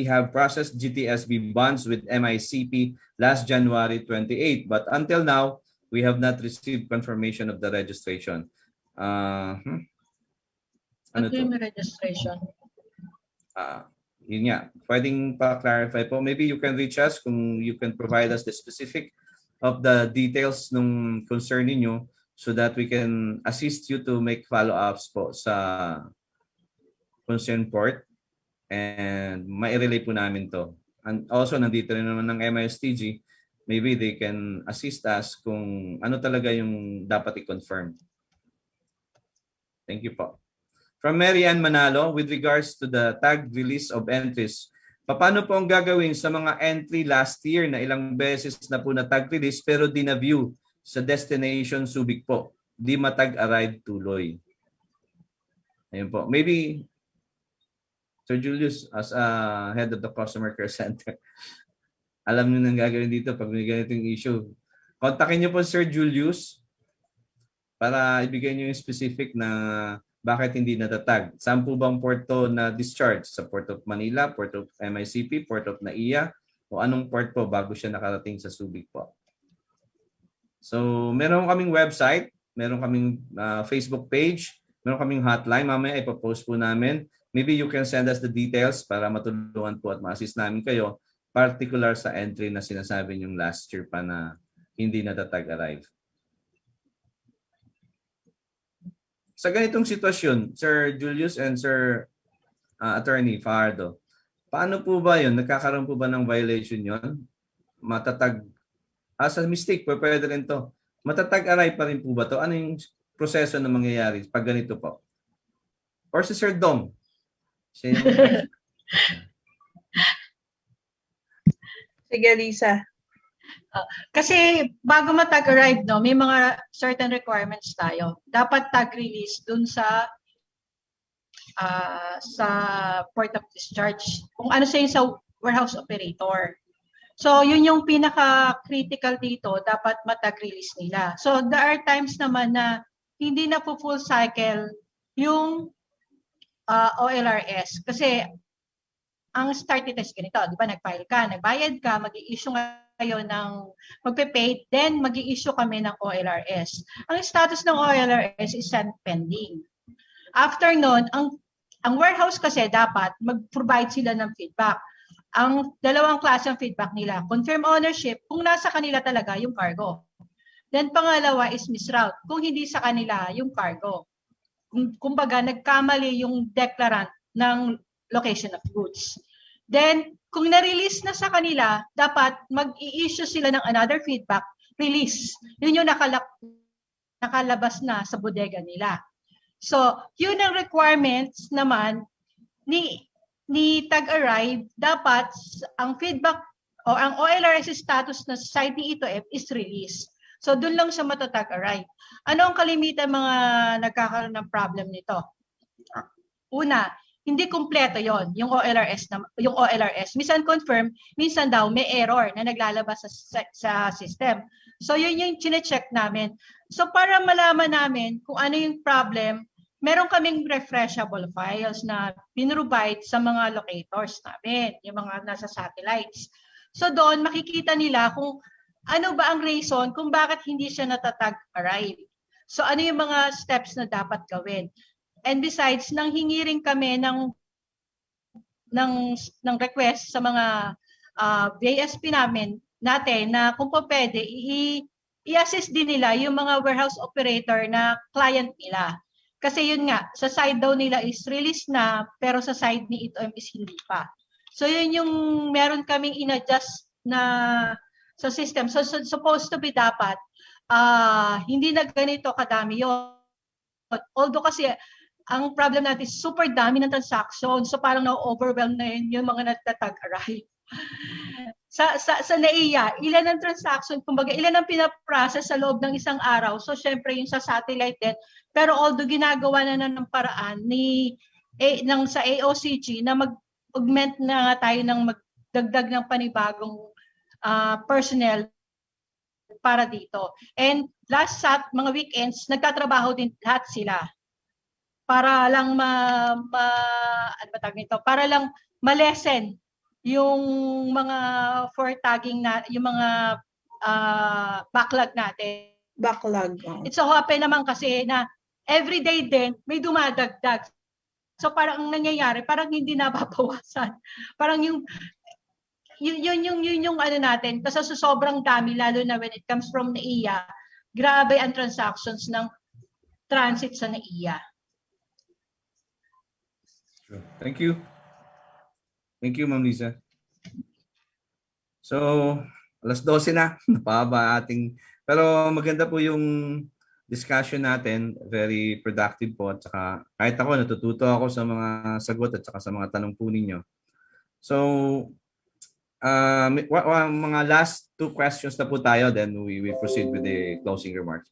have processed GTSB bonds with MICP last January 28, but until now, we have not received confirmation of the registration. Ano to? Registration. Yun nga, pwedeng pa-clarify po. Maybe you can reach us kung you can provide us the specific of the details nung concern ninyo so that we can assist you to make follow-ups po sa concern port and mai-relay po namin to. And also, nandito rin naman ng MISTG, maybe they can assist us kung ano talaga yung dapat i-confirm. Thank you po. From Marianne Manalo, with regards to the tag release of entries, paano po ang gagawin sa mga entry last year na ilang beses na po na tag release pero di na view sa destination Subic po? Di matag arrive tuloy. Ayun po. Maybe Sir Julius as head of the customer care center, alam niyo nang gagawin dito pag may ganitong issue. Kontakin niyo po Sir Julius para ibigay niyo yung specific na bakit hindi natatag. Saan po bang port to na discharge? Sa Port of Manila, Port of MICP, Port of NAIA, o anong port po bago siya nakarating sa Subic po? So, meron kaming website, meron kaming Facebook page, meron kaming hotline. Mamaya ipopost po namin. Maybe you can send us the details para matulungan po at ma-assist namin kayo, particular sa entry na sinasabi niyong last year pa na hindi natatag arrive. Sa ganitong sitwasyon, Sir Julius and Sir Attorney Fajardo, paano po ba yun? Nagkakaroon po ba ng violation yun? Matatag, as a mistake, pwede rin to. Matatag aray pa rin po ba to? Ano yung proseso na mangyayari pag ganito po? Or si Sir Dom? Sige, Lisa. Kasi bago matag-arrive, no, may mga certain requirements tayo. Dapat tag-release dun sa port of discharge. Kung ano sa warehouse operator. So, yun yung pinaka-critical dito, dapat matag-release nila. So, there are times naman na hindi na po full cycle yung OLRS. Kasi, ang start dito is ganito, di ba? Nag-file ka, nagbayad ka, mag-i-issue kayo ng magpe-pay, then mag-i-issue kami ng OLRS. Ang status ng OLRS is sent pending. After nun, ang warehouse kasi dapat mag-provide sila ng feedback. Ang dalawang klase ng feedback nila, confirm ownership, kung nasa kanila talaga yung cargo. Then pangalawa is misroute, kung hindi sa kanila yung cargo. Kumbaga, nagkamali yung declarant ng location of goods. Then, kung na-release na sa kanila, dapat mag-i-issue sila ng another feedback, release. Yun yung nakalabas na sa bodega nila. So, yun ang requirements naman ni tag-arrive. Dapat ang feedback o ang OLRS status na sa site ni ITOF is release. So, dun lang siya matatag-arrive. Ano ang kalimitan mga nagkakaroon ng problem nito? Una, hindi kumpleto yon yung OLRS. Minsan confirm, minsan daw may error na naglalabas sa system. So, yun yung chine-check namin. So, para malaman namin kung ano yung problem, meron kaming refreshable files na pinrovide sa mga locators namin, yung mga nasa satellites. So, doon makikita nila kung ano ba ang reason kung bakit hindi siya natatag-arrive. So, ano yung mga steps na dapat gawin. And besides, nanghingi rin kami ng request sa mga VASP natin na kung po pwede, i-assist din nila yung mga warehouse operator na client nila. Kasi yun nga, sa side daw nila is release na, pero sa side ni ITOM is hindi pa. So yun yung meron kaming in-adjust na sa system. So supposed to be dapat, hindi na ganito kadami yun. Although kasi, ang problem natin is super dami ng transaction. So parang na-overwhelm na yun yung mga nagtatag-arrive. Sa NAIA, ilan ang transaction, kumbaga ilan ang pinaprocess sa loob ng isang araw. So syempre yung sa satellite din. Pero although ginagawa na ng paraan sa AOCG na mag-augment na tayo ng magdagdag ng panibagong personnel para dito. And mga weekends, nagtatrabaho din lahat sila. Para lang para lang ma-lessen yung mga for tagging na yung mga backlog natin. Backlog. It's so happen naman kasi na everyday din may dumadagdag. So parang ang nangyayari, parang hindi nababawasan. Parang yung ano natin, kasi sobrang dami lalo na when it comes from NAIA, grabe ang transactions ng transit sa NAIA. Thank you. Thank you, Ma'am Lisa. So, alas 12 na. Napahaba ating... Pero maganda po yung discussion natin. Very productive po. At saka, kahit ako, natututo ako sa mga sagot at saka sa mga tanong po ninyo. So, mga last two questions na po tayo. Then we proceed with the closing remarks.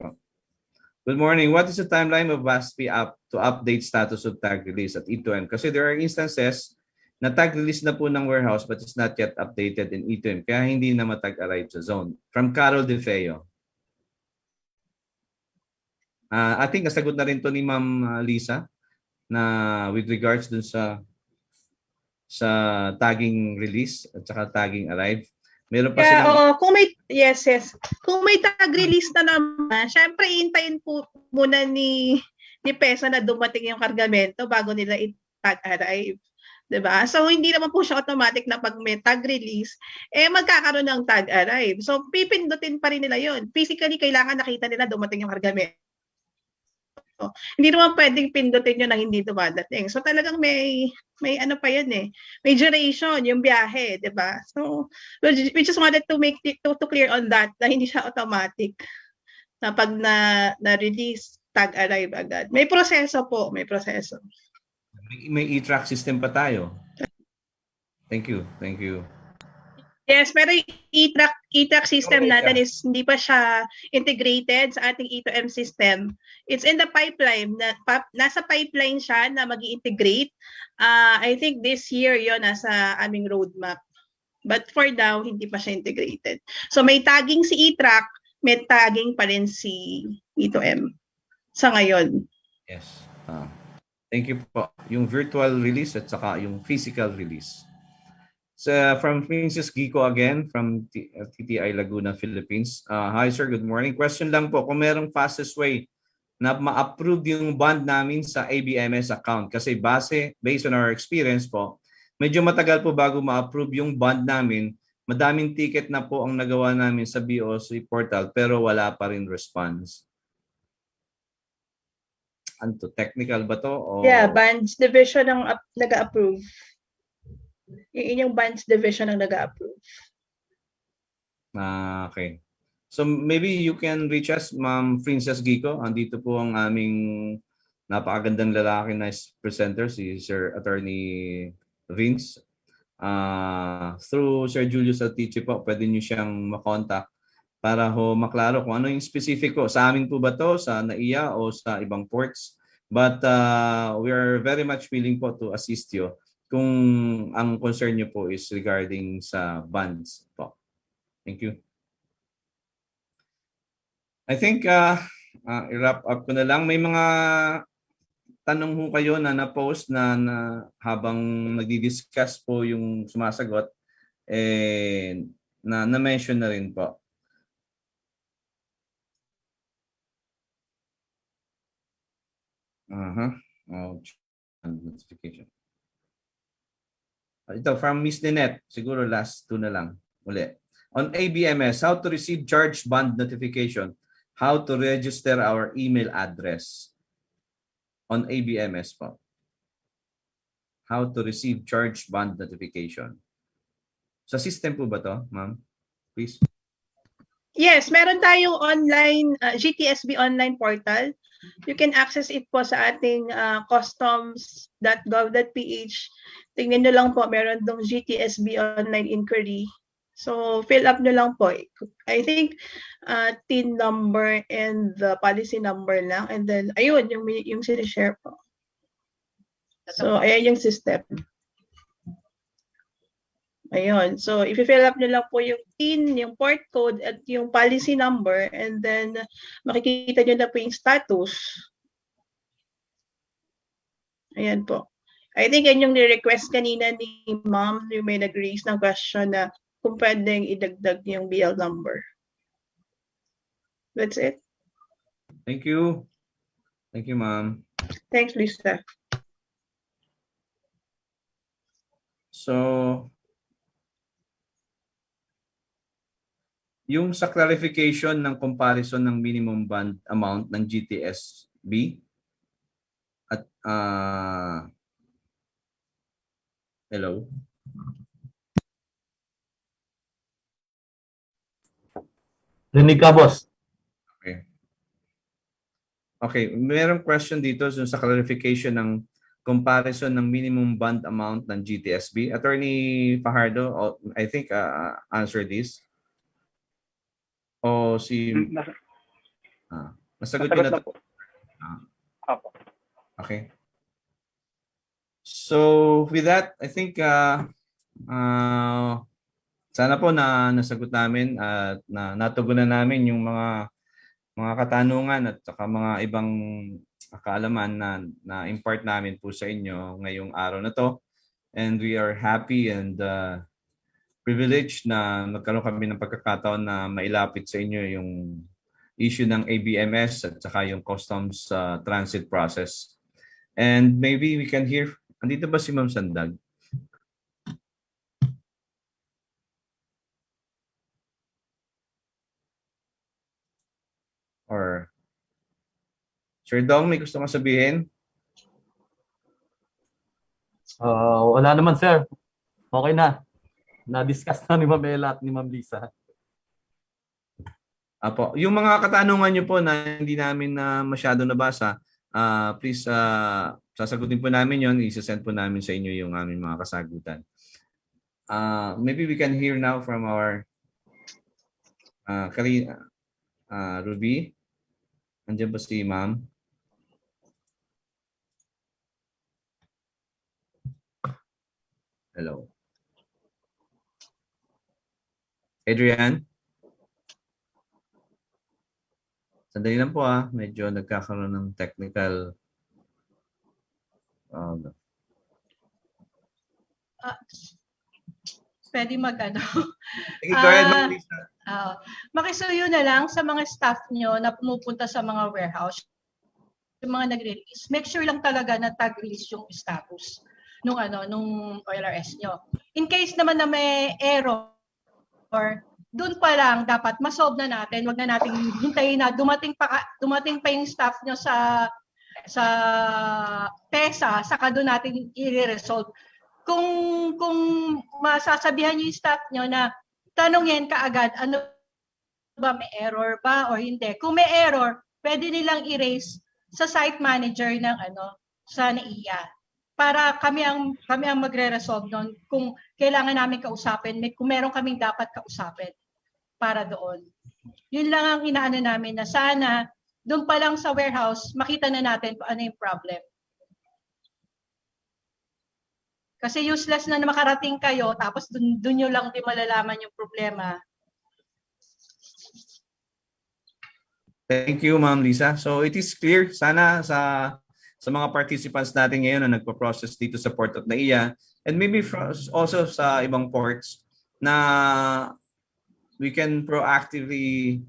Good morning. What is the timeline of VASP to update status of tag release at E2M? Kasi there are instances na tag release na po ng warehouse but it's not yet updated in E2M. Kaya hindi na matag-arrive sa zone. From Carol De Feo. I think nasagot na rin to ni Ma'am Lisa na with regards dun sa tagging release at saka tagging arrive. Meron pa silang... kung may Kung may tag release na naman, syempre hintayin po muna ni PESA na dumating yung kargamento bago nila i-tag arrive. 'Di ba? So hindi naman po siya automatic na pag may tag release, magkakaroon ng tag arrive. So pipindutin pa rin nila 'yon. Physically kailangan nakita nila dumating yung kargamento. Hindi naman pwedeng pindutin yun na hindi dumadating. So talagang may ano pa yun may duration yung biyahe, 'di ba? So we just wanted to make to clear on that na hindi siya automatic na pag na-release tag arrive agad. May proseso po, may proseso. May e-track system pa tayo. Thank you. Yes, pero yung e-track system natin is hindi pa siya integrated sa ating E2M system. It's in the pipeline. Nasa pipeline siya na mag-i-integrate. I think this year yon nasa aming roadmap. But for now, hindi pa siya integrated. So may tagging si e-track, may tagging pa rin si E2M sa ngayon. Yes. Thank you po. Yung virtual release at saka yung physical release. So, from Princess Giko again, from TTI Laguna, Philippines. Hi sir, good morning. Question lang po, kung merong fastest way na ma-approve yung bond namin sa ABMS account. Kasi based on our experience po, medyo matagal po bago ma-approve yung bond namin madaming ticket na po ang nagawa namin sa BOC portal pero wala pa rin response. Ano to? Technical ba to? O... Yeah, bands division ang nag-approve. Yung inyong bands division ang nag-approve. Okay. So maybe you can reach us, Ma'am Princess Gico. Andito po ang aming napakagandang lalaki na presenter, si Sir Attorney Vince. Through Sir Julius Altiche po, pwede niyo siyang makontak para ho maklaro kung ano yung specific ko. Sa amin po ba to, sa NAIA o sa ibang ports? But we are very much willing po to assist you kung ang concern niyo po is regarding sa bans po. Thank you. I think i-wrap up ko na lang. May mga tanong ho kayo na na-post na habang nagdi-discuss po yung sumasagot, na-mention na rin po. Notification. Ito from Miss Ninette. Siguro last two na lang. Uli. On ABMS, how to receive charge bond notification. How to register our email address. On ABMS po. How to receive charge bond notification. Sa system po ba to, ma'am? Please. Yes, meron tayong online, GTSB online portal. You can access it po sa ating customs.gov.ph. Tingnan nyo lang po, meron dong GTSB online inquiry. So, fill up nyo lang po. I think TIN number and the policy number lang. And then, ayun, yung sinishare po. So, ayan yung system. Ayun. So, if you fill up nyo lang po yung TIN, yung port code, at yung policy number, and then makikita nyo na po yung status. Ayan po. I think yan yung ni-request kanina ni Ma'am, yung may nag-raise ng question na kung pwedeng idagdag yung BL number. That's it. Thank you. Thank you, ma'am. Thanks, Lisa. So, yung sa clarification ng comparison ng minimum bond amount ng GTSB at hello. Rinig ka, boss. Okay. Okay, mayroong question dito sa clarification ng comparison ng minimum bond amount ng GTSB. Attorney Fajardo, I think answer this. O si nasagot ko na to. Okay. So with that, I think sana po na nasagot namin at natugunan namin yung mga katanungan at saka mga ibang kaalaman na impart namin po sa inyo ngayong araw na to. And we are happy and privileged na magkaroon kami ng pagkakataon na mailapit sa inyo yung issue ng ABMS at saka yung customs transit process. And maybe we can hear, andito ba si Ma'am Sandag? Or Sir Dong, may gusto kang sabihin? Wala naman, sir. Okay na. Na-discuss na ni Ma'am Ella at ni Ma'am Lisa. Apo, yung mga katanungan niyo po na hindi namin masyado nabasa, please sasagutin po namin yon, isa-send po namin sa inyo yung aming mga kasagutan. Maybe we can hear now from our Ruby. Andiyan ba si Ma'am? Hello. Adrian? Sandali lang po medyo nagkakaroon ng technical Pwede mag-ano. Sige, go ahead, Ma'am Lisa. Makisuyo na lang sa mga staff nyo na pumupunta sa mga warehouse, yung mga nagre-release. Make sure lang talaga na tag-release yung status nung OLRS nyo. In case naman na may error doon pa lang dapat masolve na natin. Wag na nating hintayin na dumating pa yung staff nyo sa PESA, saka doon natin i-resolve. Kung masasabihan niyo yung staff nyo na tanungin kaagad, ano ba, may error ba or hindi. Kung may error, pwede nilang i-raise sa site manager ng sa NAIA para kami ang magre-resolve noon kung kailangan namin kausapin, kung meron kaming dapat kausapin para doon. Yun lang ang inaano namin na sana doon pa lang sa warehouse makita na natin kung ano yung problem. Kasi useless na makarating kayo tapos doon nyo lang di malalaman yung problema. Thank you, Ma'am Lisa. So it is clear sana sa mga participants natin ngayon na nagpo-process dito sa Port of NAIA and maybe also sa ibang ports na we can proactively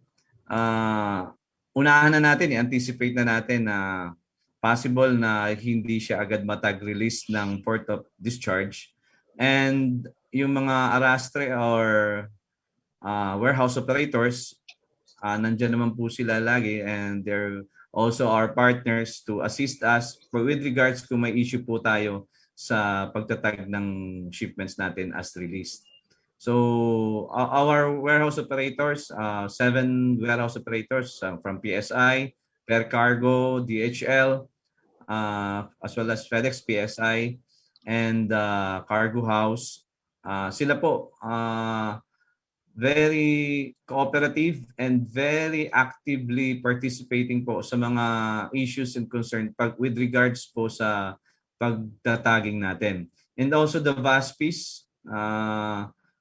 unahan na natin, anticipate na natin na possible na hindi siya agad matag-release ng port of discharge. And yung mga arrastre or warehouse operators, nandyan naman po sila lagi and they're also our partners to assist us with regards kung may issue po tayo sa pagtatag ng shipments natin as released. So our warehouse operators, 7 warehouse operators from PSI, Per Cargo, DHL, as well as FedEx, PSI, and Cargo House. Sila po very cooperative and very actively participating po sa mga issues and concern with regards po sa pagtataging natin. And also the VASPs,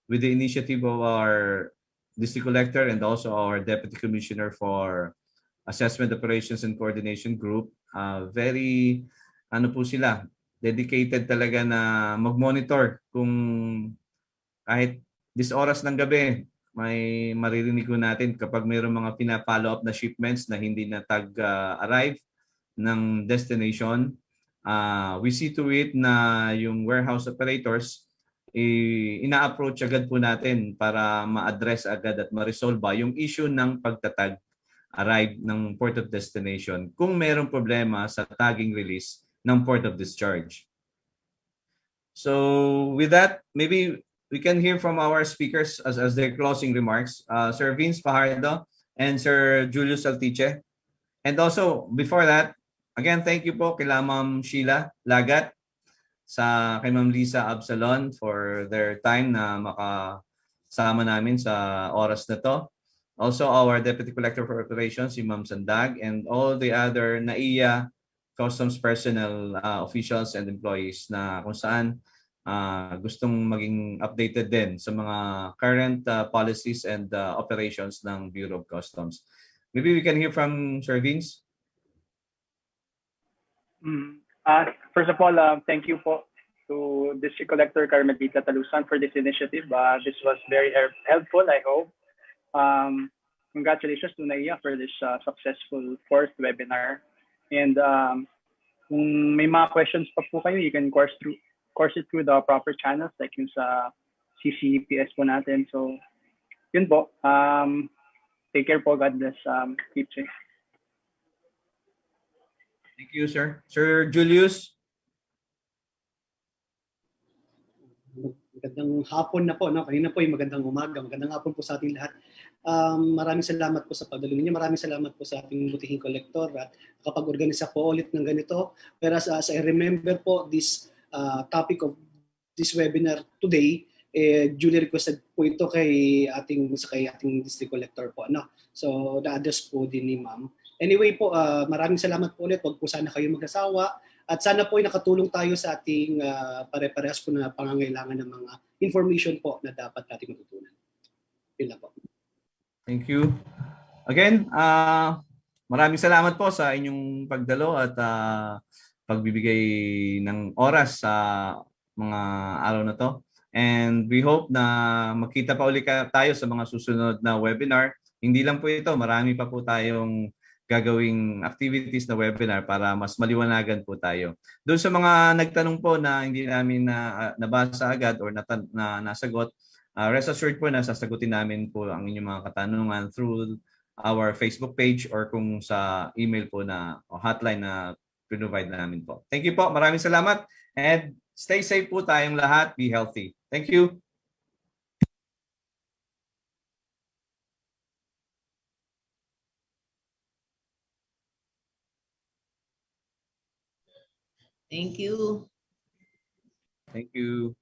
with the initiative of our district collector and also our deputy commissioner for assessment operations and coordination group, very po sila, dedicated talaga na mag-monitor kung kahit this oras ng gabi may maririnig ko natin kapag mayroong mga pina-follow up na shipments na hindi na tag-arrive ng destination. We see to it na yung warehouse operators ina-approach agad po natin para ma-address agad at ma-resolve yung issue ng pagtatag arrive ng port of destination kung mayroong problema sa tagging release ng port of discharge. So with that, maybe we can hear from our speakers as their closing remarks, Sir Vince Fajardo and Sir Julius Altiche. And also, before that, again, thank you po kila Ma'am Sheila Lagat, kay Ma'am Lisa Absalon for their time na makasama namin sa oras na to. Also, our Deputy Collector for Operations, si Ma'am Sandag, and all the other NAIA customs personnel, officials and employees na kung saan gustong maging updated din sa mga current policies and operations ng Bureau of Customs. Maybe we can hear from Sir Vince. First of all, thank you po to District Collector Carmelita Talusan for this initiative. This was very helpful, I hope. Congratulations to NAIA for this successful 4th webinar. And kung may mga questions pa po kayo, you can course it through the proper channels like yung sa CCPS po natin. So, yun po. Take care po. God bless. Keep safe. Thank you, sir. Sir Julius. Magandang hapon na po. No? Kanina po yung magandang umaga. Magandang hapon po sa ating lahat. Maraming salamat po sa pagdalo ninyo. Maraming salamat po sa ating butihing kolektor at kapag-organisa po ulit ng ganito. Pero as I remember po, this topic of this webinar today, duly requested po ito kay ating district collector po. No? So, na-address po din ni ma'am. Anyway po, maraming salamat po ulit. Huwag po sana kayo mag-asawa. At sana po ay nakatulong tayo sa ating pare-parehas po na pangangailangan ng mga information po na dapat natin matutunan. Yun lang po. Thank you. Again, maraming salamat po sa inyong pagdalo at pagbibigay ng oras sa mga araw na to. And we hope na makita pa ulit tayo sa mga susunod na webinar. Hindi lang po ito, marami pa po tayong gagawing activities na webinar para mas maliwanagan po tayo. Doon sa mga nagtanong po na hindi namin nabasa agad or nasagot, rest assured po na sasagutin namin po ang inyong mga katanungan through our Facebook page or kung sa email po na o hotline na provide namin po. Thank you po. Maraming salamat and stay safe po tayong lahat. Be healthy. Thank you. Thank you. Thank you.